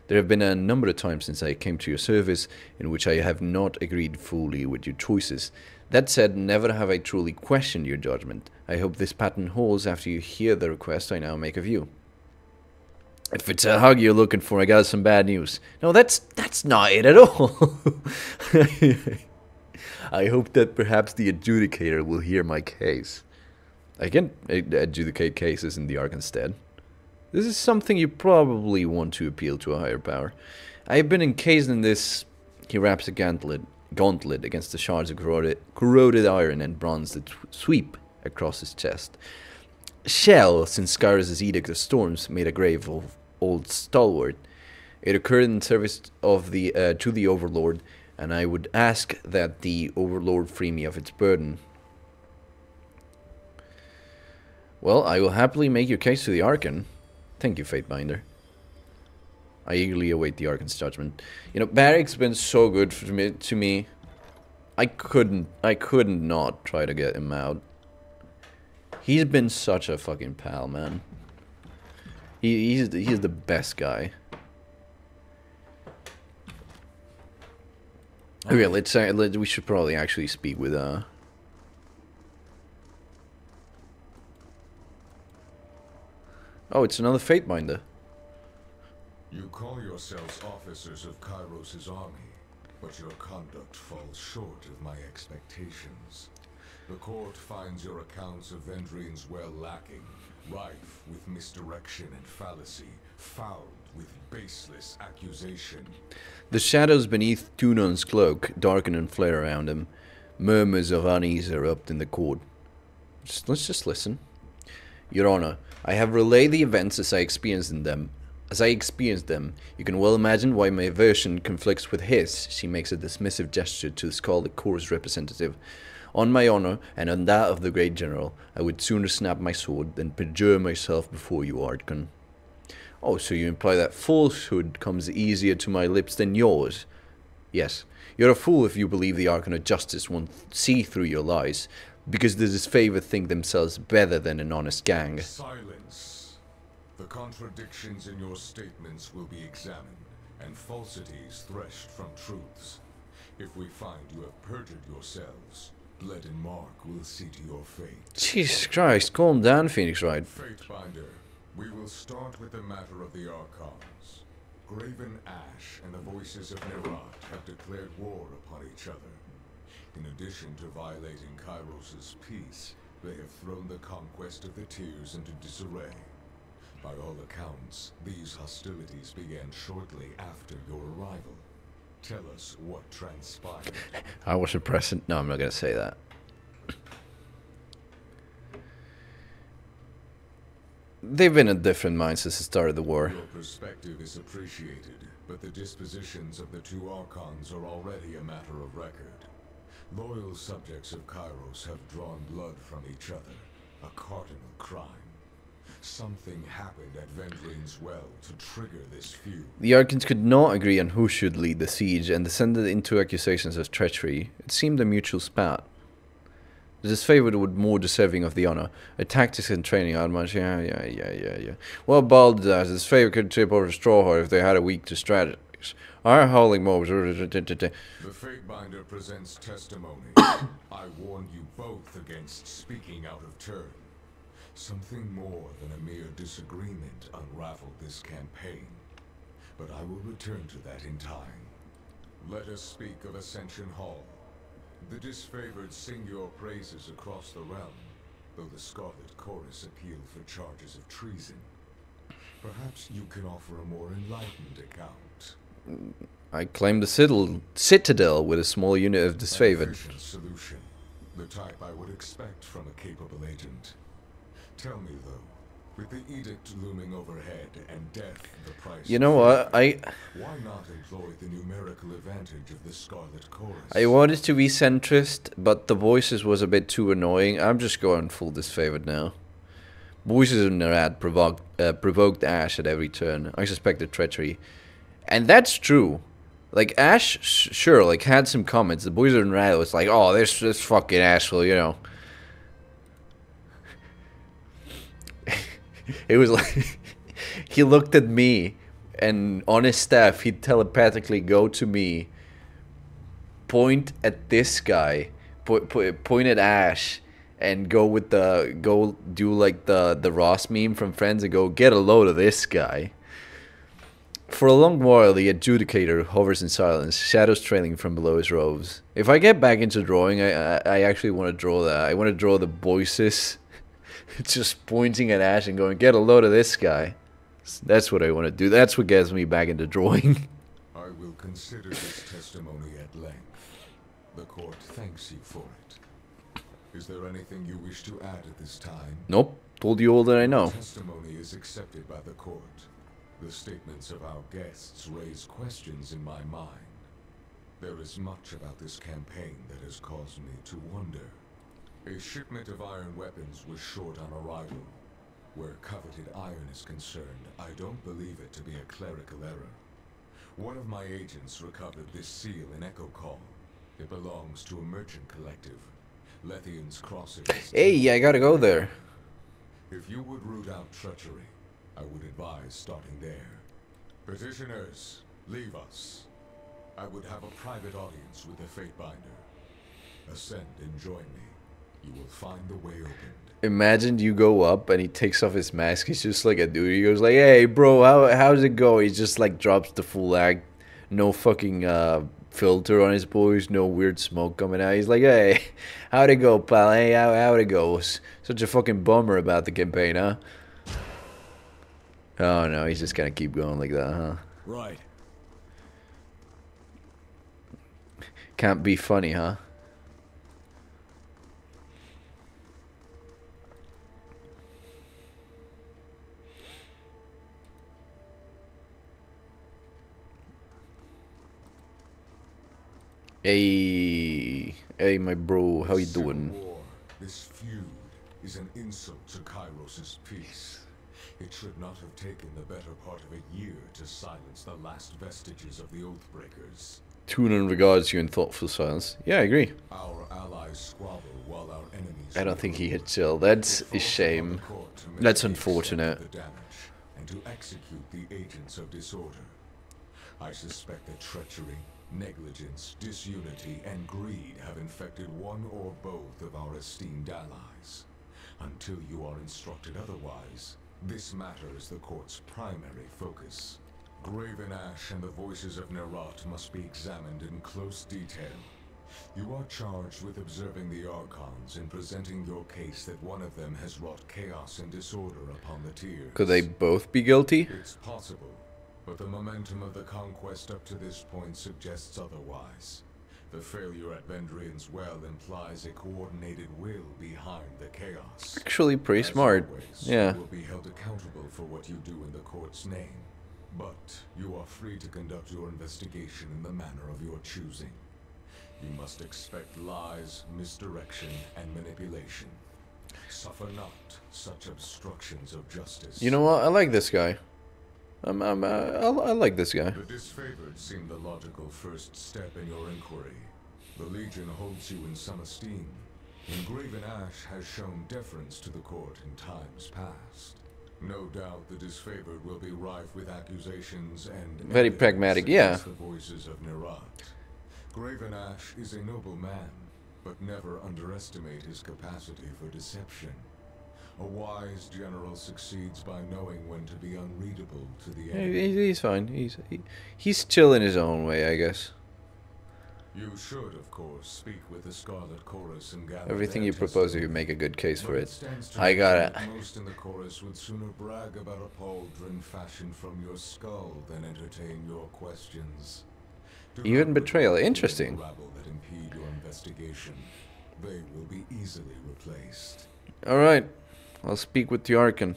There have been a number of times since I came to your service in which I have not agreed fully with your choices. That said, never have I truly questioned your judgment. I hope this pattern holds after you hear the request I now make of you. If it's a hug you're looking for, I got some bad news. No, that's not it at all. I hope that perhaps the adjudicator will hear my case. I can adjudicate cases in the Ark instead. This is something you probably want to appeal to a higher power. I have been encased in this... He wraps a gauntlet against the shards of corroded iron and bronze that sweep across his chest. Shell, since Skyros' Edict of Storms made a grave of old stalwart. It occurred in service of the to the Overlord, and I would ask that the Overlord free me of its burden. Well, I will happily make your case to the Archon. Thank you, Fatebinder. I eagerly await the Archon's judgment. You know, Barik's been so good to me. I couldn't not try to get him out. He's been such a fucking pal, man. He's the best guy. Okay, we should probably actually speak with Oh, it's another Fatebinder. You call yourselves officers of Kairos' army, but your conduct falls short of my expectations. The court finds your accounts of Vendrian's well lacking, rife with misdirection and fallacy, fouled with baseless accusation. The shadows beneath Tunon's cloak darken and flare around him. Murmurs of unease erupt in the court. Let's just listen. Your Honor, I have relayed the events as I experienced them. You can well imagine why my version conflicts with his. She makes a dismissive gesture to the Scalded Court's representative. On my honor, and on that of the great general, I would sooner snap my sword than perjure myself before you, Archon. Oh, so you imply that falsehood comes easier to my lips than yours? Yes. You're a fool if you believe the Archon of Justice won't see through your lies, because the disfavored think themselves better than an honest gang. Silence. The contradictions in your statements will be examined, and falsities threshed from truths. If we find you have perjured yourselves, Blood and Mark will see to your fate. Jesus Christ, calm down, Phoenix Wright. Fatebinder, we will start with the matter of the Archons. Graven Ash and the Voices of Nerat have declared war upon each other. In addition to violating Kairos' peace, they have thrown the conquest of the Tears into disarray. By all accounts, these hostilities began shortly after your arrival. Tell us what transpired. I wasn't present. No, I'm not going to say that. They've been in different minds since the start of the war. Your perspective is appreciated, but the dispositions of the two Archons are already a matter of record. Loyal subjects of Kairos have drawn blood from each other, a cardinal crime. Something happened at Vendrian's well to trigger this feud. The Archons could not agree on who should lead the siege and descended into accusations of treachery. It seemed a mutual spat. The disfavored were more deserving of the honor. A tactics and training out much. Yeah. Well, Bald does. The disfavored could trip over Strawheart if they had a week to strategies. Our howling mobs. The Fatebinder presents testimony. I warn you both against speaking out of turn. Something more than a mere disagreement unraveled this campaign. But I will return to that in time. Let us speak of Ascension Hall. The disfavored sing your praises across the realm, though the Scarlet Chorus appeal for charges of treason. Perhaps you can offer a more enlightened account. I claim the Citadel with a small unit of disfavored. An efficient solution, the type I would expect from a capable agent. Tell me, though, With the edict looming overhead and death the price. You know what? Why not employ the numerical advantage of the Scarlet Chorus? I wanted to be centrist, but the voices was a bit too annoying. I'm just going full disfavored now. Voices in Nerad provoked Ash at every turn. I suspected treachery. And that's true. Like, Ash, sure, like, had some comments. The voices in Nerad was like, oh, this fucking asshole, you know. It was like, he looked at me, and on his staff, he'd telepathically go to me, point at this guy, point at Ash, and go do like the Ross meme from Friends and go, get a load of this guy. For a long while, the adjudicator hovers in silence, shadows trailing from below his robes. If I get back into drawing, I actually want to draw that. I want to draw the voices just pointing at Ash and going, get a load of this guy. That's what I want to do. That's what gets me back into drawing. I will consider this testimony at length. The court thanks you for it. Is there anything you wish to add at this time? Nope. Told you all that I know. Testimony is accepted by the court. The statements of our guests raise questions in my mind. There is much about this campaign that has caused me to wonder. A shipment of iron weapons was short on arrival. Where coveted iron is concerned, I don't believe it to be a clerical error. One of my agents recovered this seal in Echo Call. It belongs to a merchant collective. Lethian's Crossing. Hey, I gotta go there. If you would root out treachery, I would advise starting there. Petitioners, leave us. I would have a private audience with the Fatebinder. Ascend and join me. You will find the way opened. Imagine you go up and he takes off his mask. He's just like a dude. He goes like, hey, bro, how's it go? He just like drops the full act. No fucking filter on his voice. No weird smoke coming out. He's like, hey, how'd it go, pal? Hey, how'd it go? Such a fucking bummer about the campaign, huh? Oh, no, he's just gonna keep going like that, huh? Right. Can't be funny, huh? Hey, my bro, how you doing? War, this feud is an insult to Kairos' peace. It should not have taken the better part of a year to silence the last vestiges of the Oathbreakers. Tunan regards you in thoughtful silence. Yeah, I agree. Our allies squabble while our enemies... I don't think he hit chill. That's a shame. That's unfortunate. The damage and to execute the agents of disorder. I suspect that treachery, negligence, disunity, and greed have infected one or both of our esteemed allies. Until you are instructed otherwise, this matter is the court's primary focus. Graven Ash and the voices of Nerat must be examined in close detail. You are charged with observing the Archons and presenting your case that one of them has wrought chaos and disorder upon the tiers. Could they both be guilty? It's possible, but the momentum of the conquest up to this point suggests otherwise. The failure at Vendrian's Well implies a coordinated will behind the chaos. Actually, pretty As smart. always, Yeah. You will be held accountable for what you do in the court's name. But you are free to conduct your investigation in the manner of your choosing. You must expect lies, misdirection, and manipulation. Suffer not such obstructions of justice. You know what? I like this guy. I like this guy. The disfavored seem the logical first step in your inquiry. The Legion holds you in some esteem, and Graven Ash has shown deference to the court in times past. No doubt the disfavored will be rife with accusations and Very pragmatic, yeah. against the voices of Nerat. Graven Ash is a noble man, but never underestimate his capacity for deception. A wise general succeeds by knowing when to be unreadable to the enemy. He's fine. He's chill in his own way, I guess. You should, of course, speak with the Scarlet Chorus and gather Everything their you propose, you testimony. make a good case for But it. stands to I got reason it. that most in the chorus would sooner brag about a pauldron fashioned from your skull than entertain your questions. Do Even not betrayal. regard the Interesting. rabble that impede your investigation. They will be easily replaced. Alright. I'll speak with the Archon.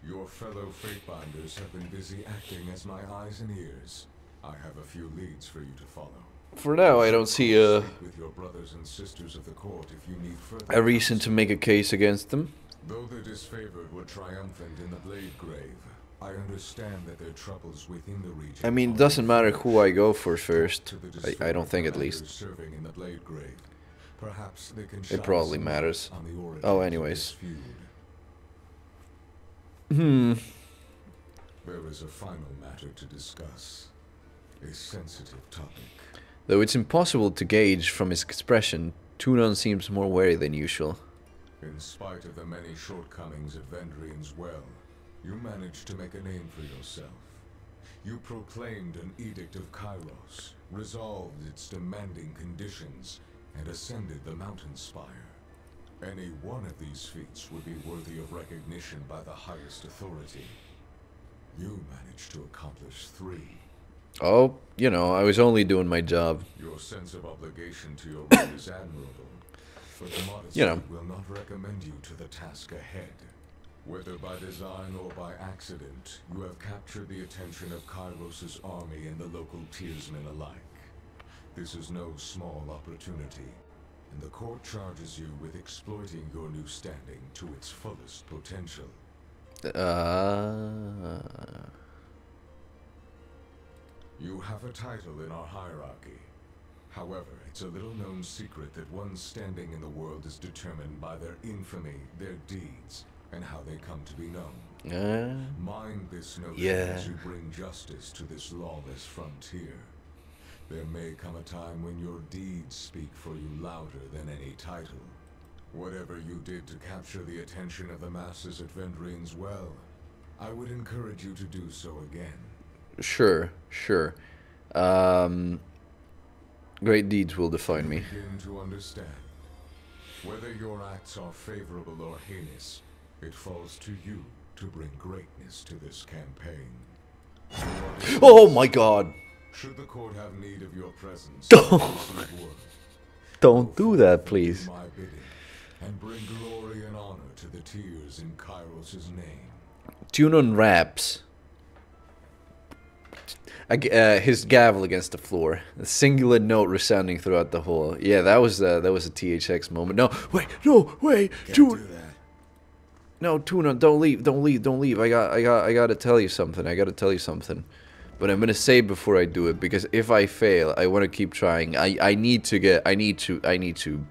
Your fellow Fatebinders have been busy acting as my eyes and ears. I have a few leads for you to follow. For now, I don't see Speak with your brothers and sisters of the court if you need further a reason to counsel. make a case against them. Though the disfavored were triumphant in the Blade Grave, I understand that their troubles within the region. I mean, it doesn't matter who I go for first. I don't think, at least. Serving in the Blade Grave. Perhaps they can It probably matters. on the origins Oh, of anyways. this feud. Hmm. There is a final matter to discuss. A sensitive topic. Though it's impossible to gauge from his expression, Tunon seems more wary than usual. In spite of the many shortcomings at Vendrian's Well, you managed to make a name for yourself. You proclaimed an Edict of Kairos, resolved its demanding conditions, and ascended the mountain spire. Any one of these feats would be worthy of recognition by the highest authority. You managed to accomplish 3. Oh, you know, I was only doing my job. Your sense of obligation to your role is admirable, but modesty You know. will not recommend you to the task ahead. Whether by design or by accident, you have captured the attention of Kairos' army and the local tiersmen alike. This is no small opportunity, and the court charges you with exploiting your new standing to its fullest potential. You have a title in our hierarchy. However, it's a little-known secret that one's standing in the world is determined by their infamy, their deeds, and how they come to be known. Mind this notion as you bring justice to this lawless frontier. There may come a time when your deeds speak for you louder than any title. Whatever you did to capture the attention of the masses at Vendrian's Well, I would encourage you to do so again. Sure. Great deeds will define me. Begin to understand. Whether your acts are favorable or heinous, it falls to you to bring greatness to this campaign. Oh my god! Should the court have need of your presence, Don't do that, please. my bidding, and bring glory and honor to the tears in Kairos' name. Tunon raps. His gavel against the floor, a singular note resounding throughout the hall. Yeah, that was a THX moment. No, wait, Tunon. No, Tunon, don't leave. I gotta tell you something. But I'm gonna say before I do it, because if I fail, I want to keep trying. I need to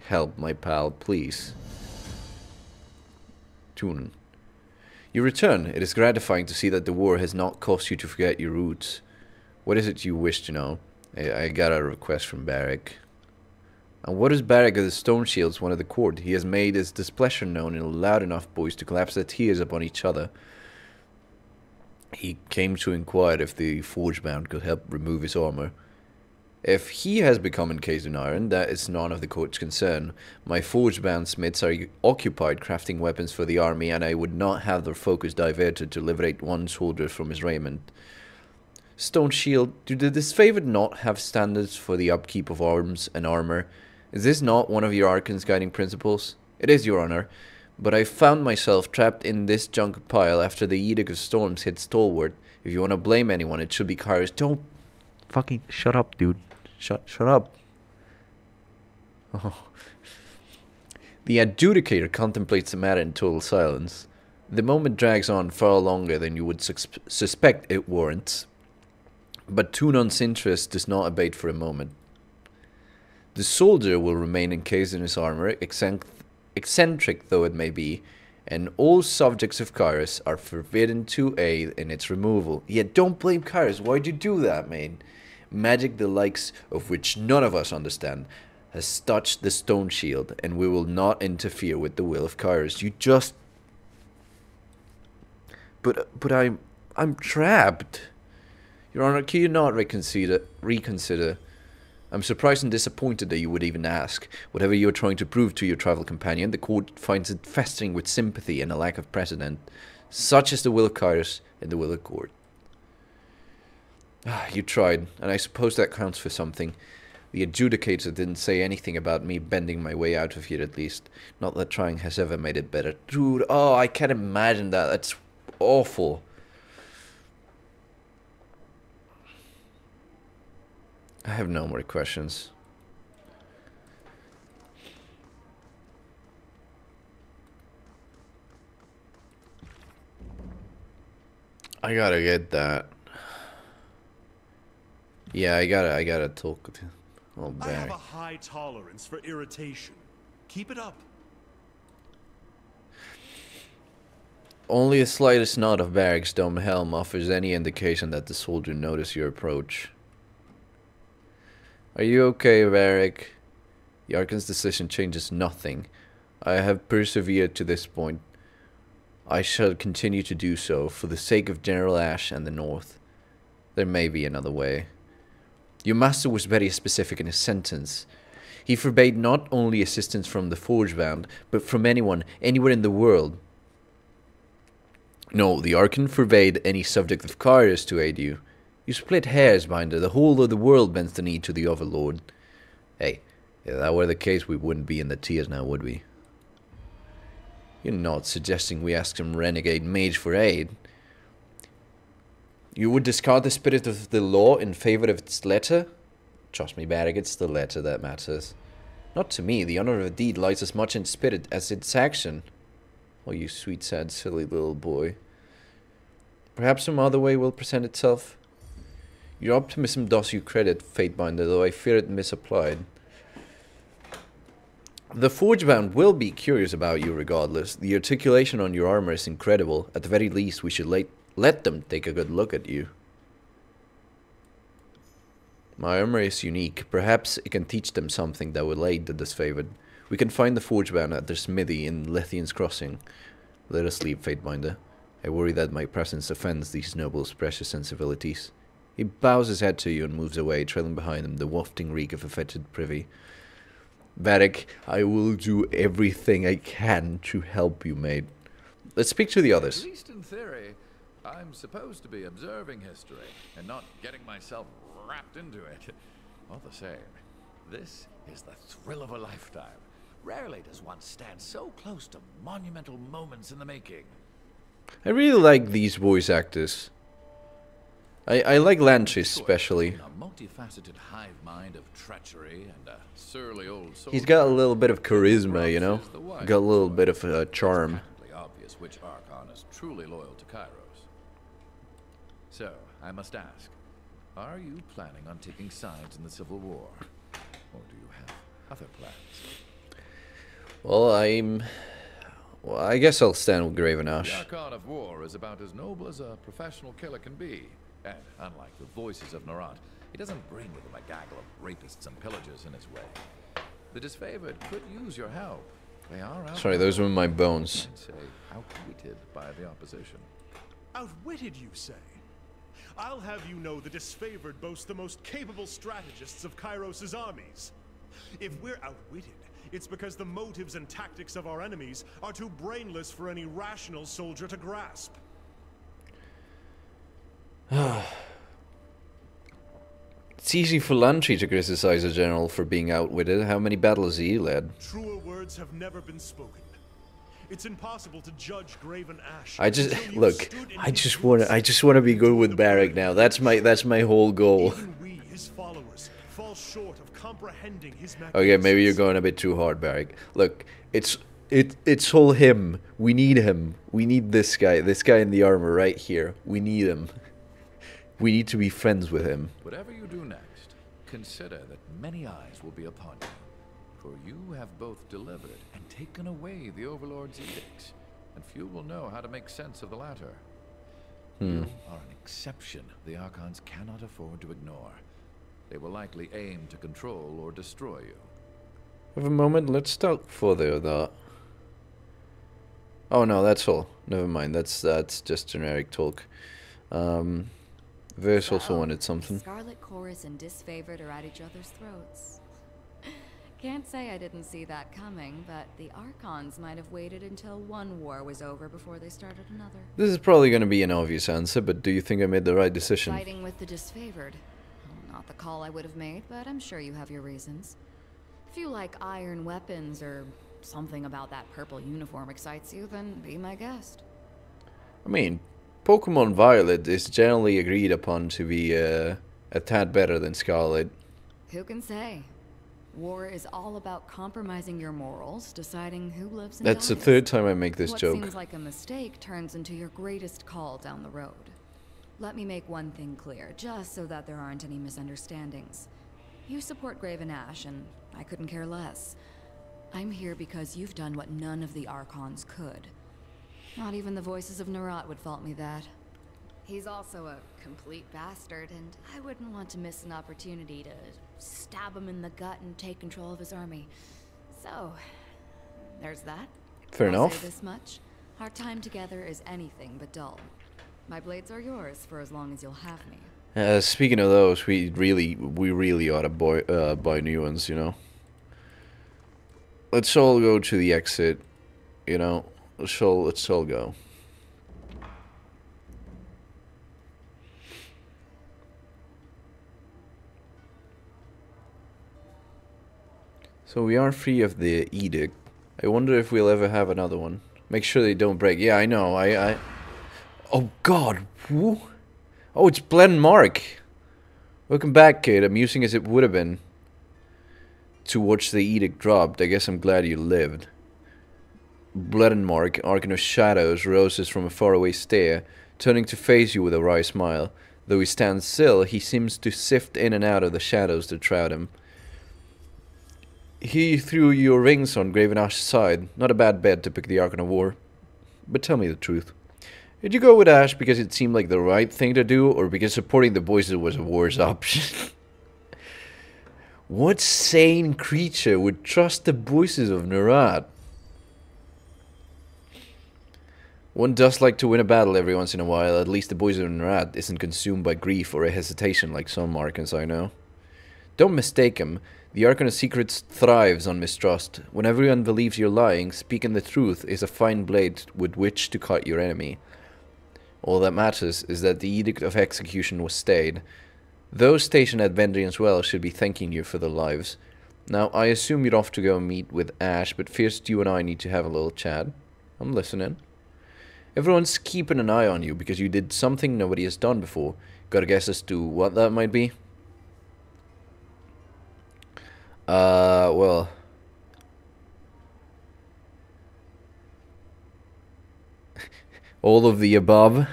help my pal, please. Tunon. You return. It is gratifying to see that the war has not caused you to forget your roots. What is it you wish to know? I got a request from Barik. And what is Barik of the Stone Shields one of the court? He has made his displeasure known in loud enough voice to collapse their tears upon each other. He came to inquire if the Forgebound could help remove his armor. If he has become encased in iron, that is none of the court's concern. My forge-bound smiths are occupied crafting weapons for the army, and I would not have their focus diverted to liberate one soldier from his raiment. Stone Shield, do the disfavored not have standards for the upkeep of arms and armor? Is this not one of your Arcane's guiding principles? It is, Your Honor, but I found myself trapped in this junk pile after the Edict of Storms hit Stalwart. If you want to blame anyone, it should be Kairos. Don't fucking shut up, dude. Shut up. Oh. The adjudicator contemplates the matter in total silence. The moment drags on far longer than you would suspect it warrants. But Tunon's interest does not abate for a moment. The soldier will remain encased in his armor, eccentric though it may be, and all subjects of Kairos are forbidden to aid in its removal. Yet don't blame Kairos. Why'd you do that, man? Magic the likes of which none of us understand has touched the Stone Shield, and we will not interfere with the will of Kairos. You just... But I'm trapped. Your Honor, can you not reconsider? I'm surprised and disappointed that you would even ask. Whatever you're trying to prove to your travel companion, the court finds it festering with sympathy and a lack of precedent. Such is the will of Kairos and the will of court. You tried, and I suppose that counts for something. The adjudicator didn't say anything about me bending my way out of here, at least. Not that trying has ever made it better. Dude, oh, I can't imagine that. That's awful. I have no more questions. I gotta get that. Yeah, I gotta talk with him. Oh, I have Barik. a high tolerance for irritation. Keep it up. Only the slightest nod of Barik's dome helm offers any indication that the soldier noticed your approach. Are you okay, Barik? The Archon's decision changes nothing. I have persevered to this point. I shall continue to do so, for the sake of General Ash and the North. There may be another way. Your master was very specific in his sentence. He forbade not only assistance from the Forgebound, but from anyone, anywhere in the world. No, the Archon forbade any subject of Kairos to aid you. You split hairs, Binder. The whole of the world bends the knee to the Overlord. Hey, if that were the case, we wouldn't be in the tears now, would we? You're not suggesting we ask some renegade mage for aid. You would discard the spirit of the law in favor of its letter? Trust me, Barik, it's the letter that matters. Not to me. The honor of a deed lies as much in spirit as its action. Oh, you sweet, sad, silly little boy. Perhaps some other way will present itself. Your optimism does you credit, Fatebinder, though I fear it misapplied. The Forgebound will be curious about you regardless. The articulation on your armor is incredible. At the very least, we should let them take a good look at you. My armor is unique. Perhaps it can teach them something that will aid the disfavored. We can find the Forgebound at their smithy in Lethian's Crossing. Let us leave, Fatebinder. I worry that my presence offends these nobles' precious sensibilities. He bows his head to you and moves away, trailing behind him the wafting reek of a fetid privy. Barik, I will do everything I can to help you, mate. Let's speak to the others. At least in theory, I'm supposed to be observing history and not getting myself wrapped into it. All the same, this is the thrill of a lifetime. Rarely does one stand so close to monumental moments in the making. I really like these voice actors. I like Lantris especially. A multifaceted hive mind of treachery and a surly old soldier. He's got a little bit of charisma, you know? Got a little bit of charm. It's obvious which Archon is truly loyal to Kairos. So, I must ask, are you planning on taking sides in the Civil War? Or do you have other plans? Well, I guess I'll stand with Graven The Ash. Archon of War is about as noble as a professional killer can be. And unlike the voices of Narat, he doesn't bring with him a gaggle of rapists and pillagers in his way. The disfavored could use your help. They are Sorry, those were my bones. I'd say outwitted by the opposition. Outwitted, you say? I'll have you know the disfavored boast the most capable strategists of Kairos' armies. If we're outwitted, it's because the motives and tactics of our enemies are too brainless for any rational soldier to grasp. It's easy for Lantry to criticize a general for being outwitted. How many battles he led? Truer words have never been spoken. It's impossible to judge Graven Ash. I just look. I just want to be good with Barik now. That's my whole goal. Even we, his followers, fall short of comprehending his Okay, maybe you're going a bit too hard, Barik. Look, it's all him. We need him. We need this guy in the armor right here. We need him. We need to be friends with him. Whatever you do next, consider that many eyes will be upon you. For you have both delivered and taken away the Overlord's edicts, and few will know how to make sense of the latter. You are an exception the Archons cannot afford to ignore. They will likely aim to control or destroy you. Have a moment, let's talk further that. Oh no, that's all. Never mind, that's just generic talk. Verse also wanted something. Scarlet Chorus and Disfavored are at each other's throats. Can't say I didn't see that coming, but the Archons might have waited until one war was over before they started another. This is probably going to be an obvious answer, but do you think I made the right decision? Fighting with the Disfavored? Oh, Not the call I would have made, but I'm sure you have your reasons. If you like iron weapons or something about that purple uniform excites you, then be my guest. I mean, Pokemon Violet is generally agreed upon to be a tad better than Scarlet. Who can say? War is all about compromising your morals, deciding who lives and That's the dies. third time I make this What joke. seems like a mistake turns into your greatest call down the road. Let me make one thing clear, just so that there aren't any misunderstandings. You support Graven Ash, and I couldn't care less. I'm here because you've done what none of the Archons could. Not even the voices of Nerat would fault me that. He's also a complete bastard, and I wouldn't want to miss an opportunity to stab him in the gut and take control of his army. So, there's that. Fair I'll enough. say this much. Our time together is anything but dull. My blades are yours for as long as you'll have me. Speaking of those, we really ought to buy new ones, you know. Let's all go to the exit, you know. Let's all go. So we are free of the edict. I wonder if we'll ever have another one. Make sure they don't break. Yeah, I know. Oh God. Woo. Oh, it's Glenn Mark. Welcome back, kid. Amusing as it would have been to watch the edict dropped. I guess I'm glad you lived. Blood and Mark, Archon of Shadows, roses from a faraway stare, turning to face you with a wry smile. Though he stands still, he seems to sift in and out of the shadows that shroud him. He threw your rings on Graven Ash's side. Not a bad bet to pick the Archon of War. But tell me the truth. Did you go with Ash because it seemed like the right thing to do, or because supporting the voices was a worse option? What sane creature would trust the voices of Nerat? One does like to win a battle every once in a while. At least the voice of Nerat isn't consumed by grief or a hesitation like some Archons I know. Don't mistake him. The Archon of Secrets thrives on mistrust. When everyone believes you're lying, speaking the truth is a fine blade with which to cut your enemy. All that matters is that the Edict of Execution was stayed. Those stationed at Vendrian's Well should be thanking you for their lives. Now, I assume you're off to go meet with Ash, but first you and I need to have a little chat. I'm listening. Everyone's keeping an eye on you because you did something nobody has done before. Got a guess as to what that might be? Well... all of the above.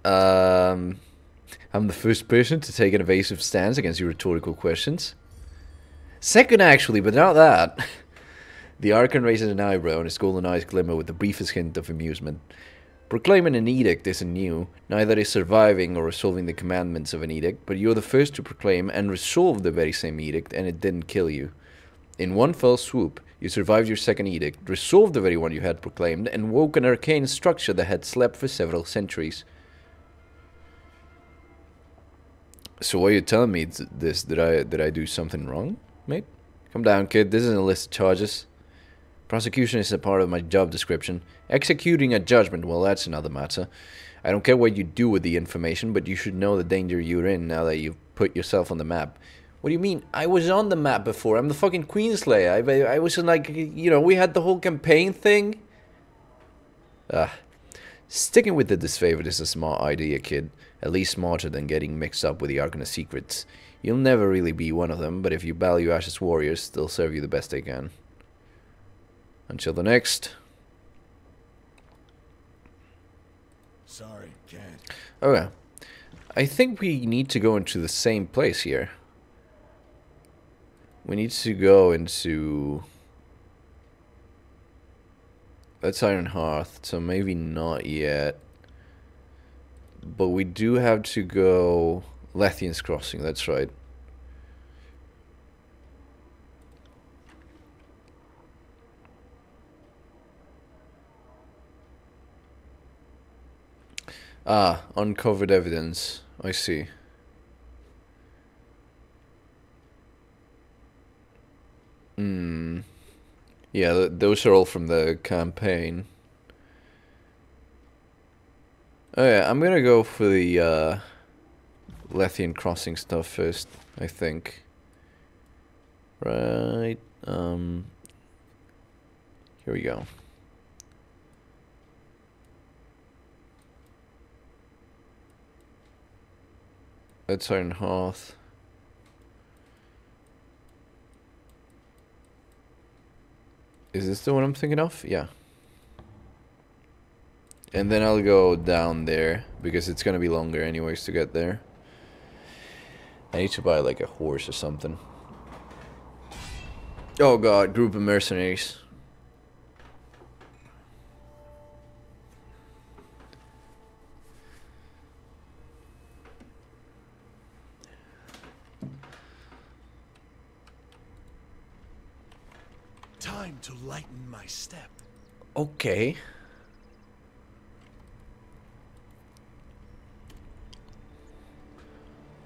I'm the first person to take an evasive stance against your rhetorical questions. Second, actually, but not that. The Archon raises an eyebrow and his golden eyes glimmer with the briefest hint of amusement. Proclaiming an edict isn't new, neither is surviving or resolving the commandments of an edict, but you're the first to proclaim and resolve the very same edict, and it didn't kill you. In one fell swoop, you survived your second edict, resolved the very one you had proclaimed, and woke an arcane structure that had slept for several centuries. So what are you telling me this? Did I do something wrong, mate? Calm down, kid. This isn't a list of charges. Prosecution is a part of my job description. Executing a judgment, well, that's another matter. I don't care what you do with the information, but you should know the danger you're in now that you've put yourself on the map. What do you mean? I was on the map before. I'm the fucking Queenslayer. I was in, like, you know, we had the whole campaign thing. Sticking with the disfavored is a smart idea, kid. At least smarter than getting mixed up with the Archon of Secrets. You'll never really be one of them, but if you value Ash's warriors, they'll serve you the best they can. Until the next. Sorry, can't. Okay. I think we need to go into the same place here. We need to go into... that's Iron Hearth, so maybe not yet. But we do have to go... Lethian's Crossing, that's right. Ah, uncovered evidence. I see. Yeah, those are all from the campaign. Oh yeah, I'm gonna go for the Lethian crossing stuff first, I think. Right. Here we go. That's Iron Hearth. Is this the one I'm thinking of? Yeah. And then I'll go down there, because it's gonna be longer anyways to get there. I need to buy like a horse or something. Oh god, group of mercenaries. Time to lighten my step. Okay.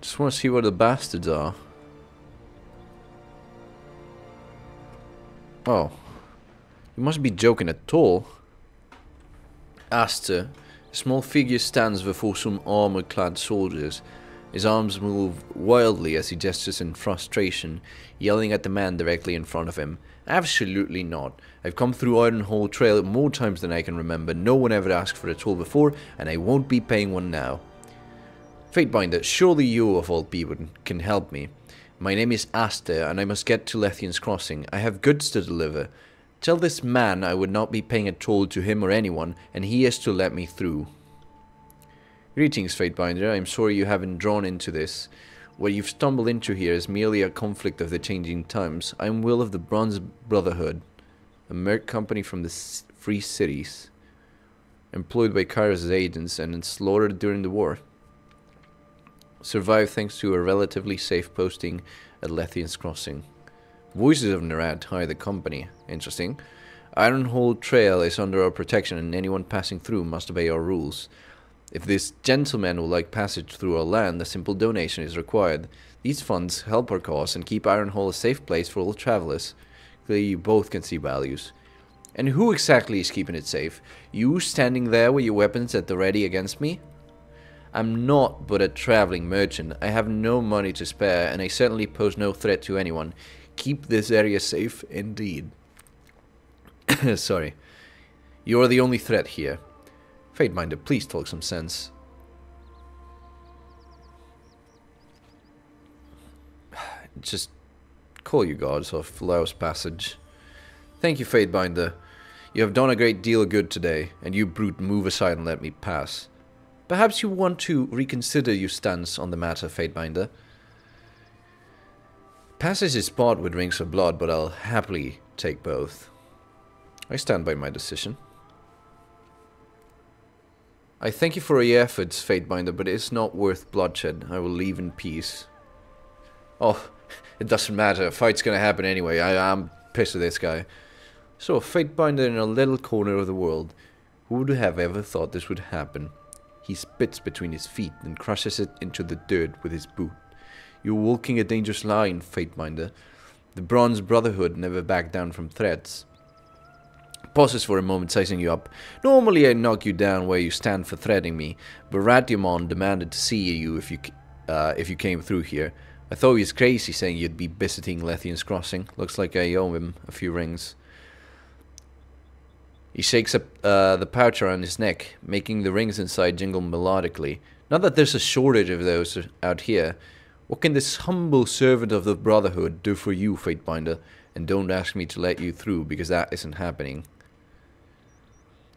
Just want to see where the bastards are. Oh. You must be joking at all. Aster. A small figure stands before some armor-clad soldiers. His arms move wildly as he gestures in frustration, yelling at the man directly in front of him. Absolutely not. I've come through Ironhole Trail more times than I can remember. No one ever asked for a toll before, and I won't be paying one now. Fatebinder, surely you of all people can help me. My name is Aster, and I must get to Lethian's Crossing. I have goods to deliver. Tell this man I would not be paying a toll to him or anyone, and he is to let me through. Greetings, Fatebinder. I'm sorry you haven't drawn into this. What you've stumbled into here is merely a conflict of the changing times. I am Will of the Bronze Brotherhood, a merc company from the Free Cities, employed by Kairos' agents and slaughtered during the war. Survived thanks to a relatively safe posting at Lethian's Crossing. Voices of Narad hire the company. Interesting. Ironhole Trail is under our protection, and anyone passing through must obey our rules. If this gentleman would like passage through our land, a simple donation is required. These funds help our cause and keep Ironhole a safe place for all travelers. Clearly you both can see values. And who exactly is keeping it safe? You standing there with your weapons at the ready against me? I'm not but a traveling merchant. I have no money to spare, and I certainly pose no threat to anyone. Keep this area safe, indeed. Sorry. You are the only threat here. Fateminder, please talk some sense. Just call your gods off Laos passage. Thank you, Fateminder. You have done a great deal of good today, and you brute, move aside and let me pass. Perhaps you want to reconsider your stance on the matter, Fateminder. Passage is bought with rings of blood, but I'll happily take both. I stand by my decision. I thank you for your efforts, Fatebinder, but it's not worth bloodshed. I will leave in peace. Oh, it doesn't matter. A fight's gonna happen anyway. I'm pissed at this guy. So, Fatebinder in a little corner of the world. Who would have ever thought this would happen? He spits between his feet and crushes it into the dirt with his boot. You're walking a dangerous line, Fatebinder. The Bronze Brotherhood never back down from threats. Pauses for a moment, sizing you up. Normally I'd knock you down where you stand for threatening me, but Ratiamon demanded to see you if you came through here. I thought he was crazy saying you'd be visiting Lethian's Crossing. Looks like I owe him a few rings. He shakes up the pouch around his neck, making the rings inside jingle melodically. Not that there's a shortage of those out here. What can this humble servant of the Brotherhood do for you, Fatebinder? And don't ask me to let you through, because that isn't happening.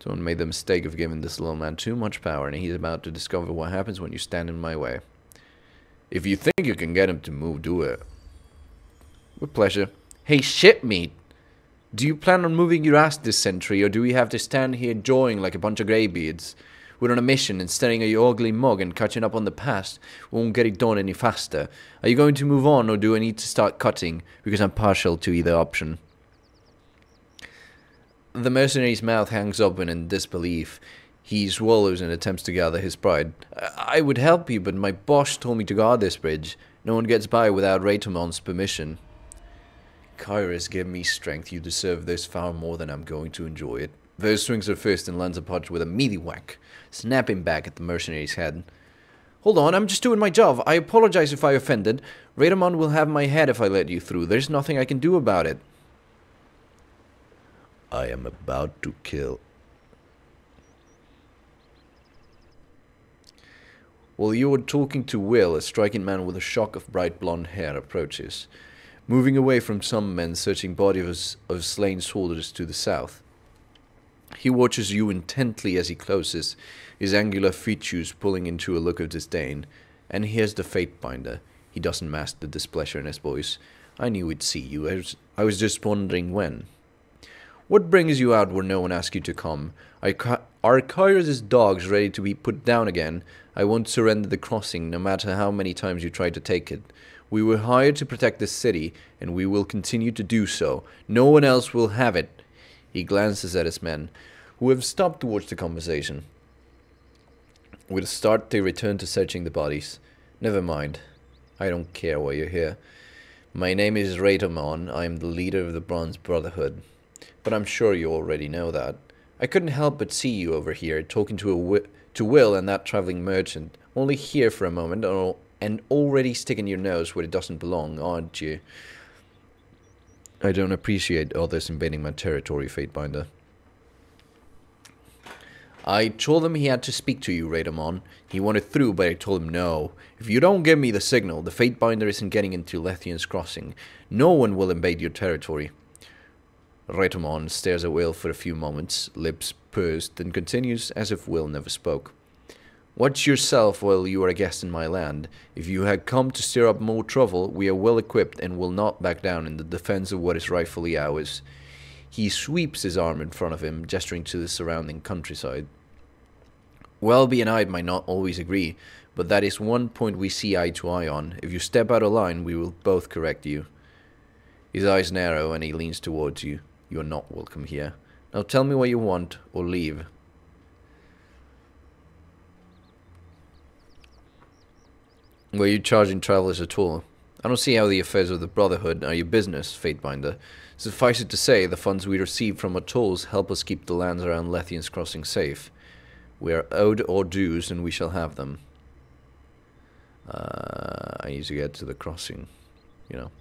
Someone made the mistake of giving this little man too much power, and he's about to discover what happens when you stand in my way. If you think you can get him to move, do it. With pleasure. Hey, shipmeat! Do you plan on moving your ass this century, or do we have to stand here jawing like a bunch of greybeards? We're on a mission, and staring at your ugly mug and catching up on the past won't get it done any faster. Are you going to move on, or do I need to start cutting? Because I'm partial to either option. The mercenary's mouth hangs open in disbelief. He swallows and attempts to gather his pride. I would help you, but my boss told me to guard this bridge. No one gets by without Ratamon's permission. Kairos, give me strength. You deserve this far more than I'm going to enjoy it. Verse swings her fist and lands a punch with a meaty whack, snapping back at the mercenary's head. Hold on, I'm just doing my job. I apologize if I offended. Radamon will have my head if I let you through. There's nothing I can do about it. I am about to kill. While you are talking to Will, a striking man with a shock of bright blonde hair approaches, moving away from some men searching bodies of slain soldiers to the south. He watches you intently as he closes, his angular features pulling into a look of disdain, and hears the Fatebinder. He doesn't mask the displeasure in his voice. I knew we'd see you. I was just wondering when. What brings you out where no one asked you to come? Are Kyrus' dogs ready to be put down again? I won't surrender the crossing, no matter how many times you try to take it. We were hired to protect this city, and we will continue to do so. No one else will have it. He glances at his men, who have stopped to watch the conversation. With a start, they return to searching the bodies. Never mind. I don't care why you're here. My name is Radamon. I am the leader of the Bronze Brotherhood. But I'm sure you already know that. I couldn't help but see you over here, talking to Will and that traveling merchant. Only here for a moment, and already sticking your nose where it doesn't belong, aren't you? I don't appreciate others invading my territory, Fatebinder. I told him he had to speak to you, Radamon. He wanted through, but I told him no. If you don't give me the signal, the Fatebinder isn't getting into Lethian's Crossing. No one will invade your territory. Radamon stares at Will for a few moments, lips pursed, then continues as if Will never spoke. Watch yourself while you are a guest in my land. If you had come to stir up more trouble, we are well equipped and will not back down in the defense of what is rightfully ours. He sweeps his arm in front of him, gesturing to the surrounding countryside. Welby and I might not always agree, but that is one point we see eye to eye on. If you step out of line, we will both correct you. His eyes narrow and he leans towards you. You are not welcome here. Now tell me what you want, or leave. Were you charging travelers at all? I don't see how the affairs of the Brotherhood are your business, Fatebinder. Suffice it to say, the funds we receive from our tolls help us keep the lands around Lethian's Crossing safe. We are owed our dues, and we shall have them. I need to get to the crossing, you know.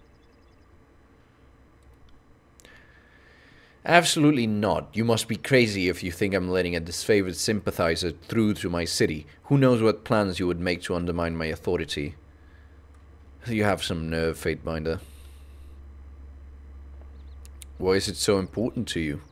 Absolutely not. You must be crazy if you think I'm letting a disfavored sympathizer through to my city. Who knows what plans you would make to undermine my authority. You have some nerve, Fatebinder. Why is it so important to you?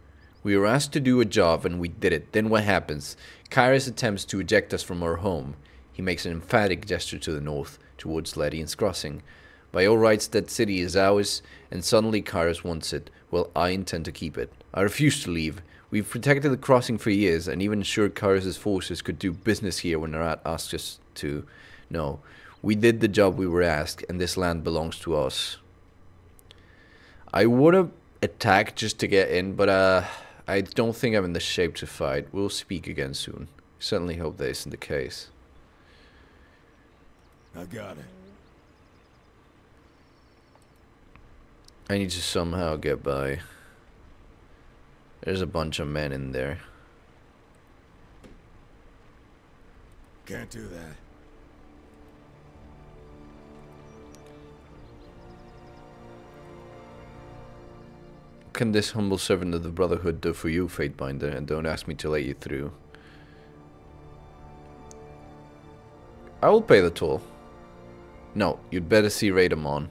We were asked to do a job and we did it. Then what happens? Kyrus attempts to eject us from our home. He makes an emphatic gesture to the north, towards Lethian's Crossing. By all rights, that city is ours, and suddenly Kyrus wants it. Well, I intend to keep it. I refuse to leave. We've protected the crossing for years, and even ensured Kyrus' forces could do business here when Narat asked us to. No, we did the job we were asked, and this land belongs to us. I would have attacked just to get in, but I don't think I'm in the shape to fight. We'll speak again soon. Certainly hope that isn't the case. I got it. I need to somehow get by. There's a bunch of men in there. Can't do that. What can this humble servant of the Brotherhood do for you, Fatebinder? And don't ask me to let you through. I will pay the toll. No, you'd better see Radamon.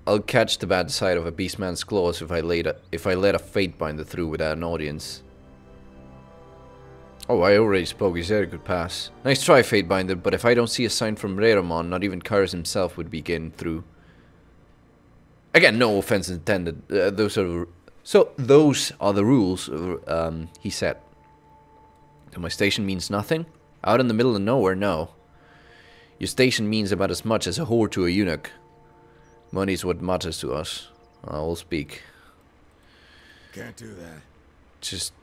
I'll catch the bad side of a beastman's claws if I let a Fatebinder through without an audience. Oh, I already spoke. He said it could pass. Nice try, Fatebinder, but if I don't see a sign from Radamon, not even Kyrus himself would be getting through. Again, no offense intended. Those are the rules, he said. So my station means nothing? Out in the middle of nowhere, no. Your station means about as much as a whore to a eunuch. Money's what matters to us. I will speak. Can't do that. Just...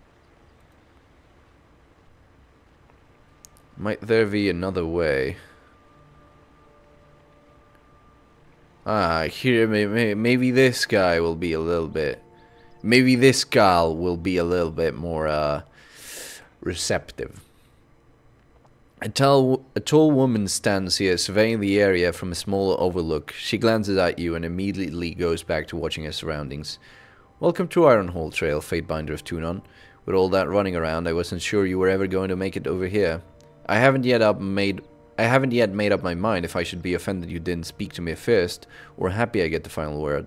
might there be another way? Here, maybe this guy will be a little bit... maybe this gal will be a little bit more, receptive. A tall woman stands here, surveying the area from a small overlook. She glances at you and immediately goes back to watching her surroundings. Welcome to Ironhold Trail, Fatebinder of Tunon. With all that running around, I wasn't sure you were ever going to make it over here. I haven't yet made up my mind if I should be offended you didn't speak to me first, or happy I get the final word.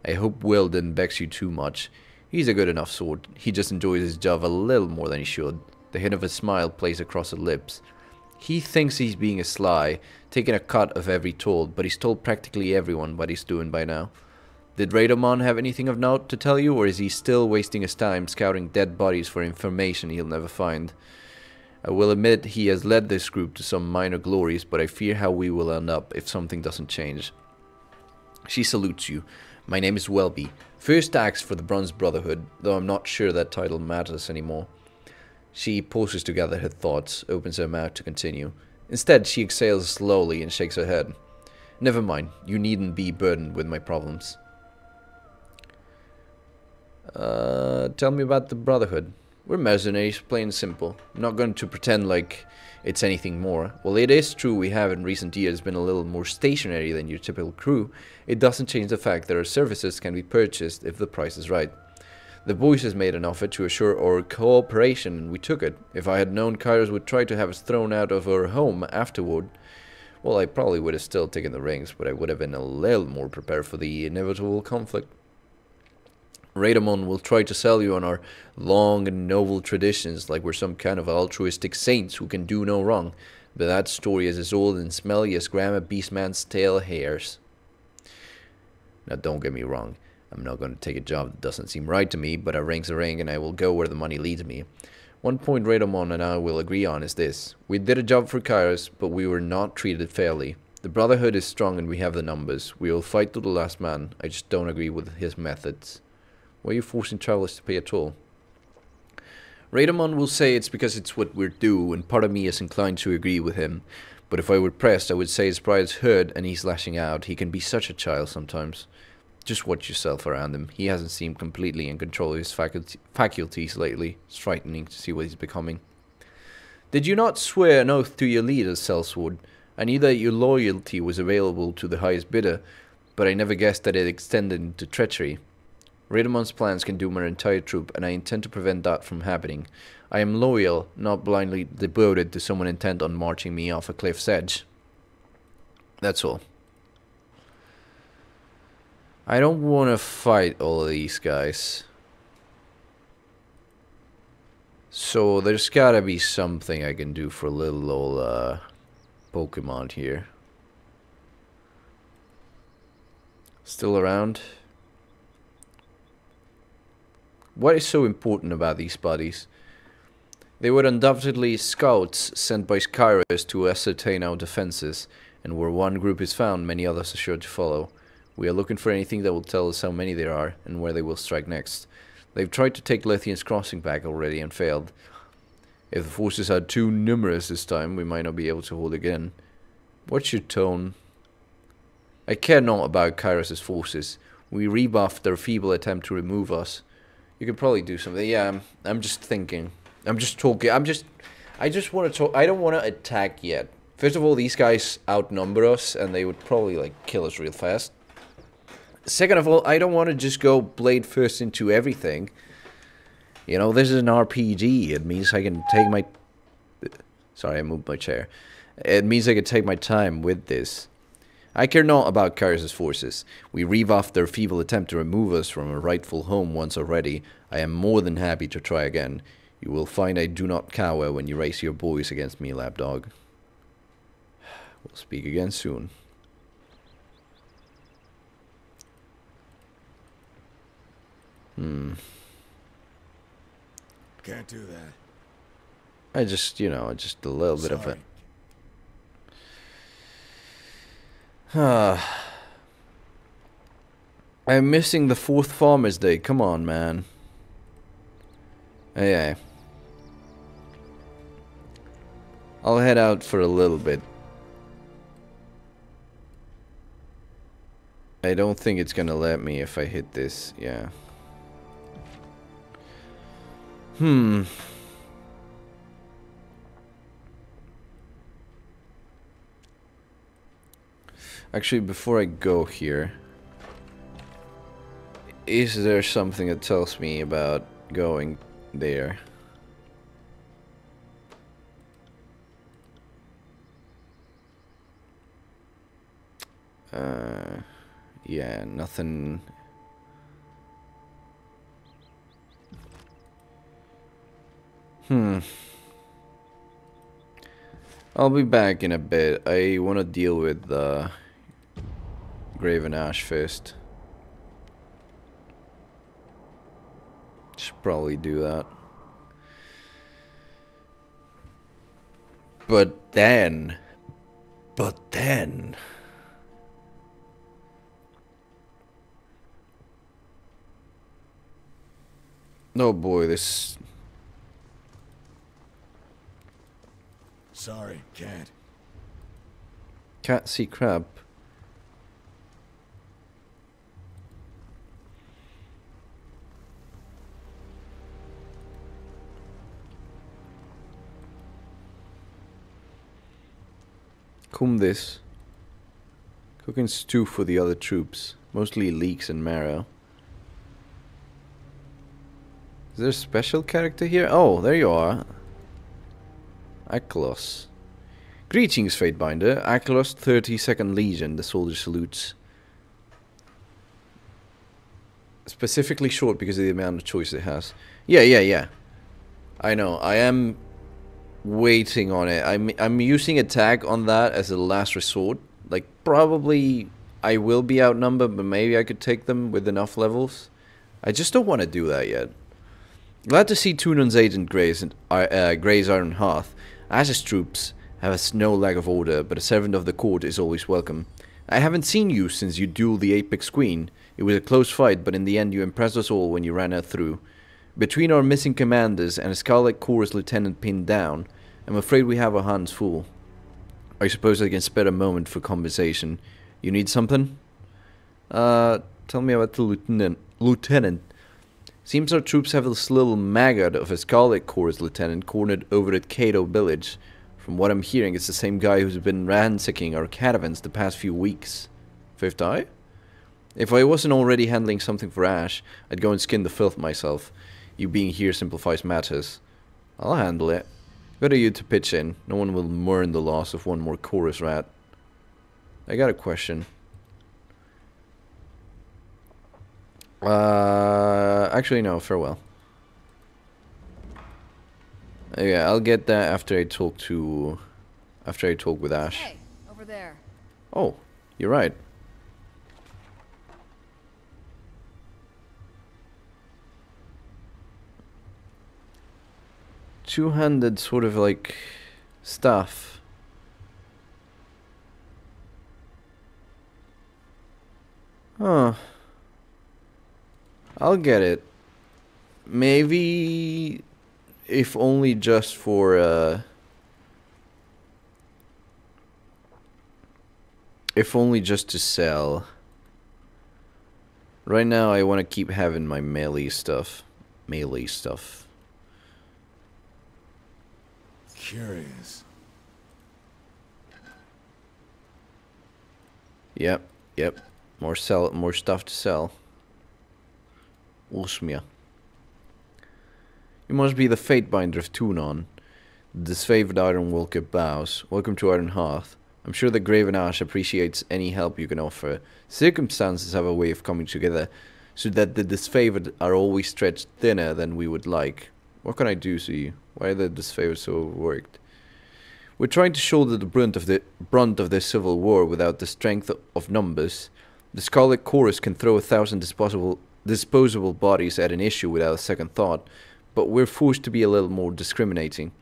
I hope Will didn't vex you too much. He's a good enough sword. He just enjoys his job a little more than he should. The hint of a smile plays across her lips. He thinks he's being a sly, taking a cut of every told, but he's told practically everyone what he's doing by now. Did Radomon have anything of note to tell you, or is he still wasting his time scouting dead bodies for information he'll never find? I will admit he has led this group to some minor glories, but I fear how we will end up if something doesn't change. She salutes you. My name is Welby. First axe for the Bronze Brotherhood, though I'm not sure that title matters anymore. She pauses to gather her thoughts, opens her mouth to continue. Instead, she exhales slowly and shakes her head. Never mind, you needn't be burdened with my problems. Tell me about the Brotherhood. We're mercenaries, plain and simple. I'm not going to pretend like it's anything more. While it is true we have in recent years been a little more stationary than your typical crew, it doesn't change the fact that our services can be purchased if the price is right. The boys has made an offer to assure our cooperation and we took it. If I had known Kairos would try to have us thrown out of our home afterward, well, I probably would have still taken the rings, but I would have been a little more prepared for the inevitable conflict. Radomon will try to sell you on our long and noble traditions like we're some kind of altruistic saints who can do no wrong, but that story is as old and smelly as Grandma Beastman's tail hairs. Now don't get me wrong, I'm not going to take a job that doesn't seem right to me, but a ring's a ring and I will go where the money leads me. One point Radomon and I will agree on is this. We did a job for Kairos, but we were not treated fairly. The Brotherhood is strong and we have the numbers. We will fight to the last man. I just don't agree with his methods. Why are you forcing travelers to pay a toll? Radomon will say it's because it's what we're due, and part of me is inclined to agree with him. But if I were pressed, I would say his pride is hurt and he's lashing out. He can be such a child sometimes. Just watch yourself around him. He hasn't seemed completely in control of his faculties lately. It's frightening to see what he's becoming. Did you not swear an oath to your leader, Sellsword? I knew that your loyalty was available to the highest bidder, but I never guessed that it extended into treachery. Radomon's plans can doom our entire troop, and I intend to prevent that from happening. I am loyal, not blindly devoted to someone intent on marching me off a cliff's edge. That's all. I don't want to fight all of these guys. So there's gotta be something I can do for little old Pokemon here. Still around? What is so important about these bodies? They were undoubtedly scouts sent by Kairos to ascertain our defenses, and where one group is found, many others are sure to follow. We are looking for anything that will tell us how many there are, and where they will strike next. They've tried to take Lithian's crossing back already and failed. If the forces are too numerous this time, we might not be able to hold again. What's your tone? I care not about Kairos' forces. We rebuffed their feeble attempt to remove us. You could probably do something. Yeah, I'm just thinking. I'm just talking. I just want to talk. I don't want to attack yet. First of all, these guys outnumber us, and they would probably, like, kill us real fast. Second of all, I don't want to just go blade first into everything. You know, this is an RPG. It means I can take my... Sorry, I moved my chair. It means I can take my time with this. I care not about Kairos' forces. We rebuffed their feeble attempt to remove us from a rightful home once already. I am more than happy to try again. You will find I do not cower when you raise your voice against me, lapdog. We'll speak again soon. Can't do that. I just, you know, just a little bit of it. I'm missing the 4th Farmer's Day. Come on, man. Yeah. I'll head out for a little bit. I don't think it's gonna let me if I hit this. Yeah. Actually, before I go here, is there something that tells me about going there? Yeah, nothing. I'll be back in a bit. I want to deal with the Graven Ash first. Should probably do that. But then... Oh boy, this... Sorry, can't. Can't see crap. Comb this. Cooking stew for the other troops. Mostly leeks and marrow. Is there a special character here? Oh, there you are. Aklos. Greetings, Fatebinder. Aklos, 32nd Legion. The soldier salutes. Specifically short because of the amount of choice it has. Yeah. I know. I am waiting on it. I'm using attack on that as a last resort. Like, probably I will be outnumbered, but maybe I could take them with enough levels. I just don't want to do that yet. Glad to see Tunon's agent Gray's Iron Hearth. Ash's troops have no lack of order, but a servant of the court is always welcome. I haven't seen you since you dueled the Apex Queen. It was a close fight, but in the end you impressed us all when you ran her through. Between our missing commanders and a Scarlet Chorus lieutenant pinned down, I'm afraid we have our hands full. I suppose I can spare a moment for conversation. You need something? Tell me about the lieutenant. Seems our troops have this little maggot of a Scarlet Chorus lieutenant cornered over at Cato village. From what I'm hearing, it's the same guy who's been ransacking our caravans the past few weeks. Fifth Eye? If I wasn't already handling something for Ash, I'd go and skin the filth myself. You being here simplifies matters. I'll handle it. Better you to pitch in. No one will mourn the loss of one more chorus rat. I got a question. Actually no, farewell. Yeah, I'll get that after I talk with Ash. Hey, over there. Oh, you're right. Two-handed sort of like staff. Huh. I'll get it. Maybe if only just for if only just to sell. Right now I want to keep having my melee stuff. Curious. Yep. More stuff to sell. Usmia. You must be the Fatebinder of Tunon. The disfavored Iron Walker bows. Welcome to Iron Hearth. I'm sure the Graven Ash appreciates any help you can offer. Circumstances have a way of coming together, so that the disfavored are always stretched thinner than we would like. What can I do for you? Why are the disfavored so overworked? We're trying to shoulder the brunt of this civil war without the strength of numbers. The Scarlet Chorus can throw 1,000 disposable bodies at an issue without a second thought, but we're forced to be a little more discriminating.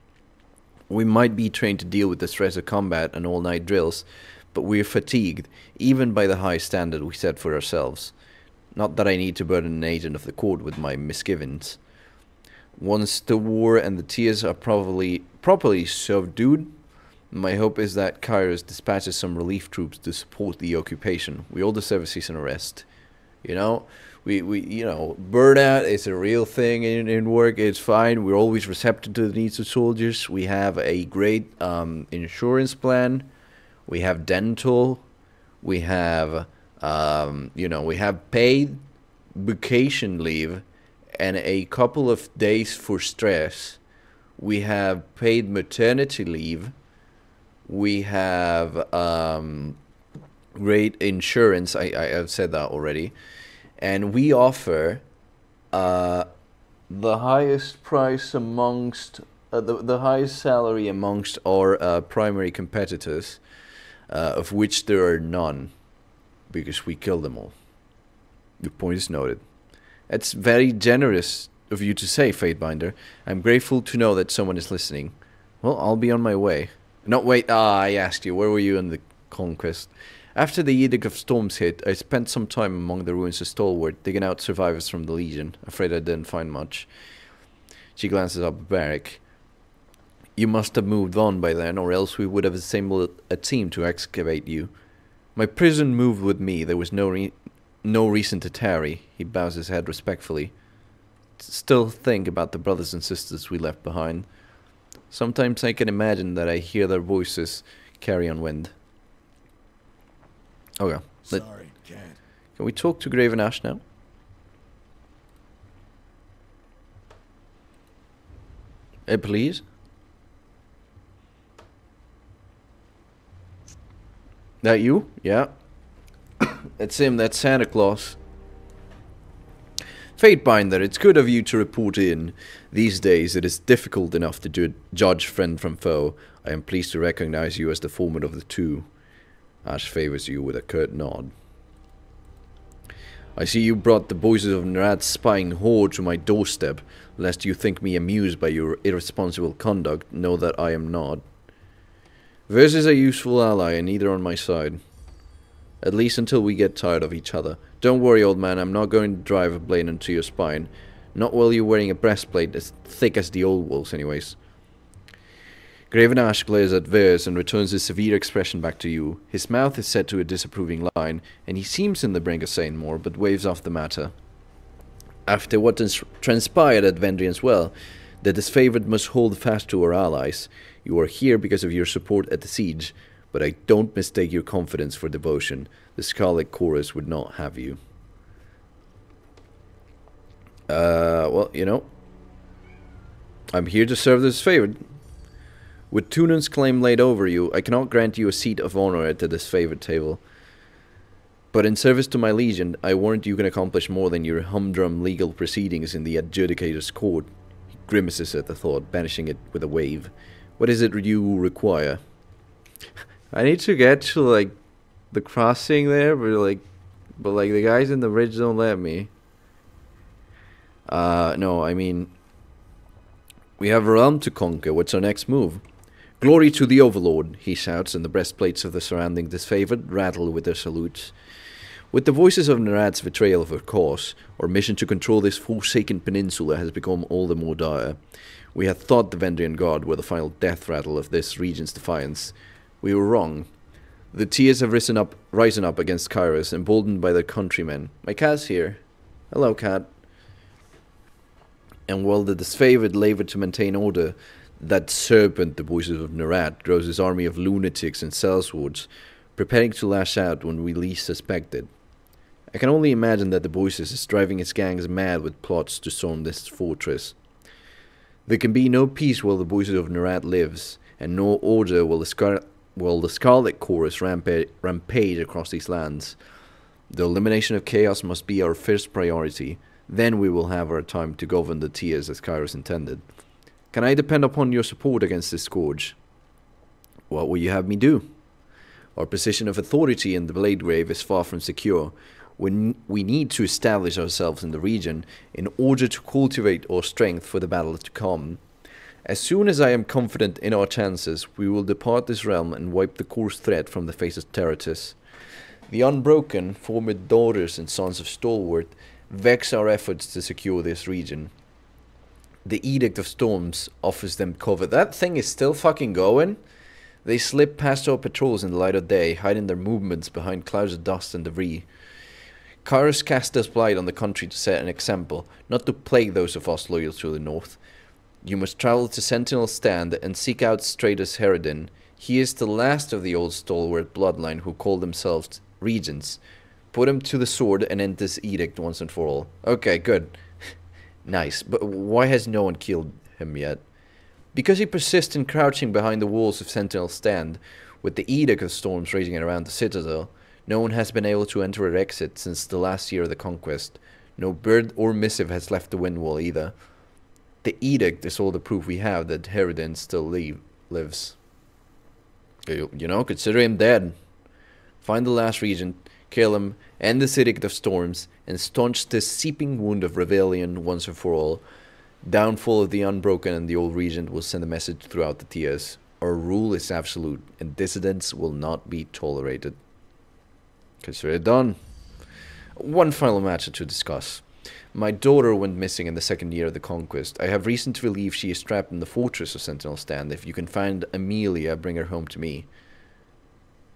We might be trained to deal with the stress of combat and all-night drills, but we're fatigued, even by the high standard we set for ourselves. Not that I need to burden an agent of the court with my misgivings. Once the war and the tears are properly subdued, my hope is that Kairos dispatches some relief troops to support the occupation. We all deserve a season of rest. You know, we burnout is a real thing in work. It's fine. We're always receptive to the needs of soldiers. We have a great insurance plan. We have dental. We have, you know, we have paid vacation leave and a couple of days for stress. We have paid maternity leave. We have great insurance. I've said that already. And we offer the highest price amongst, the highest salary amongst our primary competitors, of which there are none, because we killed them all. Your point is noted. It's very generous of you to say, Fatebinder. I'm grateful to know that someone is listening. Well, I'll be on my way. No, wait, I asked you, where were you in the conquest? After the Edict of Storms hit, I spent some time among the ruins of Stalwart, digging out survivors from the Legion. Afraid I didn't find much. She glances up at Barik. You must have moved on by then, or else we would have assembled a team to excavate you. My prison moved with me. There was no reason to tarry. He bows his head respectfully. Still think about the brothers and sisters we left behind. Sometimes I can imagine that I hear their voices carry on wind. Okay. Sorry, can't. Can we talk to Graven Ash now? Please? That you? Yeah. That's him, that's Santa Claus. Fatebinder, it's good of you to report in. These days it is difficult enough to judge friend from foe. I am pleased to recognize you as the foreman of the two. Ash favors you with a curt nod. I see you brought the voices of Nerad's spying horde to my doorstep. Lest you think me amused by your irresponsible conduct, know that I am not. Vers is a useful ally and neither on my side. At least until we get tired of each other. Don't worry, old man, I'm not going to drive a blade into your spine. Not while you're wearing a breastplate as thick as the old wolves, anyways. Graven Ash glares at Vers and returns a severe expression back to you. His mouth is set to a disapproving line, and he seems in the brink of saying more, but waves off the matter. After what transpired at Vendrian's Well, the disfavored must hold fast to our allies. You are here because of your support at the siege, but I don't mistake your confidence for devotion. The Scarlet Chorus would not have you. Well, you know, I'm here to serve the disfavored. With Tunan's claim laid over you, I cannot grant you a seat of honor at the disfavored table. But in service to my legion, I warrant you can accomplish more than your humdrum legal proceedings in the adjudicator's court. He grimaces at the thought, banishing it with a wave. What is it you require? I need to get to, like, the crossing there, but the guys in the ridge don't let me. No, I mean, we have a realm to conquer. What's our next move? Glory to the Overlord, he shouts, and the breastplates of the surrounding disfavored rattle with their salutes. With the voices of Nerad's betrayal of her cause, our mission to control this forsaken peninsula has become all the more dire. We had thought the Vendrian Guard were the final death rattle of this region's defiance. We were wrong. The tears have risen up against Kairos, emboldened by their countrymen. My cat's here. Hello, cat. And while the disfavored labor to maintain order, that serpent, the voices of Nerad, grows his army of lunatics and sellswords, preparing to lash out when we least suspect it. I can only imagine that the voices is driving its gangs mad with plots to storm this fortress. There can be no peace while the voices of Nerad lives, and no order while the Scarlet Chorus rampage across these lands. The elimination of chaos must be our first priority. Then we will have our time to govern the tiers as Kairos intended. Can I depend upon your support against this scourge? What will you have me do? Our position of authority in the Blade Grave is far from secure. We need to establish ourselves in the region in order to cultivate our strength for the battle to come. As soon as I am confident in our chances, we will depart this realm and wipe the coarse threat from the face of Terratus. The Unbroken, former daughters and sons of Stalwart, vex our efforts to secure this region. The Edict of Storms offers them cover. That thing is still fucking going? They slip past our patrols in the light of day, hiding their movements behind clouds of dust and debris. Kairos cast us blight on the country to set an example, not to plague those of us loyal to the north. You must travel to Sentinel Stand and seek out Stratus Herodin. He is the last of the old stalwart bloodline who call themselves regions. Put him to the sword and end this edict once and for all. Okay, good. Nice. But why has no one killed him yet? Because he persists in crouching behind the walls of Sentinel's Stand, with the edict of storms raging around the citadel. No one has been able to enter or exit since the last year of the conquest. No bird or missive has left the wind wall either. The edict is all the proof we have that Herodin still lives. You know, consider him dead. Find the last regent, kill him, end this edict of storms, and staunch this seeping wound of rebellion once and for all. Downfall of the unbroken, and the old regent will send a message throughout the tiers. Our rule is absolute, and dissidents will not be tolerated. Consider it done. One final matter to discuss. My daughter went missing in the second year of the conquest. I have reason to believe she is trapped in the fortress of Sentinel Stand. If you can find Amelia, bring her home to me.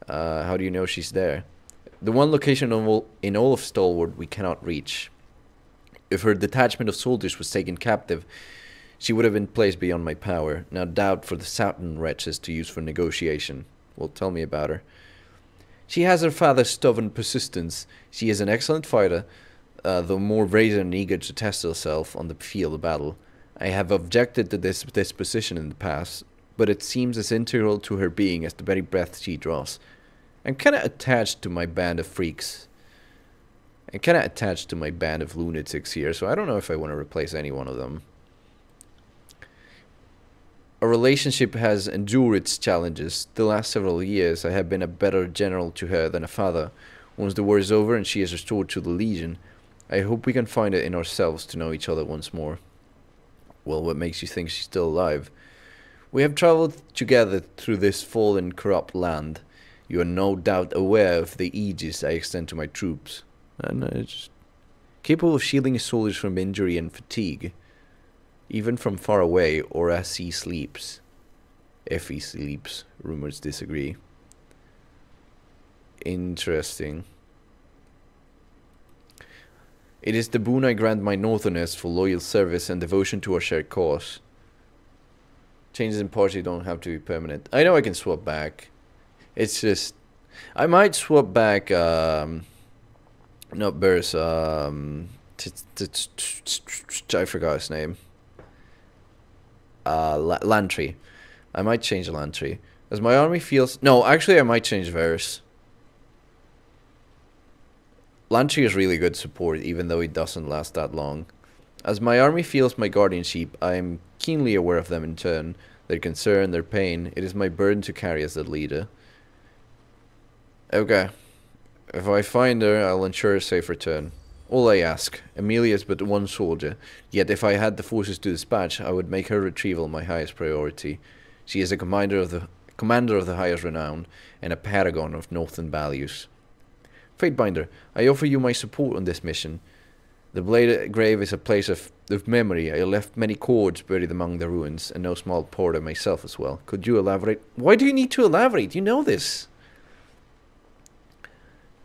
How do you know she's there? The one location in all of Stalwart we cannot reach. If her detachment of soldiers was taken captive, she would have been placed beyond my power. Now doubt for the Saturn wretches to use for negotiation. Well, tell me about her. She has her father's stubborn persistence. She is an excellent fighter, though more brazen and eager to test herself on the field of battle. I have objected to this disposition in the past, but it seems as integral to her being as the very breath she draws. I'm kinda attached to my band of freaks. I'm kinda attached to my band of lunatics here, so I don't know if I want to replace any one of them. Our relationship has endured its challenges. The last several years I have been a better general to her than a father. Once the war is over and she is restored to the Legion, I hope we can find it in ourselves to know each other once more. Well, what makes you think she's still alive? We have traveled together through this fallen, corrupt land. You are no doubt aware of the aegis I extend to my troops. And it's capable of shielding his soldiers from injury and fatigue, even from far away or as he sleeps. If he sleeps, rumors disagree. Interesting. It is the boon I grant my northerners for loyal service and devotion to our shared cause. Changes in party don't have to be permanent. I know I can swap back. It's just, I might swap back, not Burst, I forgot his name. Lantry. I might change Lantry. As my army feels, no, actually I might change Varus. Lantry is really good support, even though he doesn't last that long. As my army feels my guardianship, I am keenly aware of them in turn. Their concern, their pain, it is my burden to carry as their leader. Okay. If I find her, I'll ensure a safe return. All I ask. Amelia is but one soldier, yet if I had the forces to dispatch, I would make her retrieval my highest priority. She is a commander of the highest renown, and a paragon of northern values. Fatebinder, I offer you my support on this mission. The Blade Grave is a place of memory. I left many cords buried among the ruins, and no small part of myself as well. Could you elaborate? Why do you need to elaborate? You know this.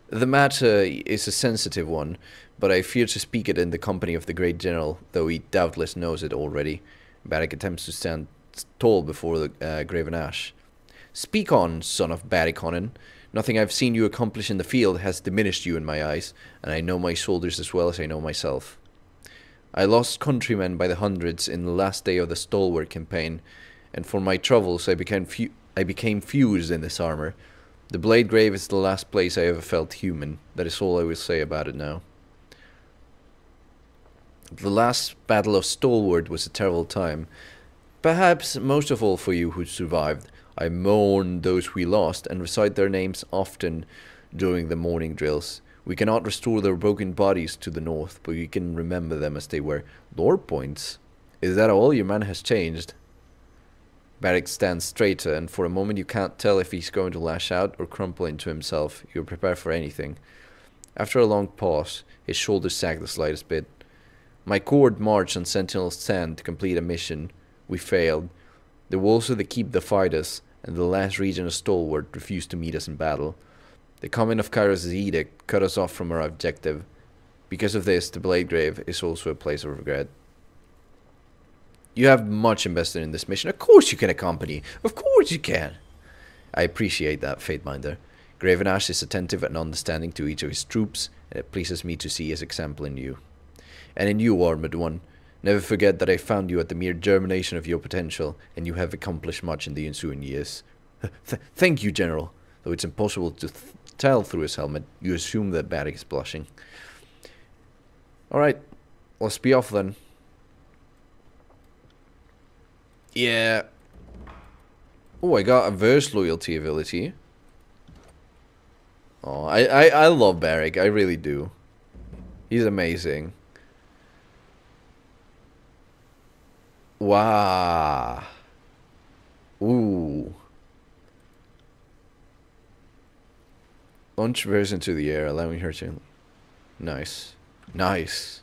The matter is a sensitive one, but I fear to speak it in the company of the great general, though he doubtless knows it already. Barik attempts to stand tall before the graven ash. Speak on, son of Barikonin. Nothing I've seen you accomplish in the field has diminished you in my eyes, and I know my soldiers as well as I know myself. I lost countrymen by the hundreds in the last day of the Stalwart campaign, and for my troubles I became fused in this armor. The Blade Grave is the last place I ever felt human. That is all I will say about it now. The last Battle of Stalwart was a terrible time. Perhaps most of all for you who survived. I mourn those we lost and recite their names often during the morning drills. We cannot restore their broken bodies to the north, but we can remember them as they were. Lore points? Is that all? Your man has changed. Barik stands straighter, and for a moment you can't tell if he's going to lash out or crumple into himself. You're prepared for anything. After a long pause, his shoulders sag the slightest bit. My corps marched on Sentinel's Stand to complete a mission. We failed. The walls of the keep defied us, and the last region of Stalwart refused to meet us in battle. The coming of Kairos' edict cut us off from our objective. Because of this, the Blade Grave is also a place of regret. You have much invested in this mission. Of course you can accompany. Of course you can. I appreciate that, Fatebinder. Graven Ash is attentive and understanding to each of his troops, and it pleases me to see his example in you. And in you, Armored One, never forget that I found you at the mere germination of your potential, and you have accomplished much in the ensuing years. Thank you, General. Though it's impossible to tell through his helmet, you assume that Barik is blushing. Alright, let's be off then. Yeah. Oh, I got a verse loyalty ability. Oh, I love Barik, I really do. He's amazing. Wow. Ooh. Launch verse into the air, allowing her to... Nice. Nice.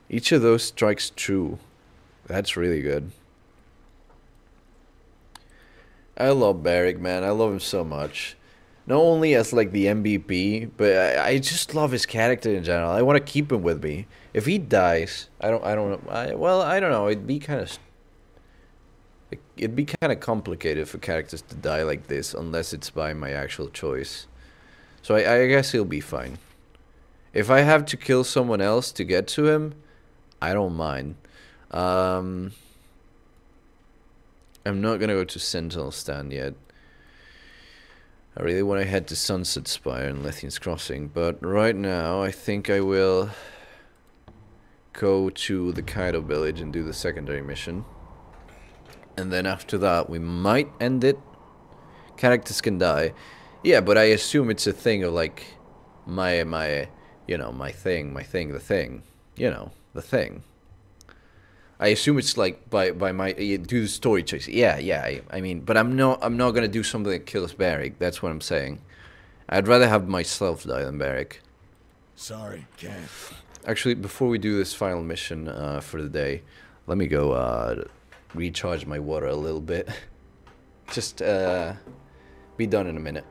Each of those strikes true. That's really good. I love Barik, man. I love him so much. Not only as like the MVP, but I just love his character in general. I want to keep him with me. If he dies, I don't know. Well, I don't know. It'd be kind of complicated for characters to die like this unless it's by my actual choice. So I guess he'll be fine. If I have to kill someone else to get to him, I don't mind. I'm not gonna go to Sentinel Stand yet. I really want to head to Sunset Spire and Lethian's Crossing, but right now I think I will go to the Kaido village and do the secondary mission. And then after that we might end it. Characters can die. Yeah, but I assume it's a thing of like my you know, the thing. You know, the thing. I assume it's like by my do the story choice. Yeah. I mean, but I'm not gonna do something that kills Barik. That's what I'm saying. I'd rather have myself die than Barik. Sorry, can't. Actually, before we do this final mission for the day, let me go recharge my water a little bit. Just be done in a minute.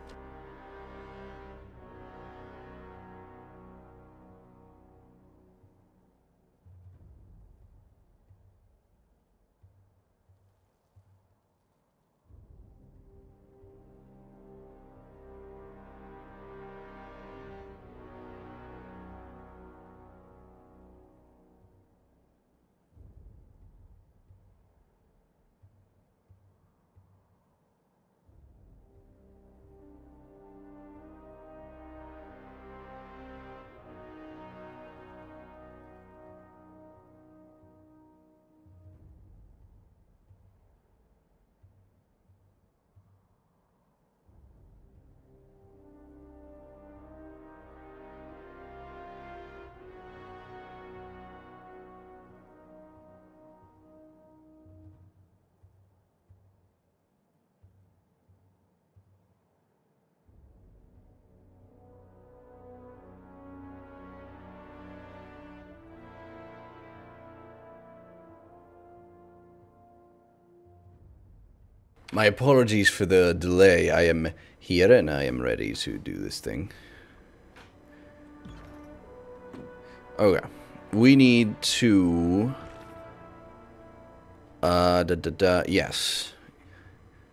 My apologies for the delay. I am here and I am ready to do this thing. Okay. We need to... yes.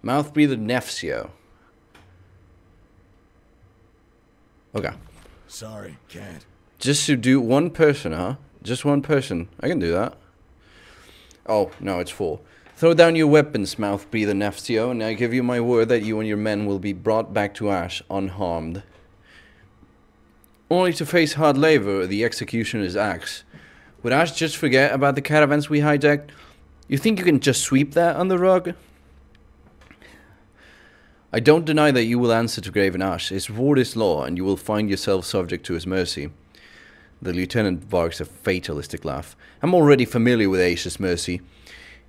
Mouth breather Nefcio. Okay. Sorry, can't. Just to do one person, huh? Just one person. I can do that. Oh, no, it's 4. Throw down your weapons, Mouth breather Nefcio, and I give you my word that you and your men will be brought back to Ash unharmed. Only to face hard labor, the executioner's axe. Would Ash just forget about the caravans we hijacked? You think you can just sweep that on the rug? I don't deny that you will answer to Graven Ash. His word is law, and you will find yourself subject to his mercy. The lieutenant barks a fatalistic laugh. I'm already familiar with Ashe's mercy.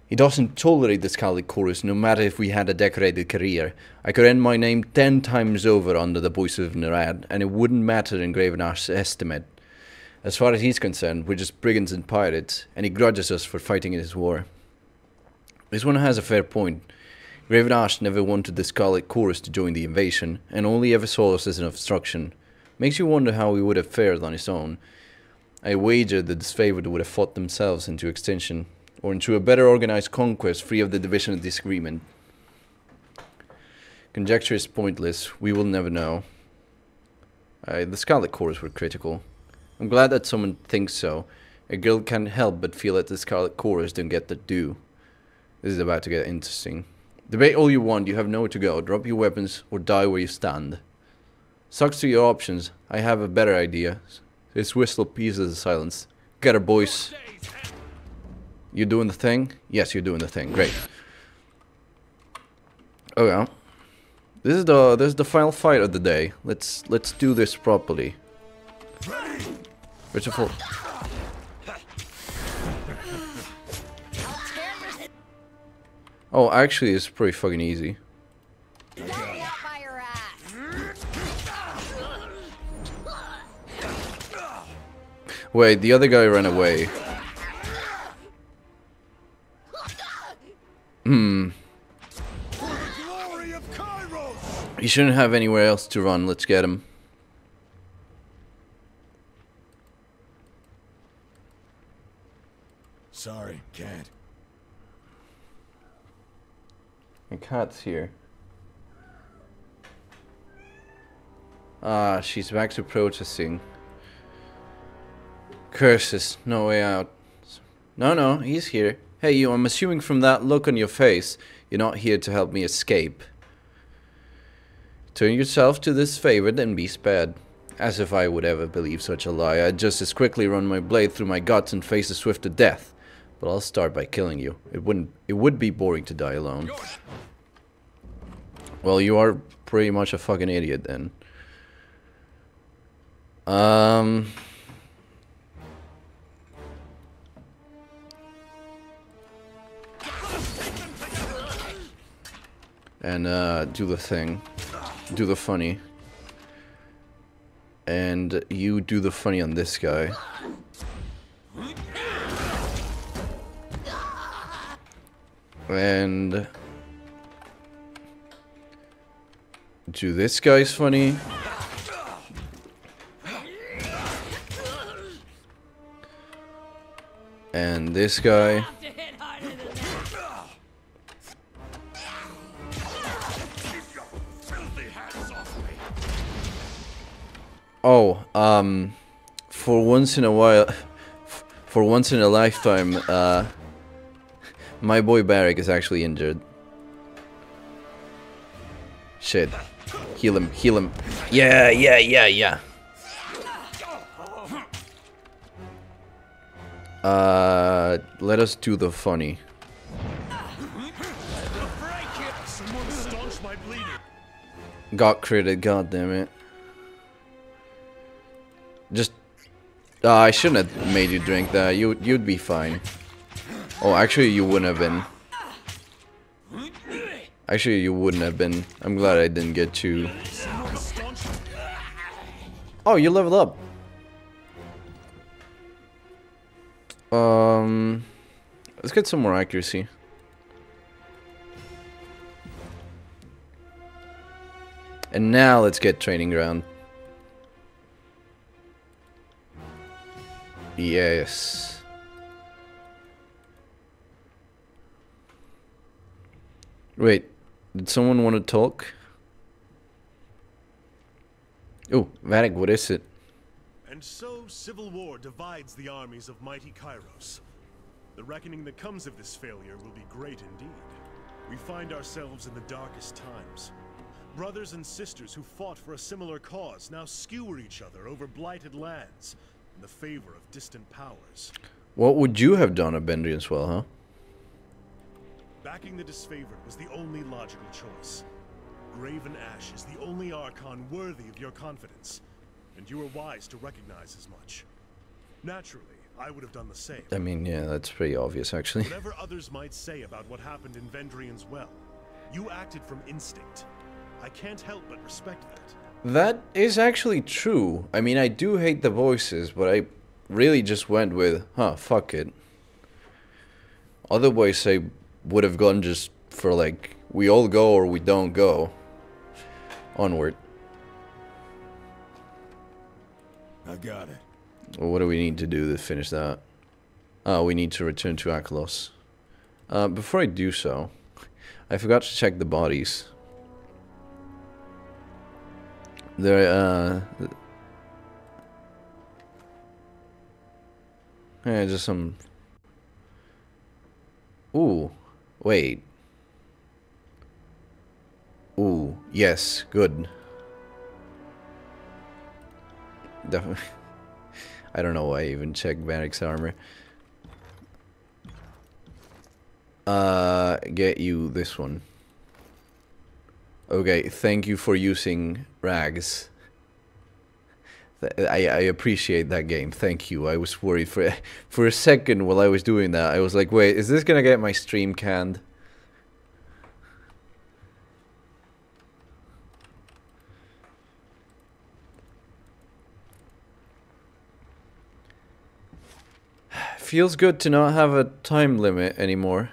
He doesn't tolerate the Scarlet Chorus, no matter if we had a decorated career. I could end my name 10 times over under the voice of Nerad, and it wouldn't matter in Graven Ash's estimate. As far as he's concerned, we're just brigands and pirates, and he grudges us for fighting in his war. This one has a fair point. Graven Ash never wanted the Scarlet Chorus to join the invasion, and only ever saw us as an obstruction. Makes you wonder how he would have fared on his own. I wager the disfavored would have fought themselves into extinction, or into a better organized conquest free of the division and disagreement. Conjecture is pointless. We will never know. The Scarlet Cores were critical. I'm glad that someone thinks so. A girl can't help but feel that the Scarlet Cores don't get their due. This is about to get interesting. Debate all you want, you have nowhere to go. Drop your weapons or die where you stand. Sucks to your options. I have a better idea. His whistle pierces the silence. Get her, boys. You doing the thing? Yes, you're doing the thing. Great. Oh yeah. This is the final fight of the day. Let's do this properly. First of all. Oh, actually, it's pretty fucking easy. Wait, the other guy ran away. He shouldn't have anywhere else to run. Let's get him. Sorry, can't. My cat's here. Ah, she's back to protesting. Curses, no way out. No, he's here. Hey you, I'm assuming from that look on your face, you're not here to help me escape. Turn yourself to this favorite and be spared. As if I would ever believe such a lie. I'd just as quickly run my blade through my guts and face a swifter death. But I'll start by killing you. It would be boring to die alone. Well, you are pretty much a fucking idiot then. And do the thing. Do the funny. And you do the funny on this guy. And do this guy's funny. And this guy. Oh, for once in a while, for once in a lifetime, my boy Barik is actually injured. Shit. Heal him, heal him. Yeah. Let us do the funny. Got critted, goddammit. Just... I shouldn't have made you drink that. You'd be fine. Oh, actually you wouldn't have been. Actually you wouldn't have been. I'm glad I didn't get you. Oh, you leveled up. Let's get some more accuracy. And now let's get training ground. Yes. Wait, did someone want to talk? Oh, Barik, what is it? And so, civil war divides the armies of mighty Kairos. The reckoning that comes of this failure will be great indeed. We find ourselves in the darkest times. Brothers and sisters who fought for a similar cause now skewer each other over blighted lands in the favor of distant powers. What would you have done at Bendrian's Well, huh? Backing the disfavored was the only logical choice. Graven Ash is the only Archon worthy of your confidence, and you were wise to recognize as much. Naturally, I would have done the same. I mean, yeah, that's pretty obvious, actually. Whatever others might say about what happened in Vendrian's Well, you acted from instinct. I can't help but respect that. That is actually true. I mean, I do hate the voices, but I really just went with, huh, fuck it. Otherwise, I would have gone just for, like, we all go or we don't go. Onward. I got it. Well, what do we need to do to finish that? Oh, we need to return to Aklos. Before I do so, I forgot to check the bodies. There, yeah, just some... Ooh, wait. Ooh, yes, good. Definitely. I don't know why I even checked Barik's armor. Get you this one. Okay, thank you for using rags. I appreciate that game. Thank you. I was worried for a second while I was doing that. I was like, wait, is this gonna get my stream canned? Feels good to not have a time limit anymore.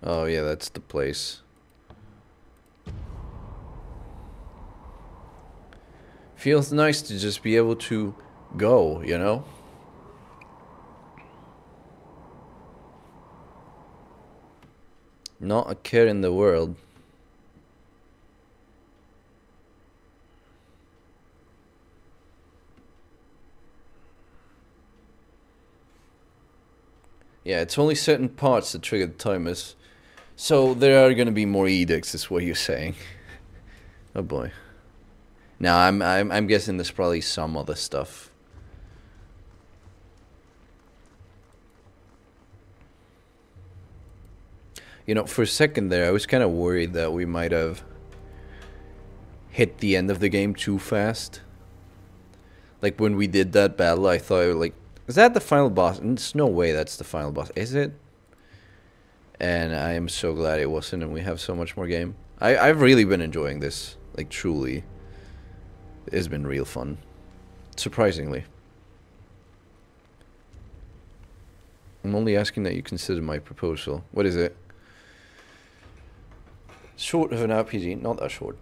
Oh yeah, that's the place. Feels nice to just be able to go, you know? Not a care in the world. Yeah, it's only certain parts that trigger the timers. So there are gonna be more edicts, is what you're saying. Oh boy. Now I'm guessing there's probably some other stuff. You know, for a second there, I was kind of worried that we might have hit the end of the game too fast. Like when we did that battle, I thought, like, is that the final boss? And there's no way that's the final boss, is it? And I am so glad it wasn't, and we have so much more game. I've really been enjoying this, like, truly. It's been real fun. Surprisingly. I'm only asking that you consider my proposal. What is it? Short of an RPG, not that short.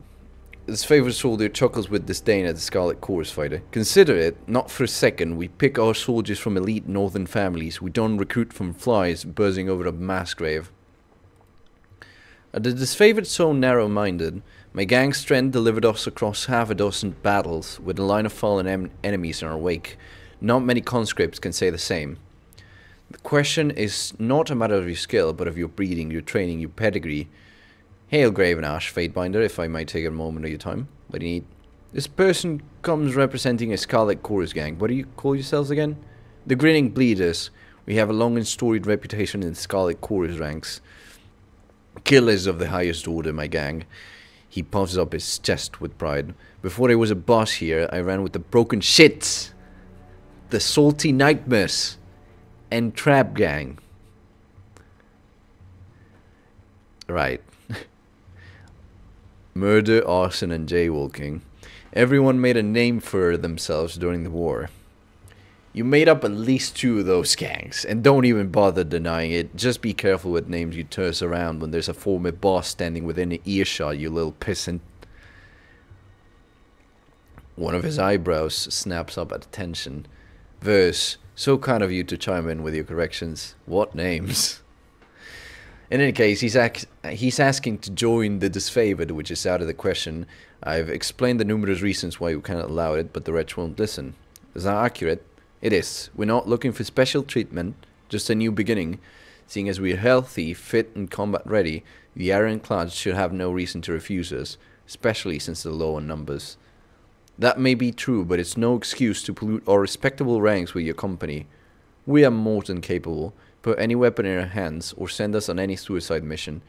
His favorite soldier chuckles with disdain at the Scarlet Chorus fighter. Consider it, not for a second, we pick our soldiers from elite northern families. We don't recruit from flies buzzing over a mass grave. Are the disfavored so narrow-minded? My gang's strength delivered us across half a dozen battles, with a line of fallen enemies in our wake. Not many conscripts can say the same. The question is not a matter of your skill, but of your breeding, your training, your pedigree. Hail Graven Ash, Fatebinder, if I might take a moment of your time. What do you need? This person comes representing a Scarlet Chorus gang. What do you call yourselves again? The Grinning Bleeders. We have a long and storied reputation in the Scarlet Chorus ranks. Killers of the highest order, my gang. He puffs up his chest with pride. Before I was a boss here, I ran with the Broken Shits, the Salty Nightmares, and Trap Gang. Right. Murder, arson, and jaywalking. Everyone made a name for themselves during the war. You made up at least 2 of those gangs, and don't even bother denying it. Just be careful with names you toss around when there's a former boss standing within an earshot, you little pissant. One of his eyebrows snaps up at attention. Verse, so kind of you to chime in with your corrections. What names? In any case, he's asking to join the disfavored, which is out of the question. I've explained the numerous reasons why we cannot allow it, but the wretch won't listen. Is that accurate? It is. We're not looking for special treatment, just a new beginning. Seeing as we're healthy, fit, and combat ready, the Ironclads should have no reason to refuse us, especially since they're low in numbers. That may be true, but it's no excuse to pollute our respectable ranks with your company. We are more than capable. Put any weapon in our hands, or send us on any suicide mission.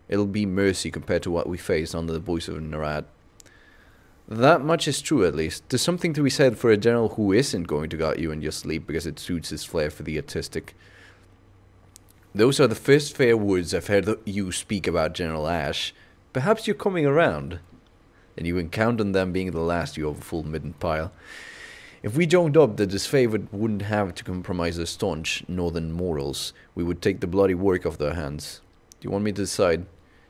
It'll be mercy compared to what we face under the voice of Narad. That much is true, at least. There's something to be said for a general who isn't going to gut you in your sleep because it suits his flair for the artistic. Those are the first fair words I've heard you speak about General Ash. Perhaps you're coming around. And you can count on them being the last, you overfull midden pile. If we joined up, the disfavored wouldn't have to compromise their staunch northern morals. We would take the bloody work off their hands. Do you want me to decide?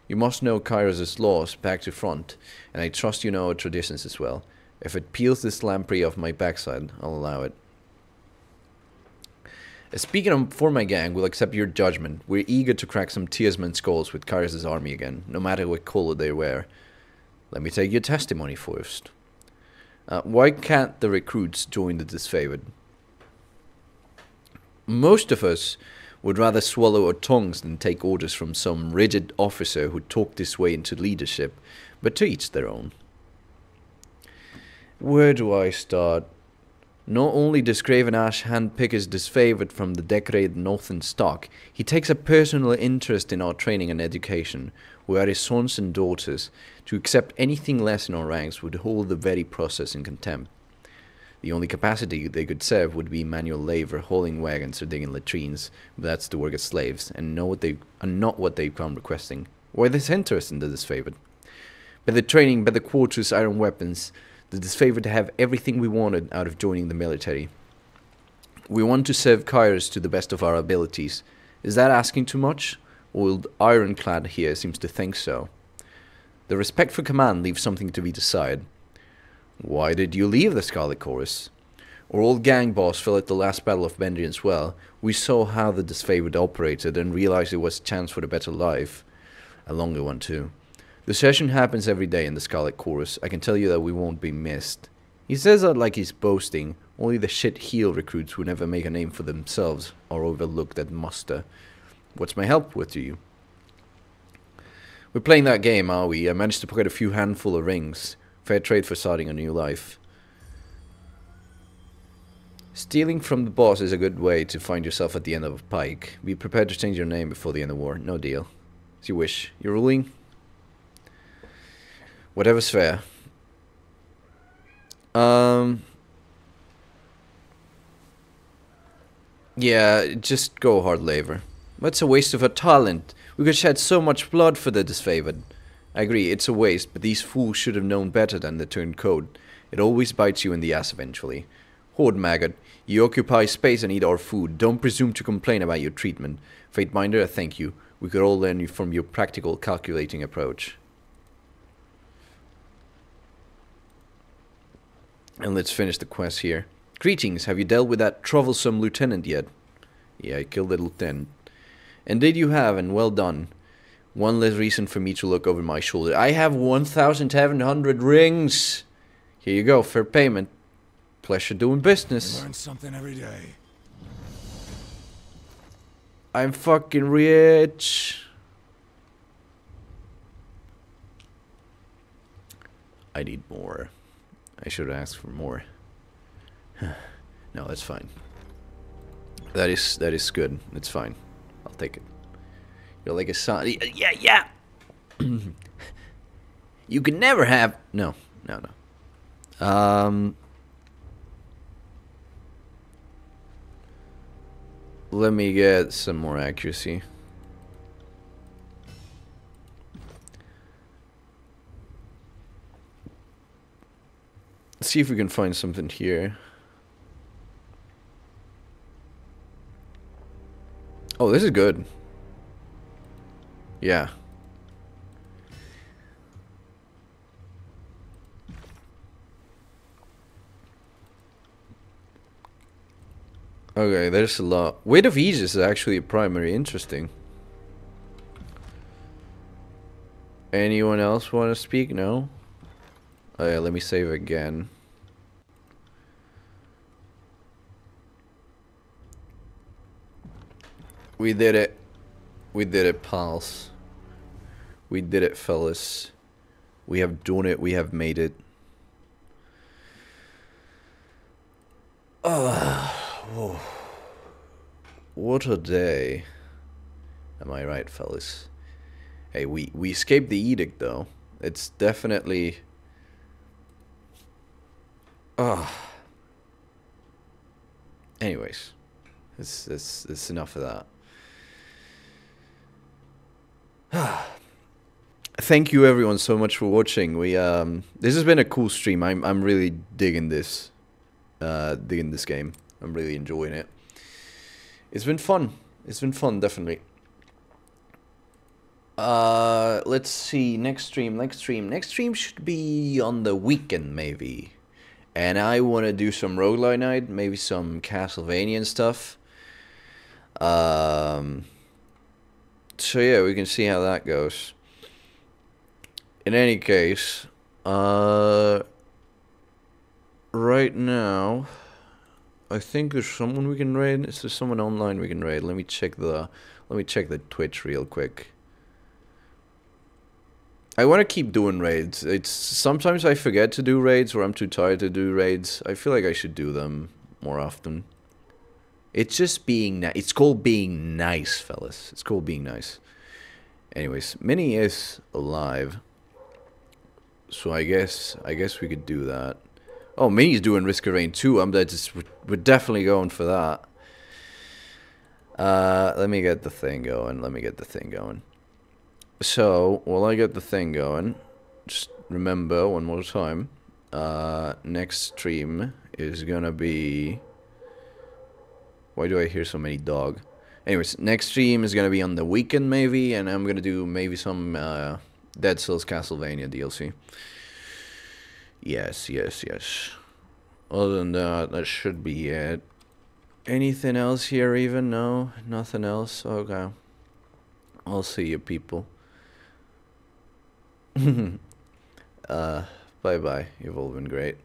You must know Kairos' laws back to front, and I trust you know our traditions as well. If it peels this lamprey off my backside, I'll allow it. Speaking of, for my gang, we'll accept your judgment. We're eager to crack some Tearsman skulls with Kairos' army again, no matter what color they wear. Let me take your testimony first. Why can't the recruits join the disfavored? Most of us would rather swallow our tongues than take orders from some rigid officer who talked his way into leadership, but to each their own. Where do I start? Not only does Graven Ash handpick his disfavored from the decorated northern stock, he takes a personal interest in our training and education. We are his sons and daughters. To accept anything less in our ranks would hold the very process in contempt. The only capacity they could serve would be manual labor, hauling wagons or digging latrines, but that's the work of slaves, and not what they've come requesting. Why this interest in the disfavored? Better training, better quarters, iron weapons. The disfavored have everything we wanted out of joining the military. We want to serve Kairos to the best of our abilities. Is that asking too much? Old Ironclad here seems to think so. The respect for command leaves something to be desired. Why did you leave the Scarlet Chorus? Our old gang boss fell at the last battle of Bendian's Well. We saw how the disfavored operated and realized it was a chance for a better life. A longer one too. The session happens every day in the Scarlet Chorus. I can tell you that we won't be missed. He says that like he's boasting. Only the shit heel recruits who never make a name for themselves are overlooked at muster. What's my help with you? We're playing that game, are we? I managed to pocket a few handful of rings. Fair trade for starting a new life. Stealing from the boss is a good way to find yourself at the end of a pike. Be prepared to change your name before the end of war. No deal. As you wish. You're ruling? Whatever's fair. Yeah, just go hard labor. That's a waste of our talent. We could shed so much blood for the disfavored. I agree, it's a waste, but these fools should have known better than to turn code. It always bites you in the ass eventually. Horde maggot, you occupy space and eat our food. Don't presume to complain about your treatment. Fateminder, I thank you. We could all learn from your practical, calculating approach. And let's finish the quest here. Greetings, have you dealt with that troublesome lieutenant yet? Yeah, I killed the lieutenant. Indeed you have, and well done. One less reason for me to look over my shoulder. I have 1,700 rings. Here you go, fair payment. Pleasure doing business. Learn something every day. I'm fucking rich. I need more. I should have asked for more. No, that's fine. That is good. It's fine. I'll take it. You're like a son. Yeah. You can never have. No. Let me get some more accuracy. Let's see if we can find something here. Oh, this is good. Yeah. Okay, there's a lot. Weight of Aegis is actually primary interesting. Anyone else want to speak? No? Oh yeah, let me save again. We did it. We did it, pals. We did it, fellas. We have done it. We have made it. Oh, what a day. Am I right, fellas? Hey, we escaped the edict, though. It's definitely... Anyways. It's enough of that. Thank you everyone so much for watching. This has been a cool stream. I'm really digging this game. I'm really enjoying it. It's been fun. It's been fun, definitely. Let's see, next stream should be on the weekend maybe. And I want to do some roguelite night, maybe some Castlevania and stuff. So yeah, we can see how that goes. In any case, right now, I think there's someone we can raid. Is there someone online we can raid? Let me check the Twitch real quick. I want to keep doing raids. It's sometimes I forget to do raids or I'm too tired to do raids. I feel like I should do them more often. It's just being it's called being nice, fellas. It's called being nice. Anyways, Minnie is alive. So I guess we could do that. Oh, Minnie's doing Risk of Rain too. We're definitely going for that. Let me get the thing going. So, while I get the thing going, just remember one more time, next stream is gonna be... Why do I hear so many dog? Anyways, next stream is gonna be on the weekend maybe, and I'm gonna do maybe some Dead Cells Castlevania DLC. Yes. Other than that, that should be it. Anything else here even? No? Nothing else? Okay. I'll see you people. Bye-bye. You've all been great.